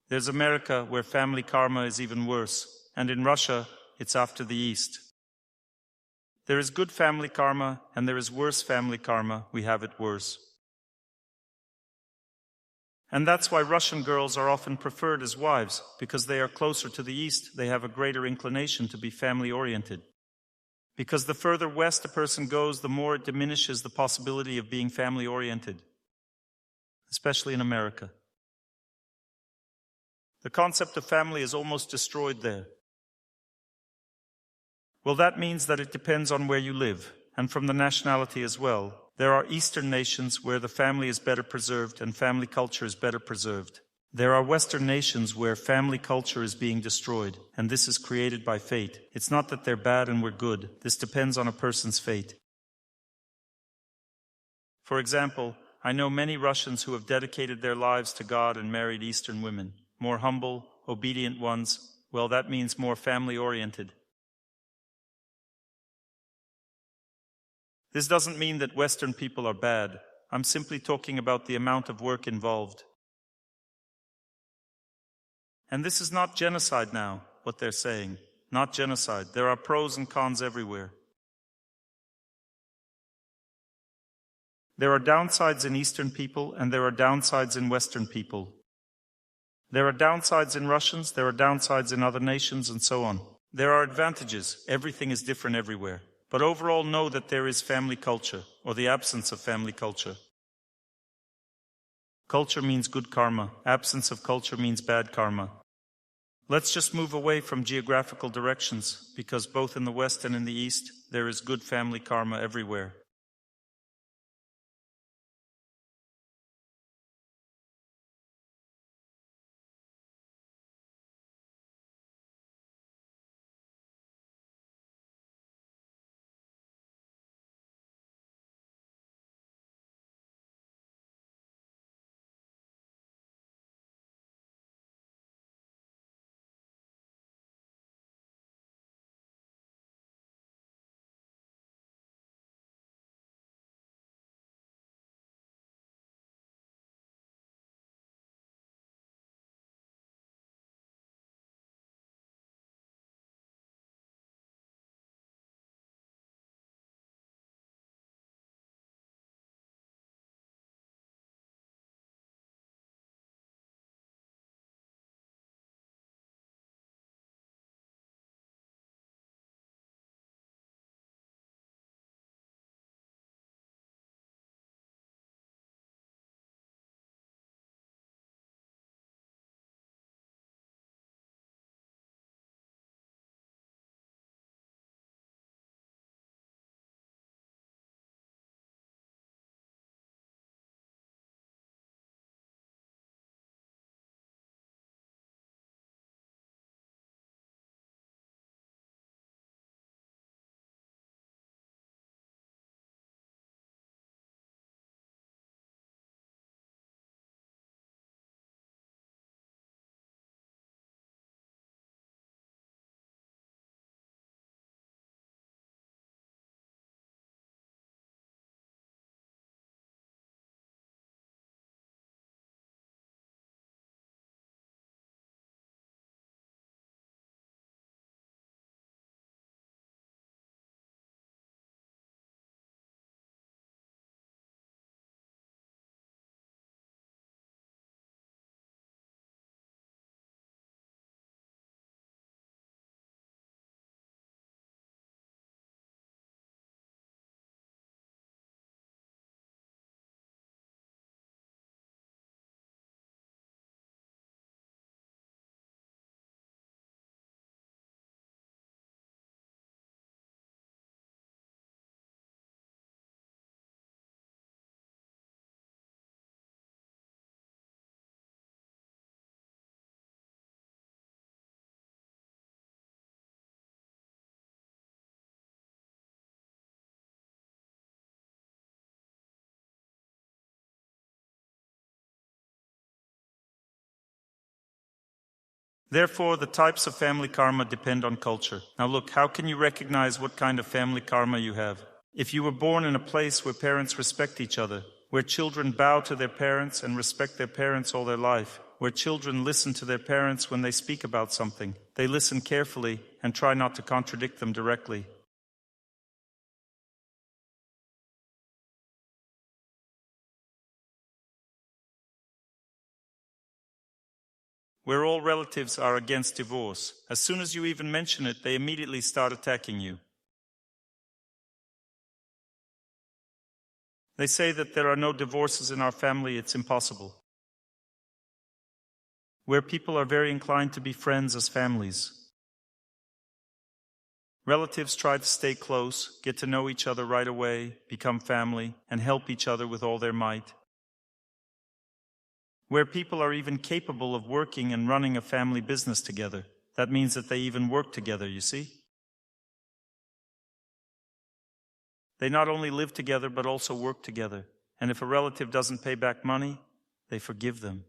There's America, where family karma is even worse. And in Russia, it's after the East. There is good family karma, and there is worse family karma. We have it worse. And that's why Russian girls are often preferred as wives, because they are closer to the East, they have a greater inclination to be family-oriented. Because the further west a person goes, the more it diminishes the possibility of being family-oriented, especially in America. The concept of family is almost destroyed there. Well, that means that it depends on where you live, and from the nationality as well. There are Eastern nations where the family is better preserved and family culture is better preserved. There are Western nations where family culture is being destroyed, and this is created by fate. It's not that they're bad and we're good. This depends on a person's fate. For example, I know many Russians who have dedicated their lives to God and married Eastern women. More humble, obedient ones. Well, that means more family-oriented. This doesn't mean that Western people are bad. I'm simply talking about the amount of work involved. And this is not genocide now, what they're saying. Not genocide. There are pros and cons everywhere. There are downsides in Eastern people, and there are downsides in Western people. There are downsides in Russians, there are downsides in other nations, and so on. There are advantages. Everything is different everywhere. But overall, know that there is family culture, or the absence of family culture. Culture means good karma. Absence of culture means bad karma. Let's just move away from geographical directions, because both in the West and in the East, there is good family karma everywhere. Therefore, the types of family karma depend on culture. Now look, how can you recognize what kind of family karma you have? If you were born in a place where parents respect each other, where children bow to their parents and respect their parents all their life, where children listen to their parents when they speak about something, they listen carefully and try not to contradict them directly. Where all relatives are against divorce, as soon as you even mention it, they immediately start attacking you. They say that there are no divorces in our family, it's impossible. Where people are very inclined to be friends as families. Relatives try to stay close, get to know each other right away, become family, and help each other with all their might. Where people are even capable of working and running a family business together. That means that they even work together, you see? They not only live together, but also work together. And if a relative doesn't pay back money, they forgive them.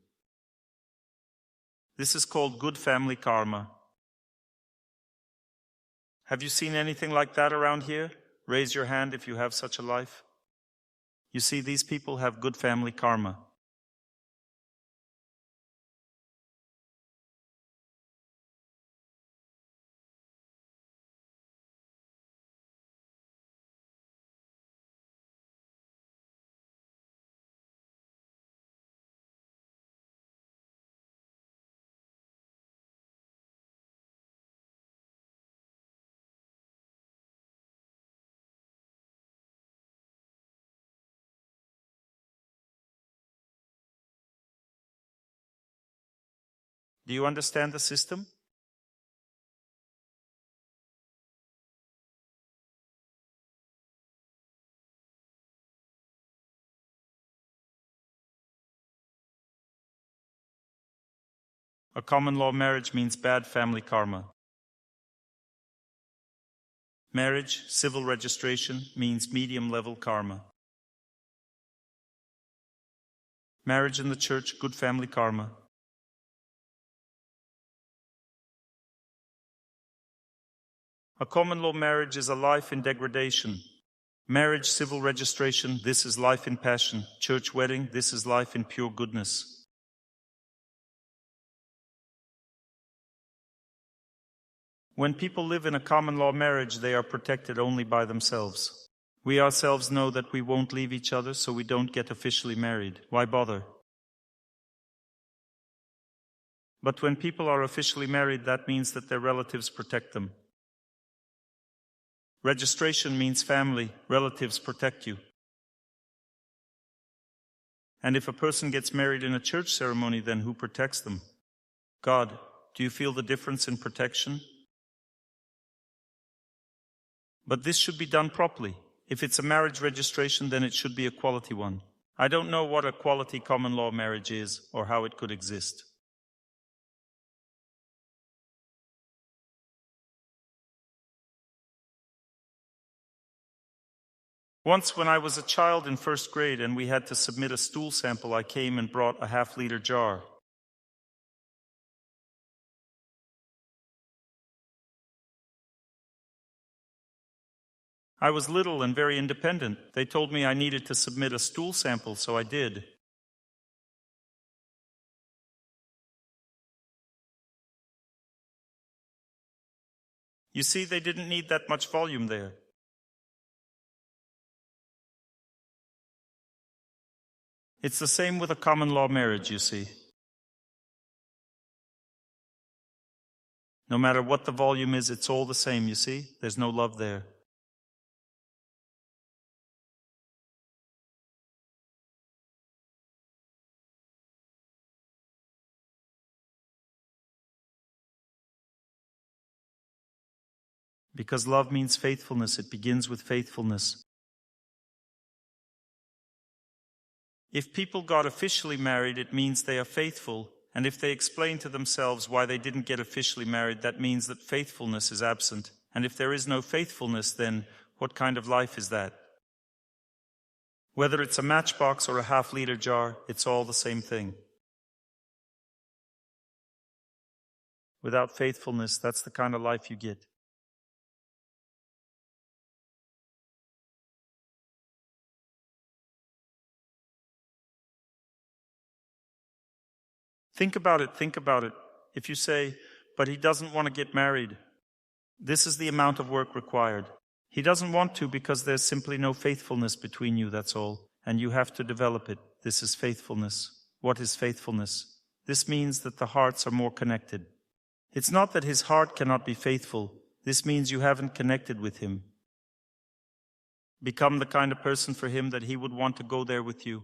This is called good family karma. Have you seen anything like that around here? Raise your hand if you have such a life. You see, these people have good family karma. Do you understand the system? A common law marriage means bad family karma. Marriage, civil registration, means medium-level karma. Marriage in the church, good family karma. A common law marriage is a life in degradation. Marriage, civil registration, this is life in passion. Church wedding, this is life in pure goodness. When people live in a common law marriage, they are protected only by themselves. We ourselves know that we won't leave each other, so we don't get officially married. Why bother? But when people are officially married, that means that their relatives protect them. Registration means family, relatives protect you. And if a person gets married in a church ceremony, then who protects them? God. Do you feel the difference in protection? But this should be done properly. If it's a marriage registration, then it should be a quality one. I don't know what a quality common law marriage is or how it could exist. Once when I was a child in first grade and we had to submit a stool sample, I came and brought a half-liter jar. I was little and very independent. They told me I needed to submit a stool sample, so I did. You see, they didn't need that much volume there. It's the same with a common law marriage, you see. No matter what the volume is, it's all the same, you see? There's no love there. Because love means faithfulness, it begins with faithfulness. If people got officially married, it means they are faithful, and if they explain to themselves why they didn't get officially married, that means that faithfulness is absent. And if there is no faithfulness, then what kind of life is that? Whether it's a matchbox or a half-liter jar, it's all the same thing. Without faithfulness, that's the kind of life you get. Think about it. If you say, but he doesn't want to get married, this is the amount of work required. He doesn't want to because there's simply no faithfulness between you, that's all. And you have to develop it. This is faithfulness. What is faithfulness? This means that the hearts are more connected. It's not that his heart cannot be faithful. This means you haven't connected with him. Become the kind of person for him that he would want to go there with you.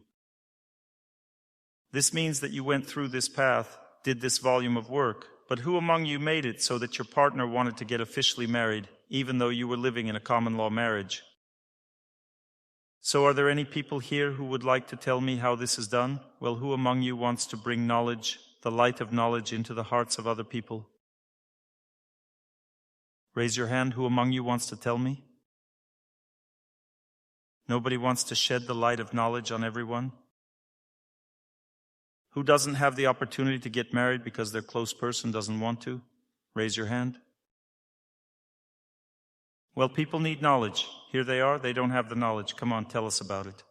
This means that you went through this path, did this volume of work, but who among you made it so that your partner wanted to get officially married, even though you were living in a common law marriage? So are there any people here who would like to tell me how this is done? Well, who among you wants to bring knowledge, the light of knowledge, into the hearts of other people? Raise your hand. Who among you wants to tell me? Nobody wants to shed the light of knowledge on everyone? Who doesn't have the opportunity to get married because their close person doesn't want to? Raise your hand. Well, people need knowledge. Here they are. They don't have the knowledge. Come on, tell us about it.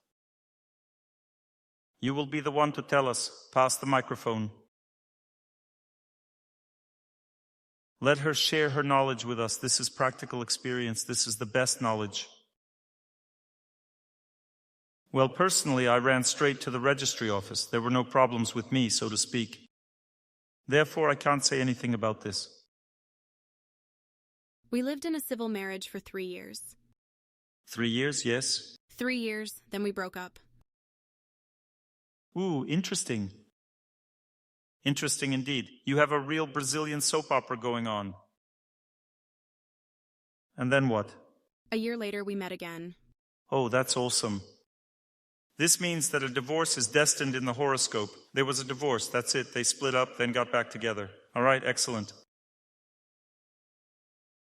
You will be the one to tell us. Pass the microphone. Let her share her knowledge with us. This is practical experience. This is the best knowledge. Well, personally, I ran straight to the registry office. There were no problems with me, so to speak. Therefore, I can't say anything about this. We lived in a civil marriage for 3 years. 3 years, yes? 3 years, then we broke up. Ooh, interesting. Interesting indeed. You have a real Brazilian soap opera going on. And then what? A year later, we met again. Oh, that's awesome. This means that a divorce is destined in the horoscope. There was a divorce, that's it. They split up, then got back together. All right, excellent.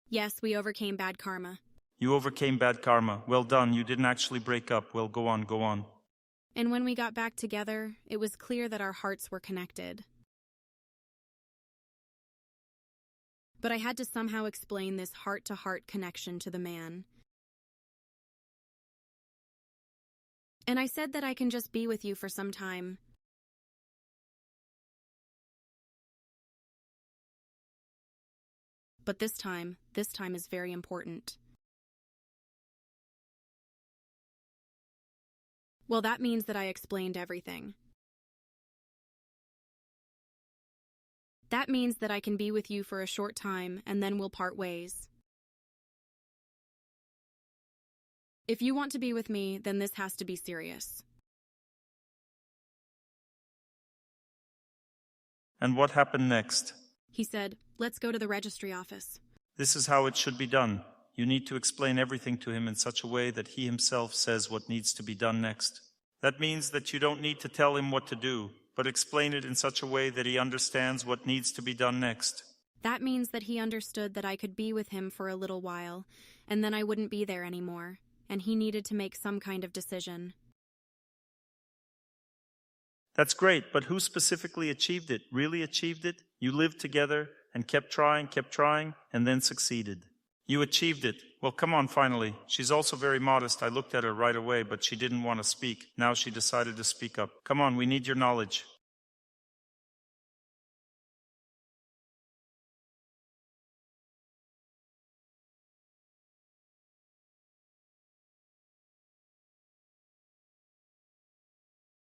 Yes, we overcame bad karma. You overcame bad karma. Well done. You didn't actually break up. Well, go on. And when we got back together, it was clear that our hearts were connected. But I had to somehow explain this heart-to-heart connection to the man. And I said that I can just be with you for some time. But this time is very important. Well, that means that I explained everything. That means that I can be with you for a short time and then we'll part ways. If you want to be with me, then this has to be serious. And what happened next? He said, let's go to the registry office. This is how it should be done. You need to explain everything to him in such a way that he himself says what needs to be done next. That means that you don't need to tell him what to do, but explain it in such a way that he understands what needs to be done next. That means that he understood that I could be with him for a little while, and then I wouldn't be there anymore. And he needed to make some kind of decision. That's great, but who specifically achieved it? Really achieved it? You lived together and kept trying, and then succeeded. You achieved it. Well, come on, finally. She's also very modest. I looked at her right away, but she didn't want to speak. Now she decided to speak up. Come on, we need your knowledge.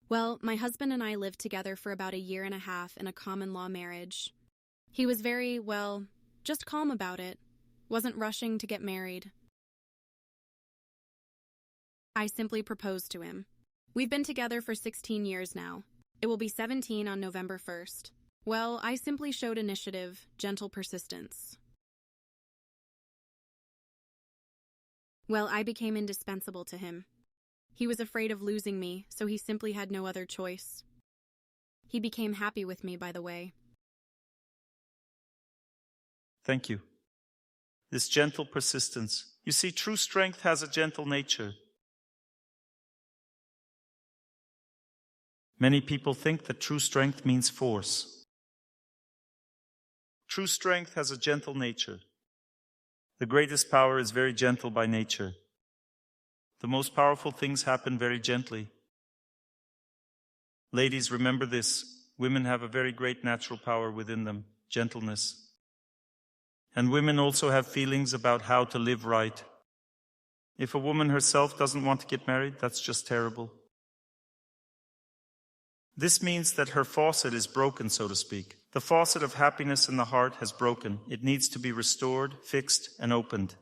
Well, my husband and I lived together for about 1.5 years in a common law marriage. He was very, just calm about it. Wasn't rushing to get married. I simply proposed to him. We've been together for 16 years now. It will be 17 on November 1st. Well, I simply showed initiative, gentle persistence. Well, I became indispensable to him. He was afraid of losing me, so he simply had no other choice. He became happy with me, by the way. Thank you. This gentle persistence. You see, true strength has a gentle nature. Many people think that true strength means force. True strength has a gentle nature. The greatest power is very gentle by nature. The most powerful things happen very gently. Ladies, remember this. Women have a very great natural power within them, gentleness. And women also have feelings about how to live right. If a woman herself doesn't want to get married, that's just terrible. This means that her faucet is broken, so to speak. The faucet of happiness in the heart has broken. It needs to be restored, fixed, and opened.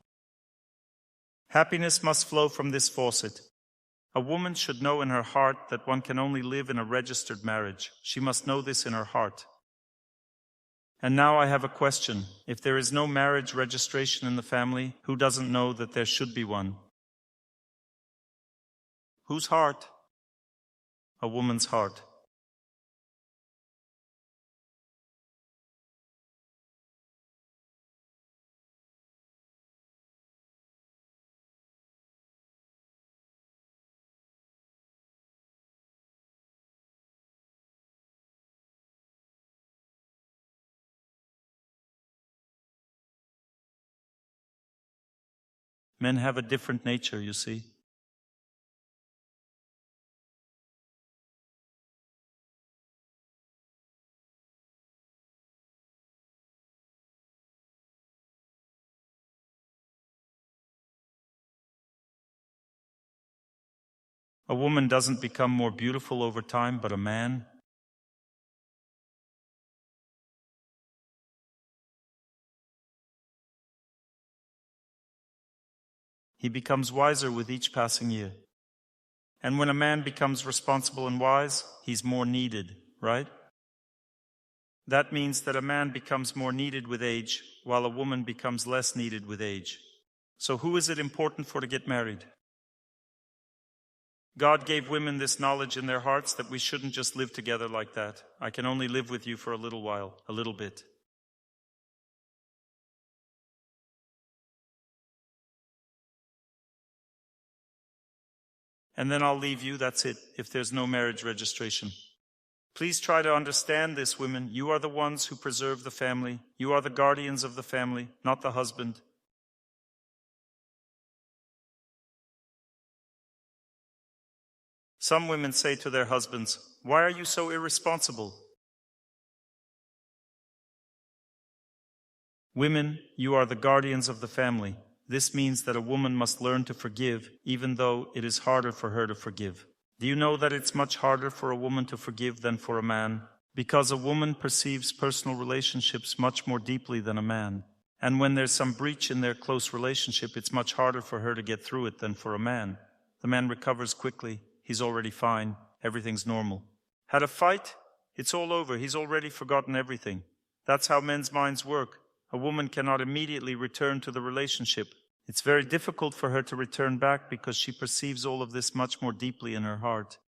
Happiness must flow from this faucet. A woman should know in her heart that one can only live in a registered marriage. She must know this in her heart. And now I have a question. If there is no marriage registration in the family, who doesn't know that there should be one? Whose heart? A woman's heart. Men have a different nature, you see. A woman doesn't become more beautiful over time, but a man. He becomes wiser with each passing year. And when a man becomes responsible and wise, he's more needed, right? That means that a man becomes more needed with age, while a woman becomes less needed with age. So who is it important for to get married? God gave women this knowledge in their hearts that we shouldn't just live together like that. I can only live with you for a little while, a little bit. And then I'll leave you, that's it, if there's no marriage registration. Please try to understand this, women. You are the ones who preserve the family. You are the guardians of the family, not the husband. Some women say to their husbands, "Why are you so irresponsible?" Women, you are the guardians of the family. This means that a woman must learn to forgive, even though it is harder for her to forgive. Do you know that it's much harder for a woman to forgive than for a man? Because a woman perceives personal relationships much more deeply than a man. And when there's some breach in their close relationship, it's much harder for her to get through it than for a man. The man recovers quickly. He's already fine. Everything's normal. Had a fight? It's all over. He's already forgotten everything. That's how men's minds work. A woman cannot immediately return to the relationship. It's very difficult for her to return back because she perceives all of this much more deeply in her heart.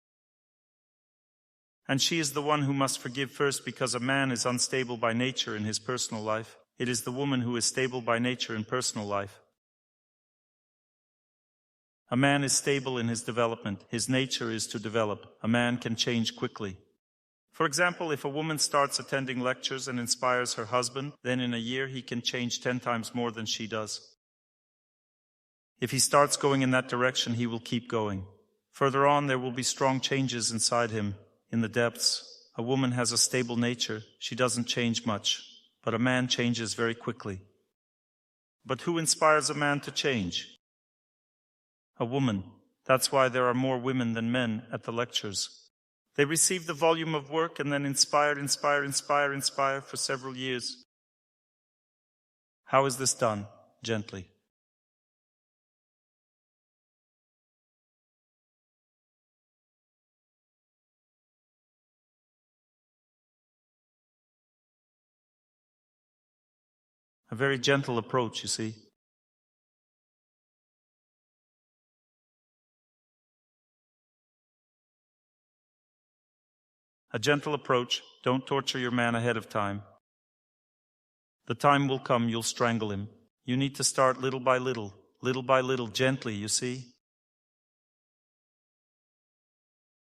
And she is the one who must forgive first because a man is unstable by nature in his personal life. It is the woman who is stable by nature in personal life. A man is stable in his development. His nature is to develop. A man can change quickly. For example, if a woman starts attending lectures and inspires her husband, then in a year he can change 10 times more than she does. If he starts going in that direction, he will keep going. Further on, there will be strong changes inside him, in the depths. A woman has a stable nature. She doesn't change much, but a man changes very quickly. But who inspires a man to change? A woman. That's why there are more women than men at the lectures. They receive the volume of work and then inspire for several years. How is this done? Gently. A very gentle approach, you see. A gentle approach. Don't torture your man ahead of time. The time will come you'll strangle him. You need to start little by little, gently, you see.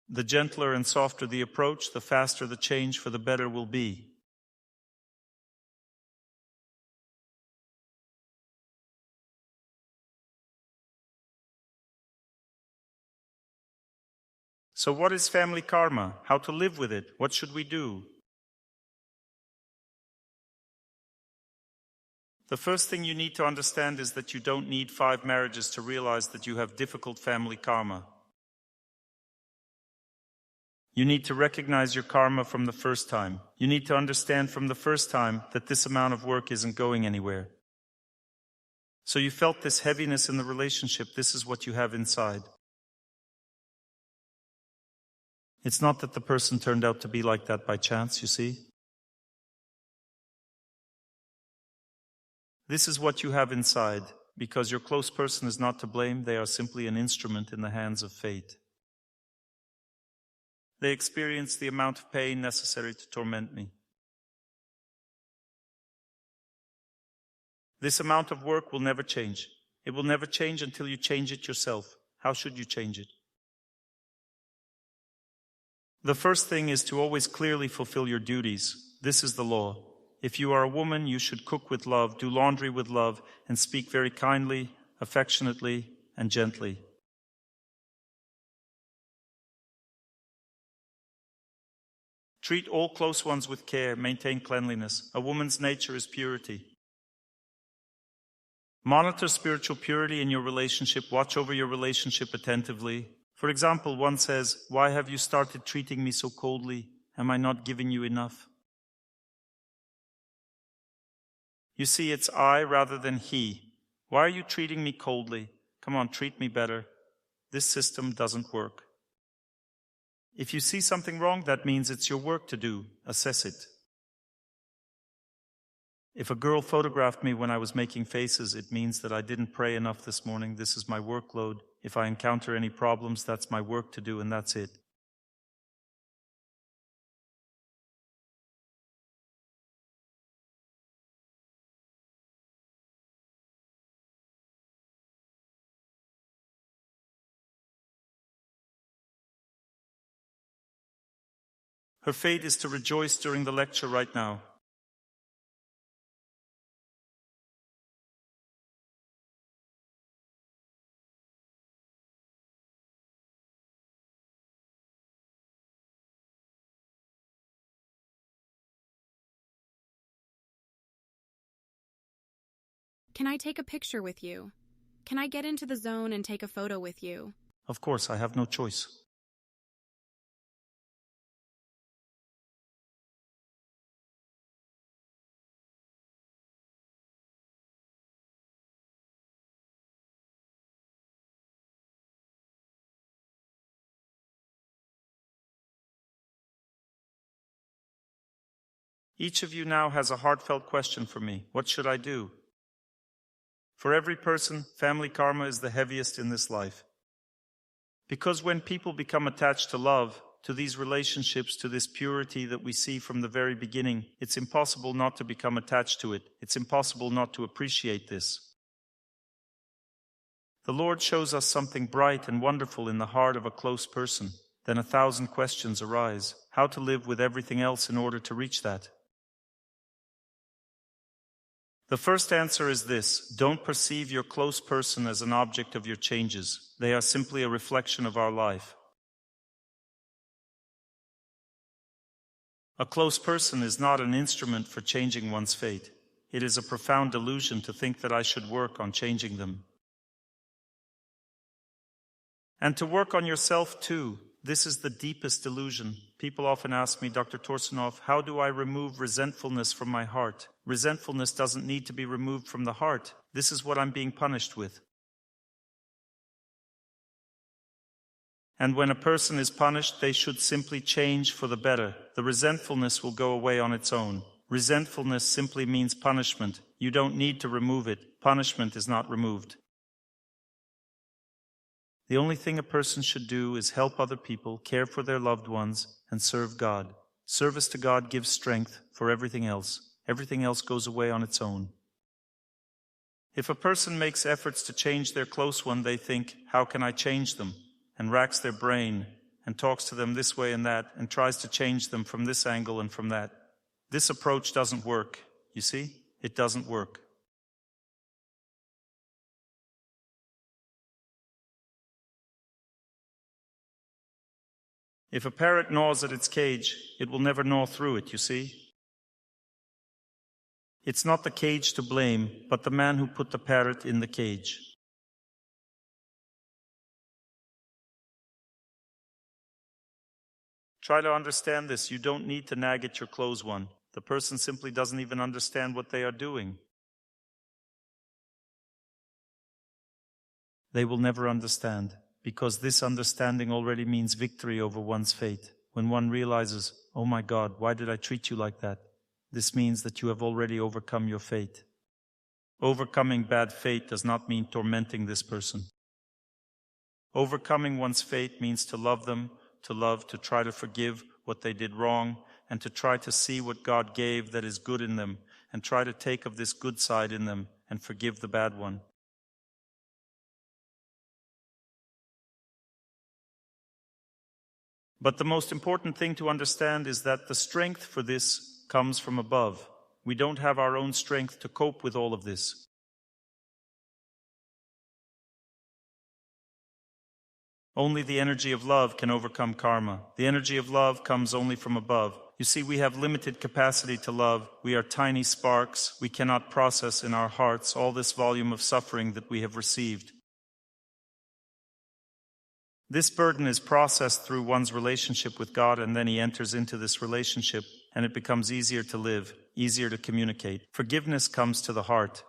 The gentler and softer the approach, the faster the change for the better will be. So what is family karma? How to live with it? What should we do? The first thing you need to understand is that you don't need 5 marriages to realize that you have difficult family karma. You need to recognize your karma from the first time. You need to understand from the first time that this amount of work isn't going anywhere. So you felt this heaviness in the relationship. This is what you have inside. It's not that the person turned out to be like that by chance, you see? This is what you have inside, because your close person is not to blame. They are simply an instrument in the hands of fate. They experience the amount of pain necessary to torment me. This amount of work will never change. It will never change until you change it yourself. How should you change it? The first thing is to always clearly fulfill your duties. This is the law. If you are a woman, you should cook with love, do laundry with love, and speak very kindly, affectionately, and gently. Treat all close ones with care, maintain cleanliness. A woman's nature is purity. Monitor spiritual purity in your relationship. Watch over your relationship attentively. For example, one says, "Why have you started treating me so coldly? Am I not giving you enough?" You see, it's I rather than he. Why are you treating me coldly? Come on, treat me better. This system doesn't work. If you see something wrong, that means it's your work to do. Assess it. If a girl photographed me when I was making faces, it means that I didn't pray enough this morning. This is my workload. If I encounter any problems, that's my work to do, and that's it. Her fate is to rejoice during the lecture right now. Can I take a picture with you? Can I get into the zone and take a photo with you? Of course, I have no choice. Each of you now has a heartfelt question for me. What should I do? For every person, family karma is the heaviest in this life. Because when people become attached to love, to these relationships, to this purity that we see from the very beginning, it's impossible not to become attached to it. It's impossible not to appreciate this. The Lord shows us something bright and wonderful in the heart of a close person. Then 1,000 questions arise. How to live with everything else in order to reach that? The first answer is this: don't perceive your close person as an object of your changes. They are simply a reflection of our life. A close person is not an instrument for changing one's fate. It is a profound delusion to think that I should work on changing them. And to work on yourself too. This is the deepest delusion. People often ask me, Dr. Torsunov, how do I remove resentfulness from my heart? Resentfulness doesn't need to be removed from the heart. This is what I'm being punished with. And when a person is punished, they should simply change for the better. The resentfulness will go away on its own. Resentfulness simply means punishment. You don't need to remove it. Punishment is not removed. The only thing a person should do is help other people, care for their loved ones, and serve God. Service to God gives strength for everything else. Everything else goes away on its own. If a person makes efforts to change their close one, they think, how can I change them? And racks their brain and talks to them this way and that and tries to change them from this angle and from that. This approach doesn't work. You see? It doesn't work. If a parrot gnaws at its cage, it will never gnaw through it, you see? It's not the cage to blame, but the man who put the parrot in the cage. Try to understand this. You don't need to nag at your close one. The person simply doesn't even understand what they are doing. They will never understand, because this understanding already means victory over one's fate. When one realizes, oh my God, why did I treat you like that? This means that you have already overcome your fate. Overcoming bad fate does not mean tormenting this person. Overcoming one's fate means to love them, to love, to try to forgive what they did wrong, and to try to see what God gave that is good in them, and try to take of this good side in them and forgive the bad one. But the most important thing to understand is that the strength for this comes from above. We don't have our own strength to cope with all of this. Only the energy of love can overcome karma. The energy of love comes only from above. You see, we have limited capacity to love. We are tiny sparks. We cannot process in our hearts all this volume of suffering that we have received. This burden is processed through one's relationship with God, and then he enters into this relationship, and it becomes easier to live, easier to communicate. Forgiveness comes to the heart.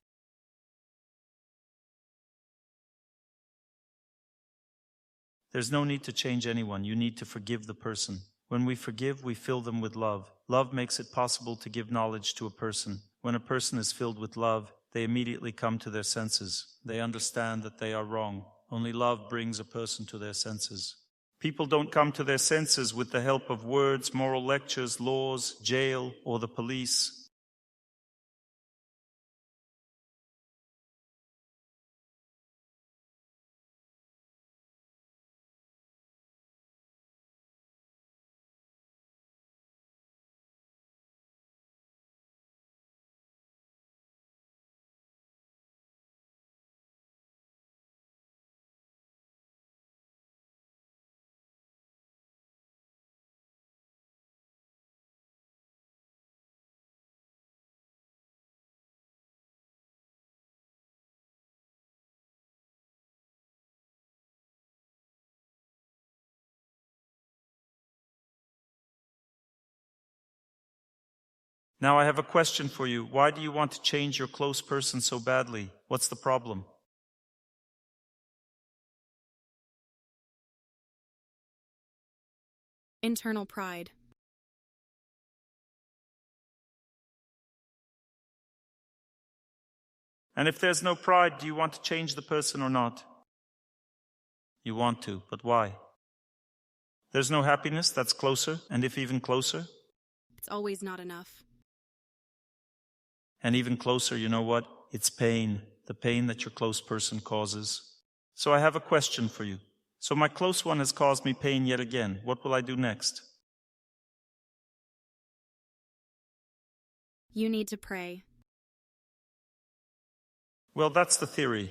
There's no need to change anyone. You need to forgive the person. When we forgive, we fill them with love. Love makes it possible to give knowledge to a person. When a person is filled with love, they immediately come to their senses. They understand that they are wrong. Only love brings a person to their senses. People don't come to their senses with the help of words, moral lectures, laws, jail, or the police. Now I have a question for you. Why do you want to change your close person so badly? What's the problem? Internal pride. And if there's no pride, do you want to change the person or not? You want to, but why? There's no happiness that's closer, and if even closer? It's always not enough. And even closer, you know what? It's pain, the pain that your close person causes. So I have a question for you. So my close one has caused me pain yet again. What will I do next? You need to pray. Well, that's the theory.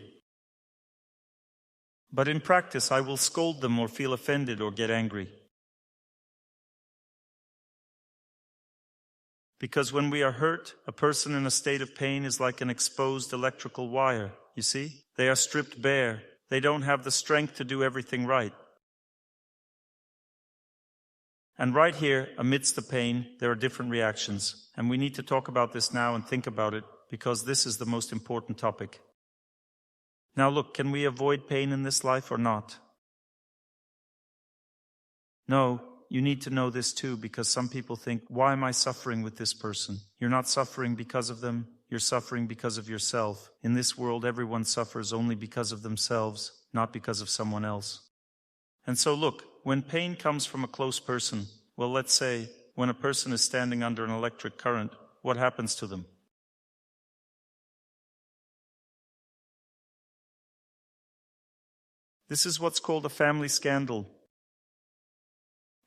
But in practice, I will scold them or feel offended or get angry. Because when we are hurt, a person in a state of pain is like an exposed electrical wire, you see? They are stripped bare. They don't have the strength to do everything right. And right here, amidst the pain, there are different reactions. And we need to talk about this now and think about it, because this is the most important topic. Now look, can we avoid pain in this life or not? No. You need to know this too, because some people think, why am I suffering with this person? You're not suffering because of them. You're suffering because of yourself. In this world, everyone suffers only because of themselves, not because of someone else. And so look, when pain comes from a close person, well, let's say when a person is standing under an electric current, what happens to them? This is what's called a family scandal.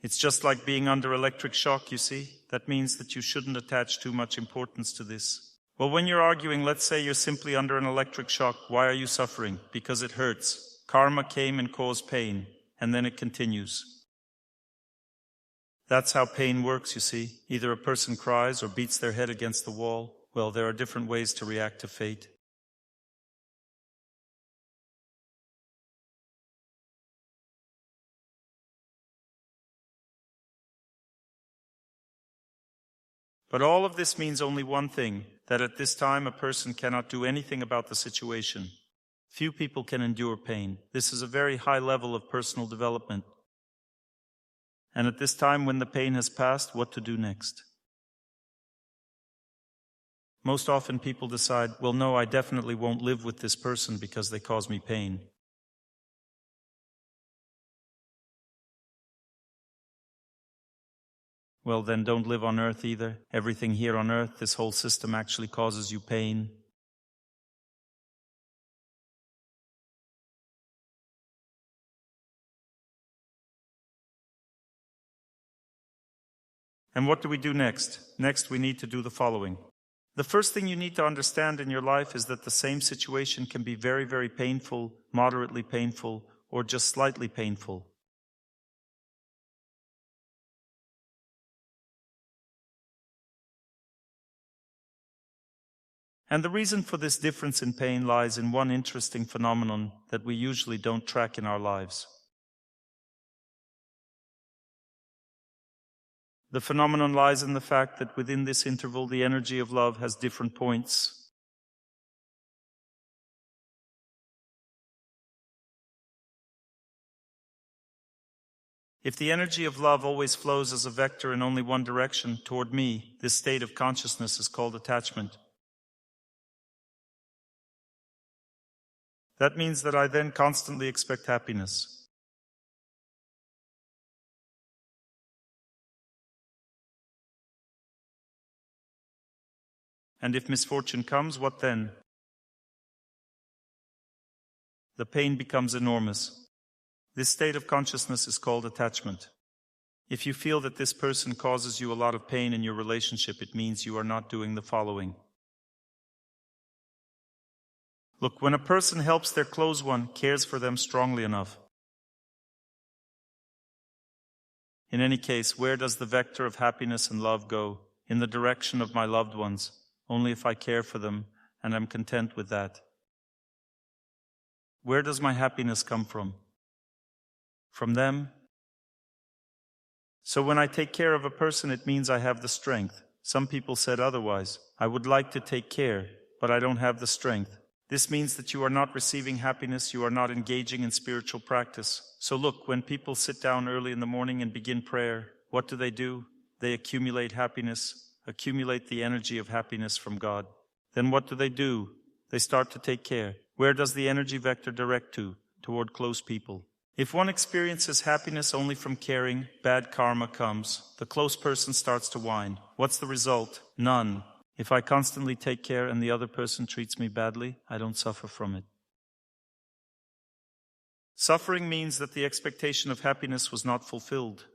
It's just like being under electric shock, you see? That means that you shouldn't attach too much importance to this. Well, when you're arguing, let's say you're simply under an electric shock. Why are you suffering? Because it hurts. Karma came and caused pain, and then it continues. That's how pain works, you see. Either a person cries or beats their head against the wall. Well, there are different ways to react to fate. But all of this means only one thing, that at this time a person cannot do anything about the situation. Few people can endure pain. This is a very high level of personal development. And at this time, when the pain has passed, what to do next? Most often people decide, well, no, I definitely won't live with this person because they cause me pain. Well, then don't live on earth either. Everything here on earth, this whole system actually causes you pain. And what do we do next? Next, we need to do the following. The first thing you need to understand in your life is that the same situation can be very, very painful, moderately painful, or just slightly painful. And the reason for this difference in pain lies in one interesting phenomenon that we usually don't track in our lives. The phenomenon lies in the fact that within this interval, the energy of love has different points. If the energy of love always flows as a vector in only one direction, toward me, this state of consciousness is called attachment. That means that I then constantly expect happiness. And if misfortune comes, what then? The pain becomes enormous. This state of consciousness is called attachment. If you feel that this person causes you a lot of pain in your relationship, it means you are not doing the following. Look, when a person helps their close one, cares for them strongly enough. In any case, where does the vector of happiness and love go? In the direction of my loved ones, only if I care for them and am content with that. Where does my happiness come from? From them? So when I take care of a person, it means I have the strength. Some people said otherwise. I would like to take care, but I don't have the strength. This means that you are not receiving happiness, you are not engaging in spiritual practice. So look, when people sit down early in the morning and begin prayer, what do? They accumulate happiness, accumulate the energy of happiness from God. Then what do? They start to take care. Where does the energy vector direct to? Toward close people. If one experiences happiness only from caring, bad karma comes. The close person starts to whine. What's the result? None. If I constantly take care and the other person treats me badly, I don't suffer from it. Suffering means that the expectation of happiness was not fulfilled.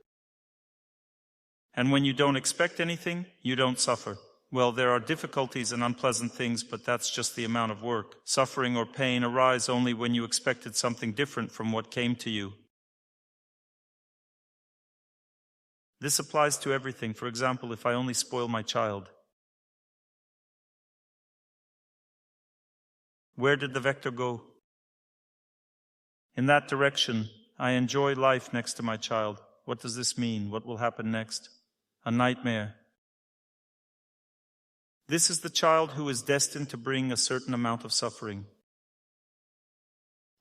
And when you don't expect anything, you don't suffer. Well, there are difficulties and unpleasant things, but that's just the amount of work. Suffering or pain arise only when you expected something different from what came to you. This applies to everything. For example, if I only spoil my child, where did the vector go? In that direction, I enjoy life next to my child. What does this mean? What will happen next? A nightmare. This is the child who is destined to bring a certain amount of suffering.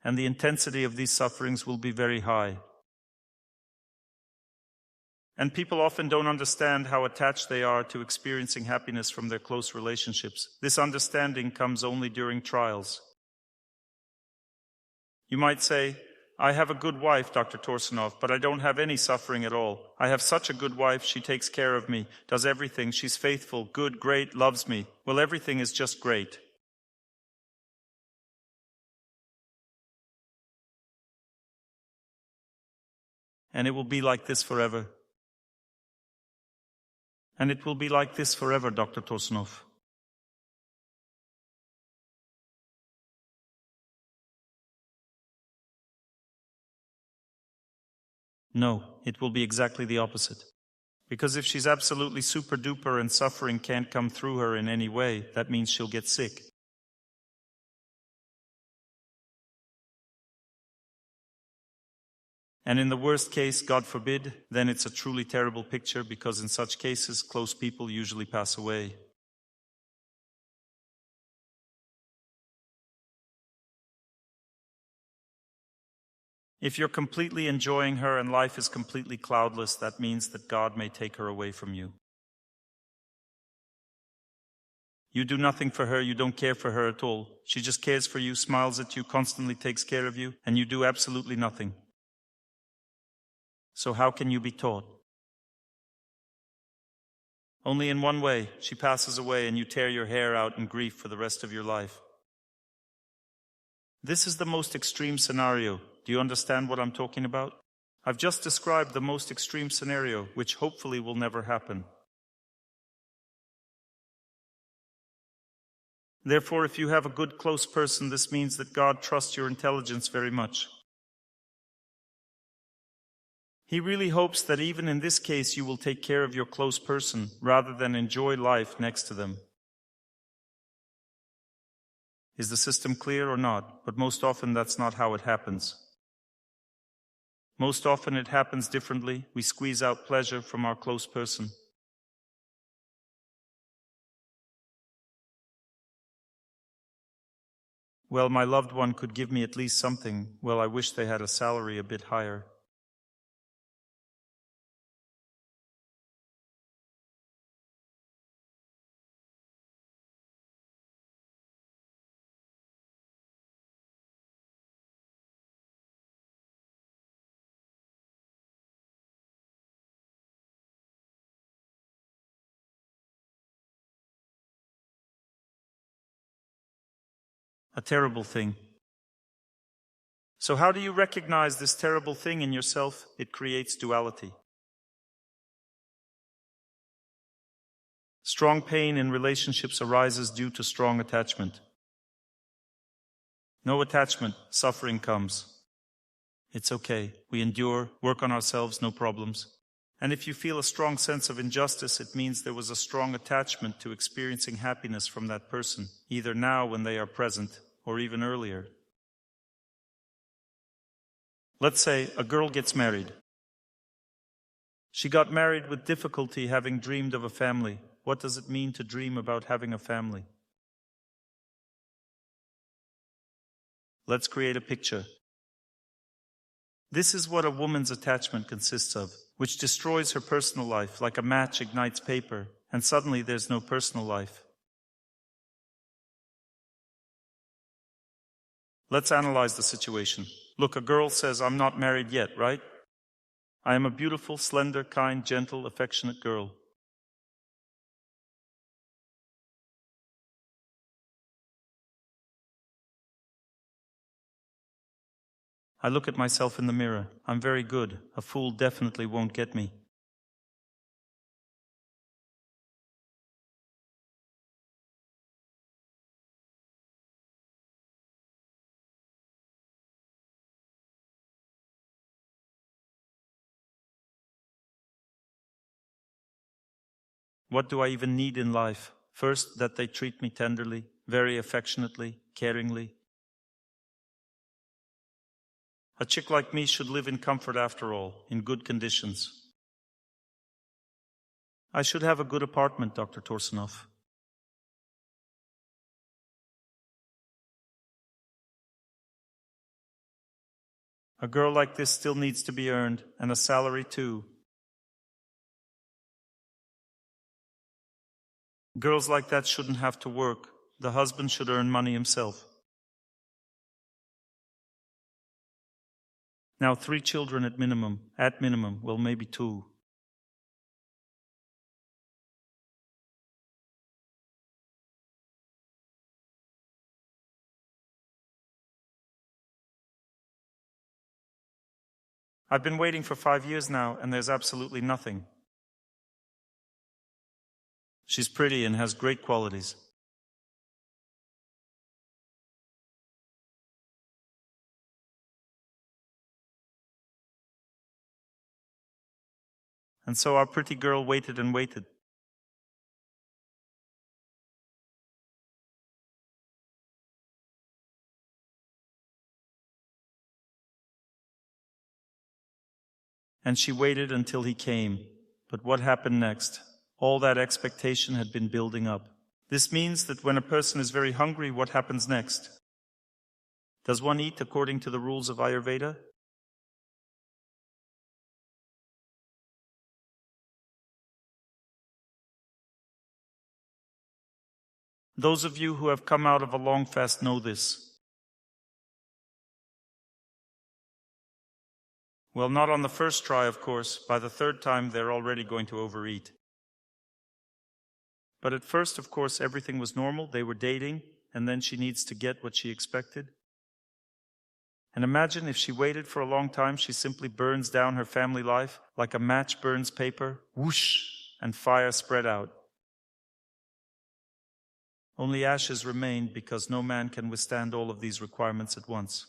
And the intensity of these sufferings will be very high. And people often don't understand how attached they are to experiencing happiness from their close relationships. This understanding comes only during trials. You might say, I have a good wife, Dr. Torsunov, but I don't have any suffering at all. I have such a good wife, she takes care of me, does everything, she's faithful, good, great, loves me. Well, everything is just great. And it will be like this forever. And it will be like this forever, Dr. Torsunov. No, it will be exactly the opposite. Because if she's absolutely super duper and suffering can't come through her in any way, that means she'll get sick. And in the worst case, God forbid, then it's a truly terrible picture, because in such cases, close people usually pass away. If you're completely enjoying her and life is completely cloudless, that means that God may take her away from you. You do nothing for her, you don't care for her at all. She just cares for you, smiles at you, constantly takes care of you, and you do absolutely nothing. So how can you be taught? Only in one way. She passes away and you tear your hair out in grief for the rest of your life. This is the most extreme scenario. Do you understand what I'm talking about? I've just described the most extreme scenario, which hopefully will never happen. Therefore, if you have a good close person, this means that God trusts your intelligence very much. He really hopes that even in this case you will take care of your close person rather than enjoy life next to them. Is the system clear or not? But most often that's not how it happens. Most often it happens differently. We squeeze out pleasure from our close person. Well, my loved one could give me at least something. Well, I wish they had a salary a bit higher. A terrible thing. So how do you recognize this terrible thing in yourself? It creates duality. Strong pain in relationships arises due to strong attachment. No attachment, suffering comes. It's okay. We endure, work on ourselves, no problems. And if you feel a strong sense of injustice, it means there was a strong attachment to experiencing happiness from that person, either now when they are present or even earlier. Let's say a girl gets married. She got married with difficulty, having dreamed of a family. What does it mean to dream about having a family? Let's create a picture. This is what a woman's attachment consists of, which destroys her personal life, like a match ignites paper, and suddenly there's no personal life. Let's analyze the situation. Look, a girl says, I'm not married yet, right? I am a beautiful, slender, kind, gentle, affectionate girl. I look at myself in the mirror. I'm very good. A fool definitely won't get me. What do I even need in life? First, that they treat me tenderly, very affectionately, caringly. A chick like me should live in comfort after all, in good conditions. I should have a good apartment, Dr. Torsunov. A girl like this still needs to be earned, and a salary too. Girls like that shouldn't have to work. The husband should earn money himself. Now 3 children at minimum, well maybe 2. I've been waiting for 5 years now, and there's absolutely nothing. She's pretty and has great qualities. And so our pretty girl waited and waited. And she waited until he came. But what happened next? All that expectation had been building up. This means that when a person is very hungry, what happens next? Does one eat according to the rules of Ayurveda? Those of you who have come out of a long fast know this. Well, not on the first try, of course. By the third time, they're already going to overeat. But at first, of course, everything was normal. They were dating, and then she needs to get what she expected. And imagine if she waited for a long time, she simply burns down her family life like a match burns paper, whoosh, and fire spread out. Only ashes remained because no man can withstand all of these requirements at once.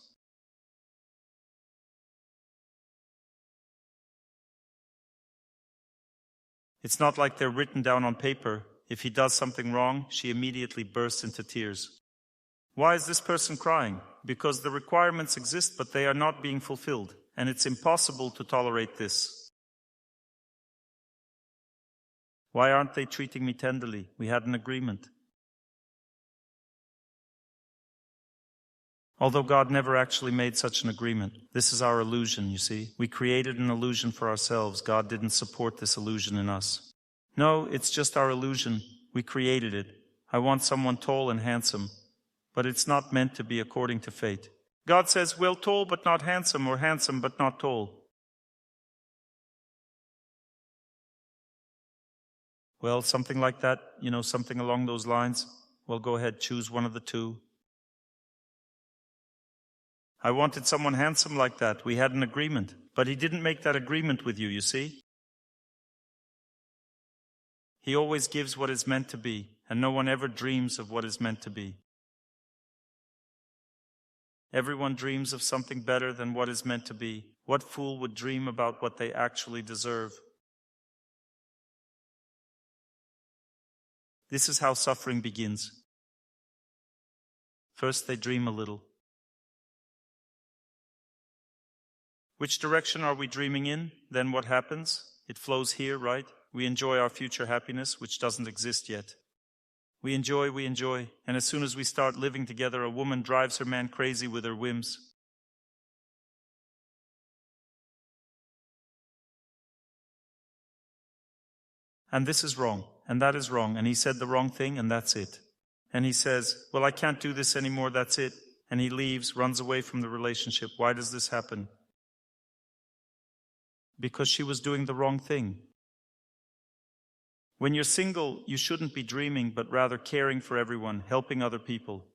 It's not like they're written down on paper. If he does something wrong, she immediately bursts into tears. Why is this person crying? Because the requirements exist, but they are not being fulfilled, and it's impossible to tolerate this. Why aren't they treating me tenderly? We had an agreement. Although God never actually made such an agreement. This is our illusion, you see. We created an illusion for ourselves. God didn't support this illusion in us. No, it's just our illusion. We created it. I want someone tall and handsome. But it's not meant to be according to fate. God says, well, tall but not handsome, or handsome but not tall. Well, something like that, something along those lines. Well, go ahead, choose one of the two. I wanted someone handsome like that. We had an agreement. But he didn't make that agreement with you, you see? He always gives what is meant to be, and no one ever dreams of what is meant to be. Everyone dreams of something better than what is meant to be. What fool would dream about what they actually deserve? This is how suffering begins. First, they dream a little. Which direction are we dreaming in? Then what happens? It flows here, right? We enjoy our future happiness, which doesn't exist yet. We enjoy, and as soon as we start living together, a woman drives her man crazy with her whims. And this is wrong, and that is wrong, and he said the wrong thing, and that's it. And he says, well, I can't do this anymore, that's it. And he leaves, runs away from the relationship. Why does this happen? Because she was doing the wrong thing. When you're single, you shouldn't be dreaming, but rather caring for everyone, helping other people.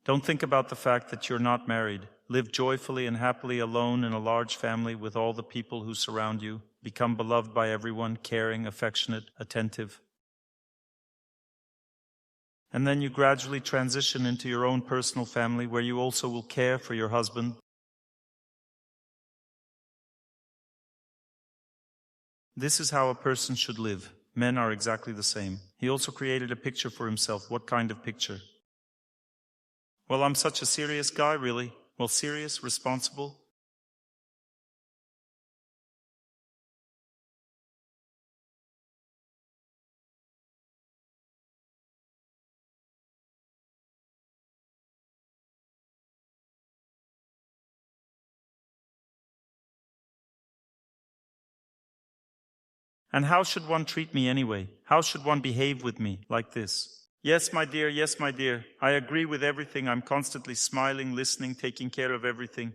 Don't think about the fact that you're not married. Live joyfully and happily alone in a large family with all the people who surround you. Become beloved by everyone, caring, affectionate, attentive. And then you gradually transition into your own personal family where you also will care for your husband. This is how a person should live. Men are exactly the same. He also created a picture for himself. What kind of picture? Well, I'm such a serious guy, really. Well, serious, responsible. And how should one treat me anyway? How should one behave with me like this? Yes, my dear, yes, my dear. I agree with everything. I'm constantly smiling, listening, taking care of everything.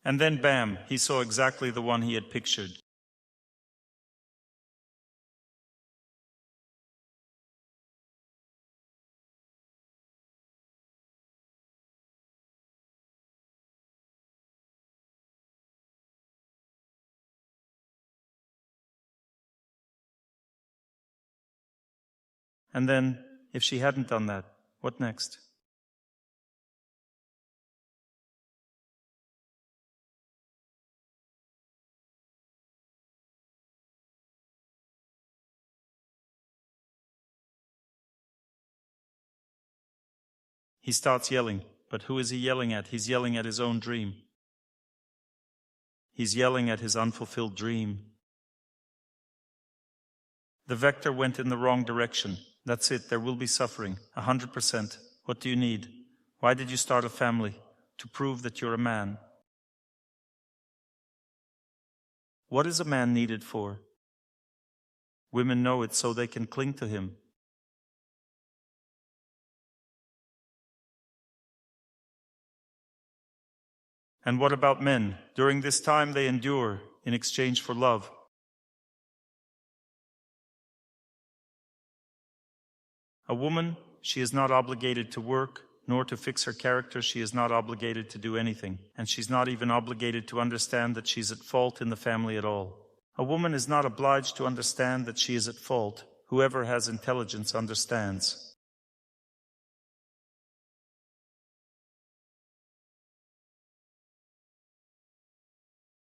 And then, bam, he saw exactly the one he had pictured. And then, if she hadn't done that, what next? He starts yelling, but who is he yelling at? He's yelling at his own dream. He's yelling at his unfulfilled dream. The vector went in the wrong direction. That's it, there will be suffering, 100%. What do you need? Why did you start a family? To prove that you're a man. What is a man needed for? Women know it so they can cling to him. And what about men? During this time they endure in exchange for love. A woman, she is not obligated to work, nor to fix her character. She is not obligated to do anything. And she's not even obligated to understand that she's at fault in the family at all. A woman is not obliged to understand that she is at fault. Whoever has intelligence understands.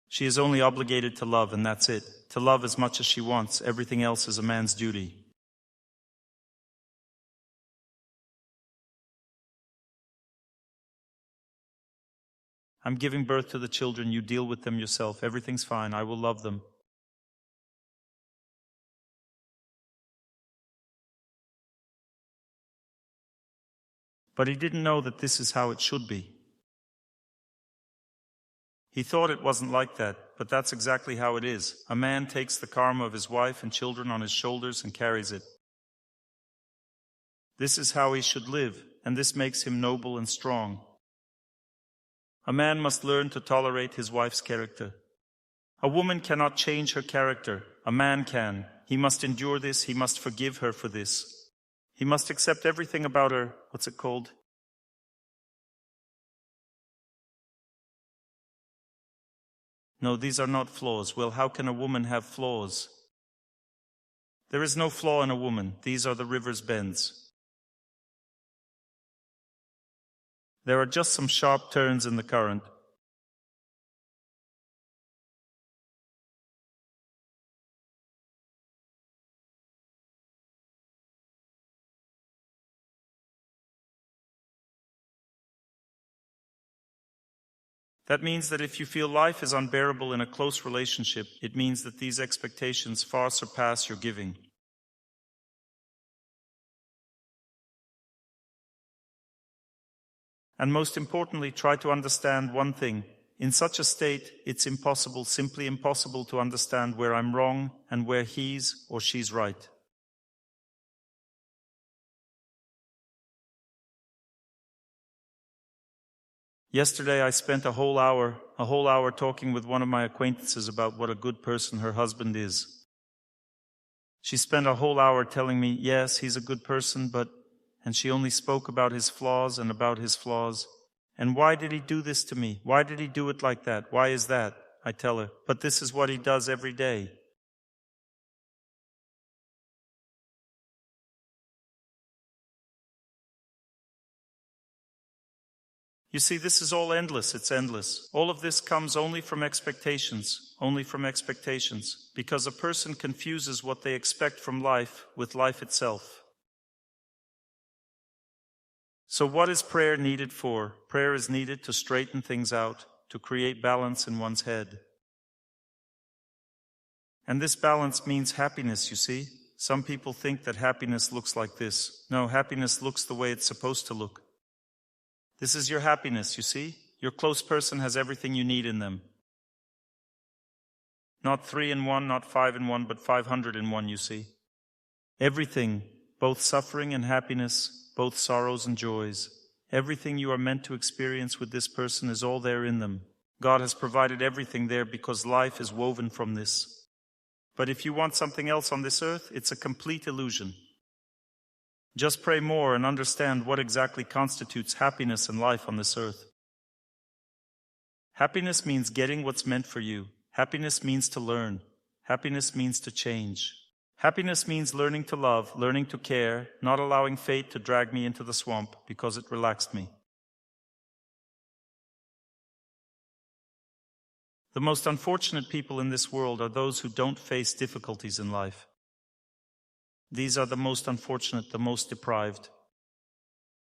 She is only obligated to love, and that's it. To love as much as she wants. Everything else is a man's duty. I'm giving birth to the children. You deal with them yourself. Everything's fine. I will love them. But he didn't know that this is how it should be. He thought it wasn't like that, but that's exactly how it is. A man takes the karma of his wife and children on his shoulders and carries it. This is how he should live, and this makes him noble and strong. A man must learn to tolerate his wife's character. A woman cannot change her character. A man can. He must endure this. He must forgive her for this. He must accept everything about her. What's it called? No, these are not flaws. Well, how can a woman have flaws? There is no flaw in a woman. These are the river's bends. There are just some sharp turns in the current. That means that if you feel life is unbearable in a close relationship, it means that these expectations far surpass your giving. And most importantly, try to understand one thing. In such a state, it's impossible, simply impossible to understand where I'm wrong and where he's or she's right. Yesterday I spent a whole hour talking with one of my acquaintances about what a good person her husband is. She spent a whole hour telling me, yes, he's a good person, and she only spoke about his flaws and about his flaws. And why did he do this to me? Why did he do it like that? Why is that? I tell her, but this is what he does every day. You see, this is all endless. It's endless. All of this comes only from expectations, because a person confuses what they expect from life with life itself. So what is prayer needed for? Prayer is needed to straighten things out, to create balance in one's head. And this balance means happiness, you see. Some people think that happiness looks like this. No, happiness looks the way it's supposed to look. This is your happiness, you see? Your close person has everything you need in them. Not 3 in 1, not 5 in 1, but 500 in 1, you see. Everything, both suffering and happiness, both sorrows and joys, everything you are meant to experience with this person is all there in them. God has provided everything there because life is woven from this. But if you want something else on this earth, it's a complete illusion. Just pray more and understand what exactly constitutes happiness and life on this earth. Happiness means getting what's meant for you. Happiness means to learn. Happiness means to change. Happiness means learning to love, learning to care, not allowing fate to drag me into the swamp because it relaxed me. The most unfortunate people in this world are those who don't face difficulties in life. These are the most unfortunate, the most deprived.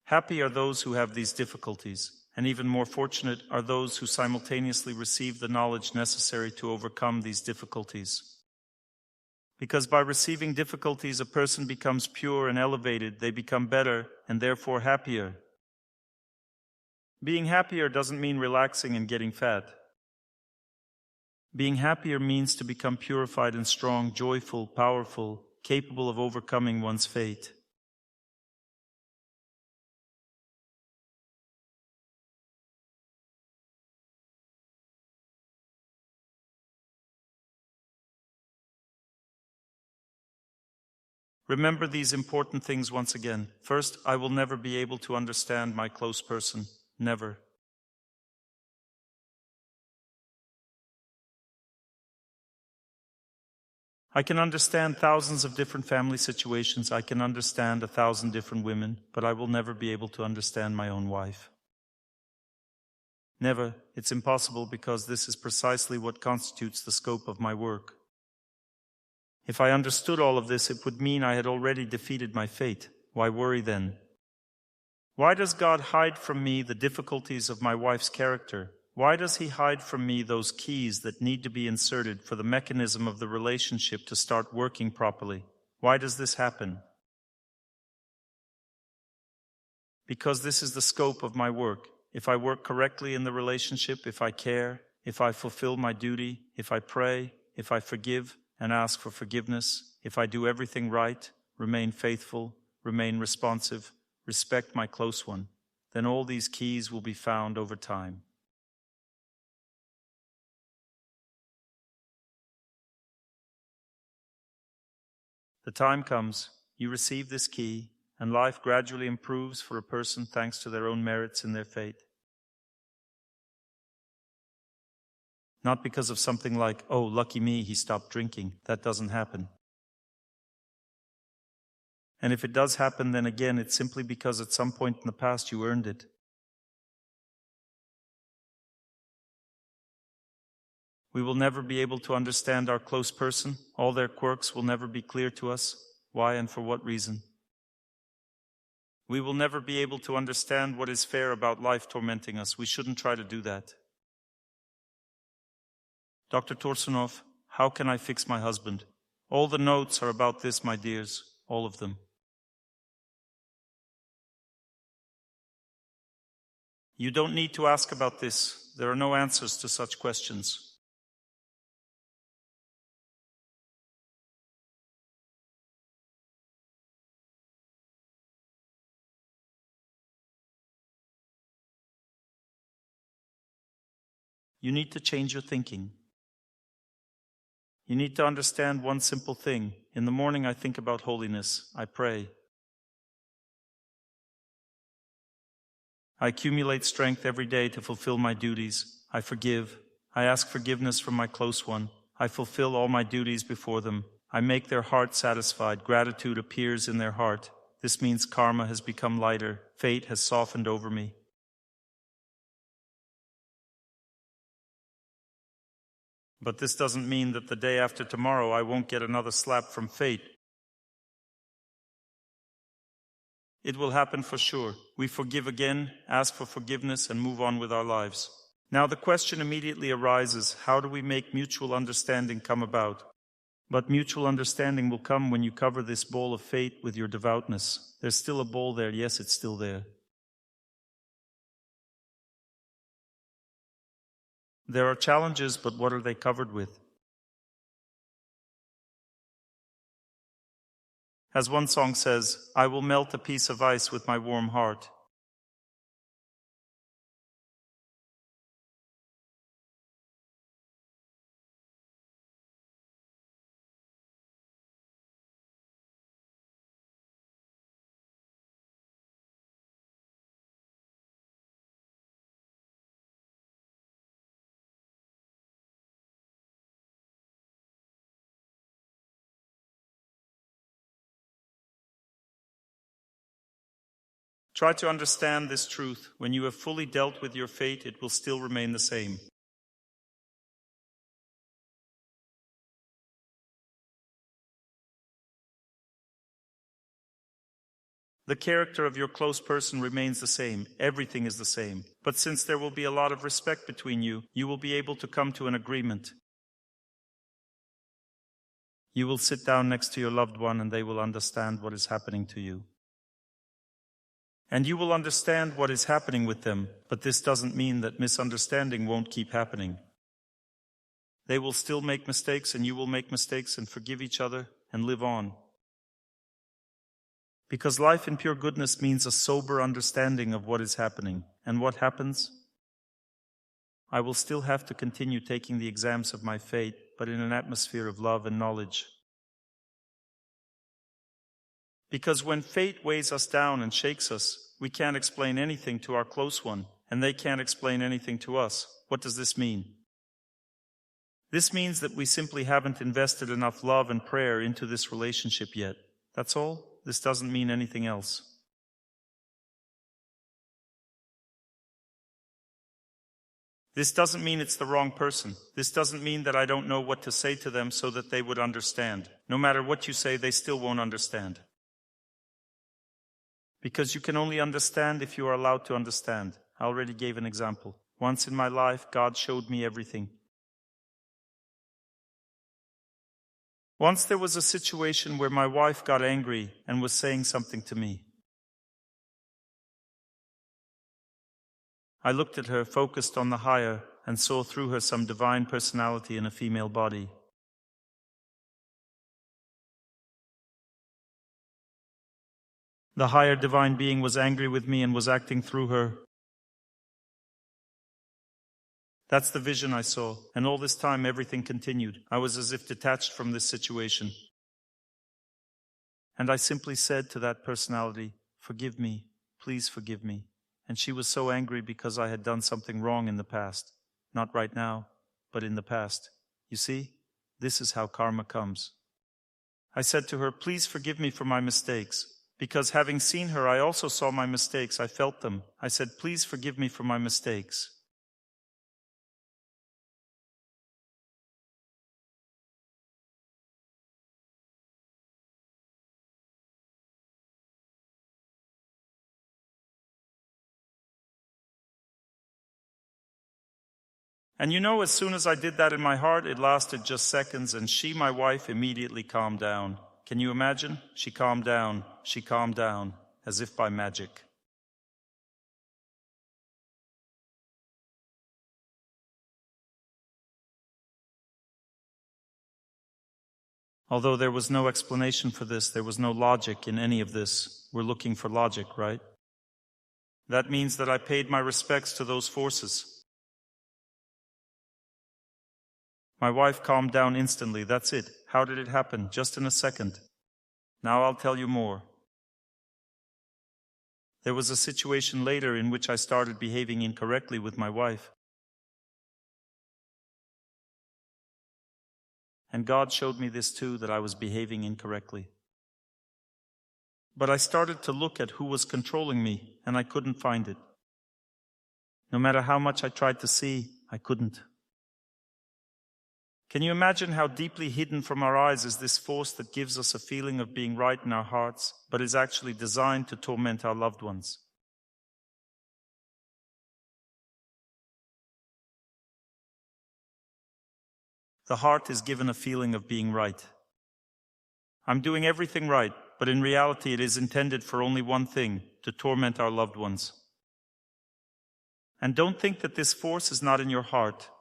Happy are those who have these difficulties, and even more fortunate are those who simultaneously receive the knowledge necessary to overcome these difficulties. Because by receiving difficulties, a person becomes pure and elevated, they become better and therefore happier. Being happier doesn't mean relaxing and getting fat. Being happier means to become purified and strong, joyful, powerful, capable of overcoming one's fate. Remember these important things once again. First, I will never be able to understand my close person. Never. I can understand thousands of different family situations. I can understand 1,000 different women, but I will never be able to understand my own wife. Never. It's impossible because this is precisely what constitutes the scope of my work. If I understood all of this, it would mean I had already defeated my fate. Why worry then? Why does God hide from me the difficulties of my wife's character? Why does He hide from me those keys that need to be inserted for the mechanism of the relationship to start working properly? Why does this happen? Because this is the scope of my work. If I work correctly in the relationship, if I care, if I fulfill my duty, if I pray, if I forgive and ask for forgiveness, if I do everything right, remain faithful, remain responsive, respect my close one, then all these keys will be found over time. The time comes, you receive this key, and life gradually improves for a person thanks to their own merits in their fate. Not because of something like, oh, lucky me, he stopped drinking. That doesn't happen. And if it does happen, then again, it's simply because at some point in the past you earned it. We will never be able to understand our close person. All their quirks will never be clear to us. Why and for what reason? We will never be able to understand what is fair about life tormenting us. We shouldn't try to do that. Dr. Torsunov, how can I fix my husband? All the notes are about this, my dears, all of them. You don't need to ask about this. There are no answers to such questions. You need to change your thinking. You need to understand one simple thing. In the morning, I think about holiness. I pray. I accumulate strength every day to fulfill my duties. I forgive. I ask forgiveness from my close one. I fulfill all my duties before them. I make their heart satisfied. Gratitude appears in their heart. This means karma has become lighter. Fate has softened over me. But this doesn't mean that the day after tomorrow I won't get another slap from fate. It will happen for sure. We forgive again, ask for forgiveness, and move on with our lives. Now the question immediately arises, how do we make mutual understanding come about? But mutual understanding will come when you cover this bowl of fate with your devoutness. There's still a bowl there. Yes, it's still there. There are challenges, but what are they covered with? As one song says, I will melt a piece of ice with my warm heart. Try to understand this truth. When you have fully dealt with your fate, it will still remain the same. The character of your close person remains the same. Everything is the same. But since there will be a lot of respect between you, you will be able to come to an agreement. You will sit down next to your loved one and they will understand what is happening to you. And you will understand what is happening with them, but this doesn't mean that misunderstanding won't keep happening. They will still make mistakes and you will make mistakes and forgive each other and live on. Because life in pure goodness means a sober understanding of what is happening. And what happens? I will still have to continue taking the exams of my fate, but in an atmosphere of love and knowledge. Because when fate weighs us down and shakes us, we can't explain anything to our close one, and they can't explain anything to us. What does this mean? This means that we simply haven't invested enough love and prayer into this relationship yet. That's all. This doesn't mean anything else. This doesn't mean it's the wrong person. This doesn't mean that I don't know what to say to them so that they would understand. No matter what you say, they still won't understand. Because you can only understand if you are allowed to understand. I already gave an example. Once in my life, God showed me everything. Once there was a situation where my wife got angry and was saying something to me. I looked at her, focused on the higher, and saw through her some divine personality in a female body. The higher divine being was angry with me and was acting through her. That's the vision I saw, and all this time everything continued. I was as if detached from this situation. And I simply said to that personality, "Forgive me, please forgive me." And she was so angry because I had done something wrong in the past. Not right now, but in the past. You see, this is how karma comes. I said to her, "Please forgive me for my mistakes." Because having seen her, I also saw my mistakes. I felt them. I said, "Please forgive me for my mistakes." And you know, as soon as I did that in my heart, it lasted just seconds, and she, my wife, immediately calmed down. Can you imagine? She calmed down, as if by magic. Although there was no explanation for this, there was no logic in any of this. We're looking for logic, right? That means that I paid my respects to those forces. My wife calmed down instantly. That's it. How did it happen? Just in a second. Now I'll tell you more. There was a situation later in which I started behaving incorrectly with my wife. And God showed me this too, that I was behaving incorrectly. But I started to look at who was controlling me, and I couldn't find it. No matter how much I tried to see, I couldn't. Can you imagine how deeply hidden from our eyes is this force that gives us a feeling of being right in our hearts, but is actually designed to torment our loved ones? The heart is given a feeling of being right. I'm doing everything right, but in reality it is intended for only one thing, to torment our loved ones. And don't think that this force is not in your heart.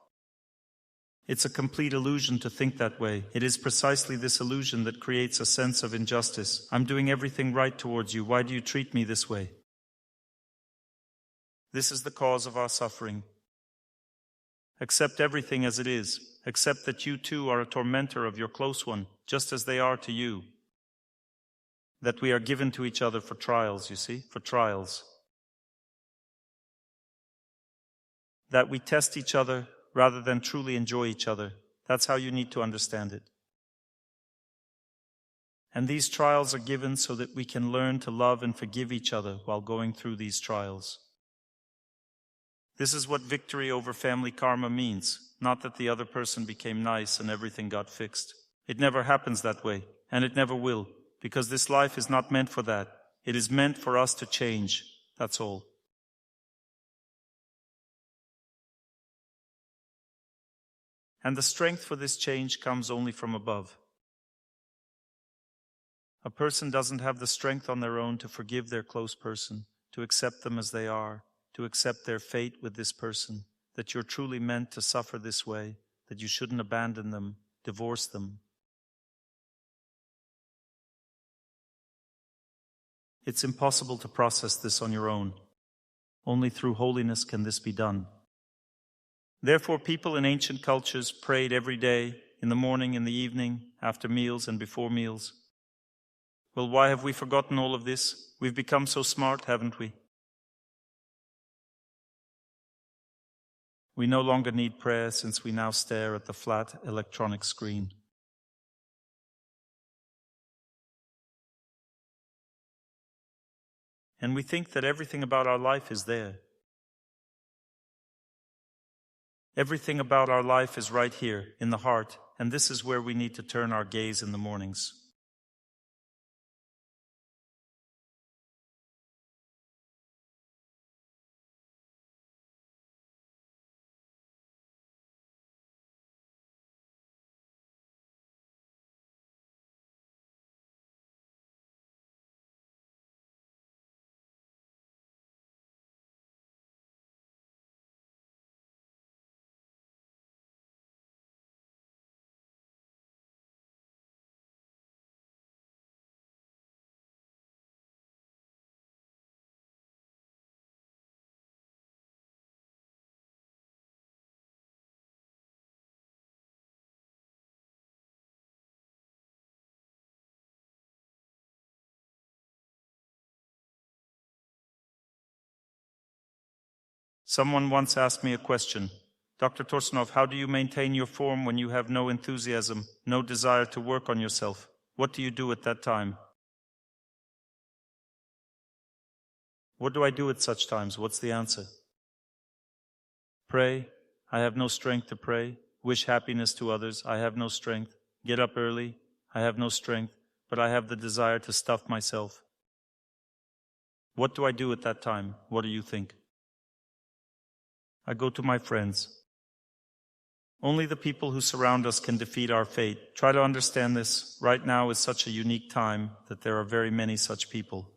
It's a complete illusion to think that way. It is precisely this illusion that creates a sense of injustice. I'm doing everything right towards you. Why do you treat me this way? This is the cause of our suffering. Accept everything as it is. Accept that you too are a tormentor of your close one, just as they are to you. That we are given to each other for trials, you see, for trials. That we test each other rather than truly enjoy each other. That's how you need to understand it. And these trials are given so that we can learn to love and forgive each other while going through these trials. This is what victory over family karma means, not that the other person became nice and everything got fixed. It never happens that way, and it never will, because this life is not meant for that. It is meant for us to change, that's all. And the strength for this change comes only from above. A person doesn't have the strength on their own to forgive their close person, to accept them as they are, to accept their fate with this person, that you're truly meant to suffer this way, that you shouldn't abandon them, divorce them. It's impossible to process this on your own. Only through holiness can this be done. Therefore, people in ancient cultures prayed every day, in the morning, in the evening, after meals and before meals. Well, why have we forgotten all of this? We've become so smart, haven't we? We no longer need prayer since we now stare at the flat electronic screen. And we think that everything about our life is there. Everything about our life is right here, in the heart, and this is where we need to turn our gaze in the mornings. Someone once asked me a question. Dr. Torsunov, how do you maintain your form when you have no enthusiasm, no desire to work on yourself? What do you do at that time? What do I do at such times? What's the answer? Pray. I have no strength to pray. Wish happiness to others. I have no strength. Get up early. I have no strength, but I have the desire to stuff myself. What do I do at that time? What do you think? I go to my friends. Only the people who surround us can defeat our fate. Try to understand this. Right now is such a unique time that there are very many such people.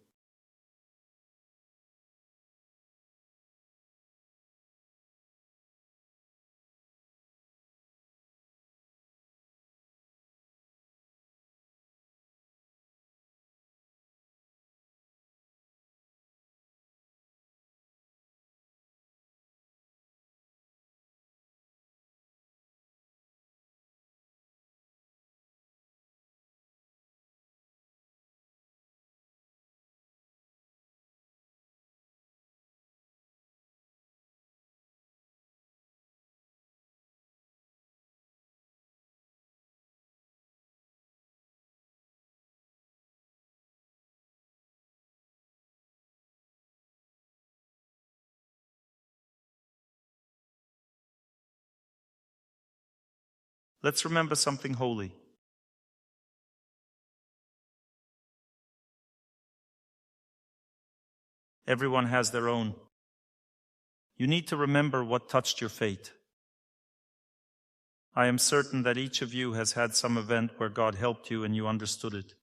Let's remember something holy. Everyone has their own. You need to remember what touched your fate. I am certain that each of you has had some event where God helped you and you understood it.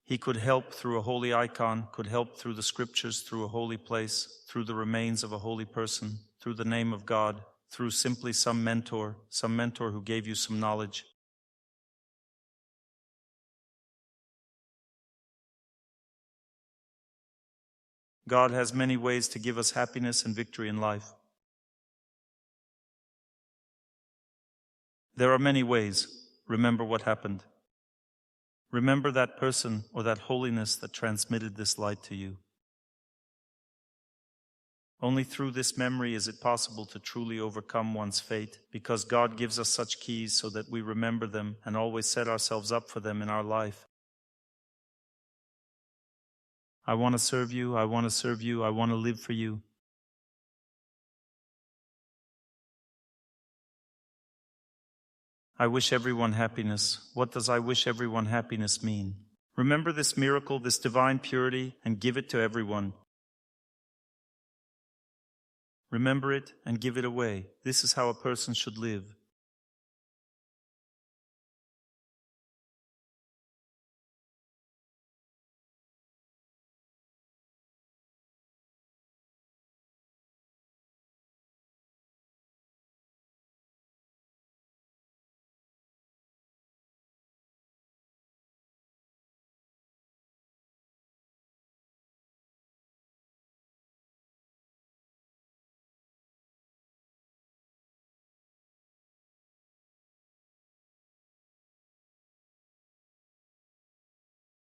He could help through a holy icon, could help through the scriptures, through a holy place, through the remains of a holy person, through the name of God, through simply some mentor who gave you some knowledge. God has many ways to give us happiness and victory in life. There are many ways. Remember what happened. Remember that person or that holiness that transmitted this light to you. Only through this memory is it possible to truly overcome one's fate, because God gives us such keys so that we remember them and always set ourselves up for them in our life. I want to serve you, I want to serve you, I want to live for you. I wish everyone happiness. What does I wish everyone happiness mean? Remember this miracle, this divine purity, and give it to everyone. Remember it and give it away. This is how a person should live.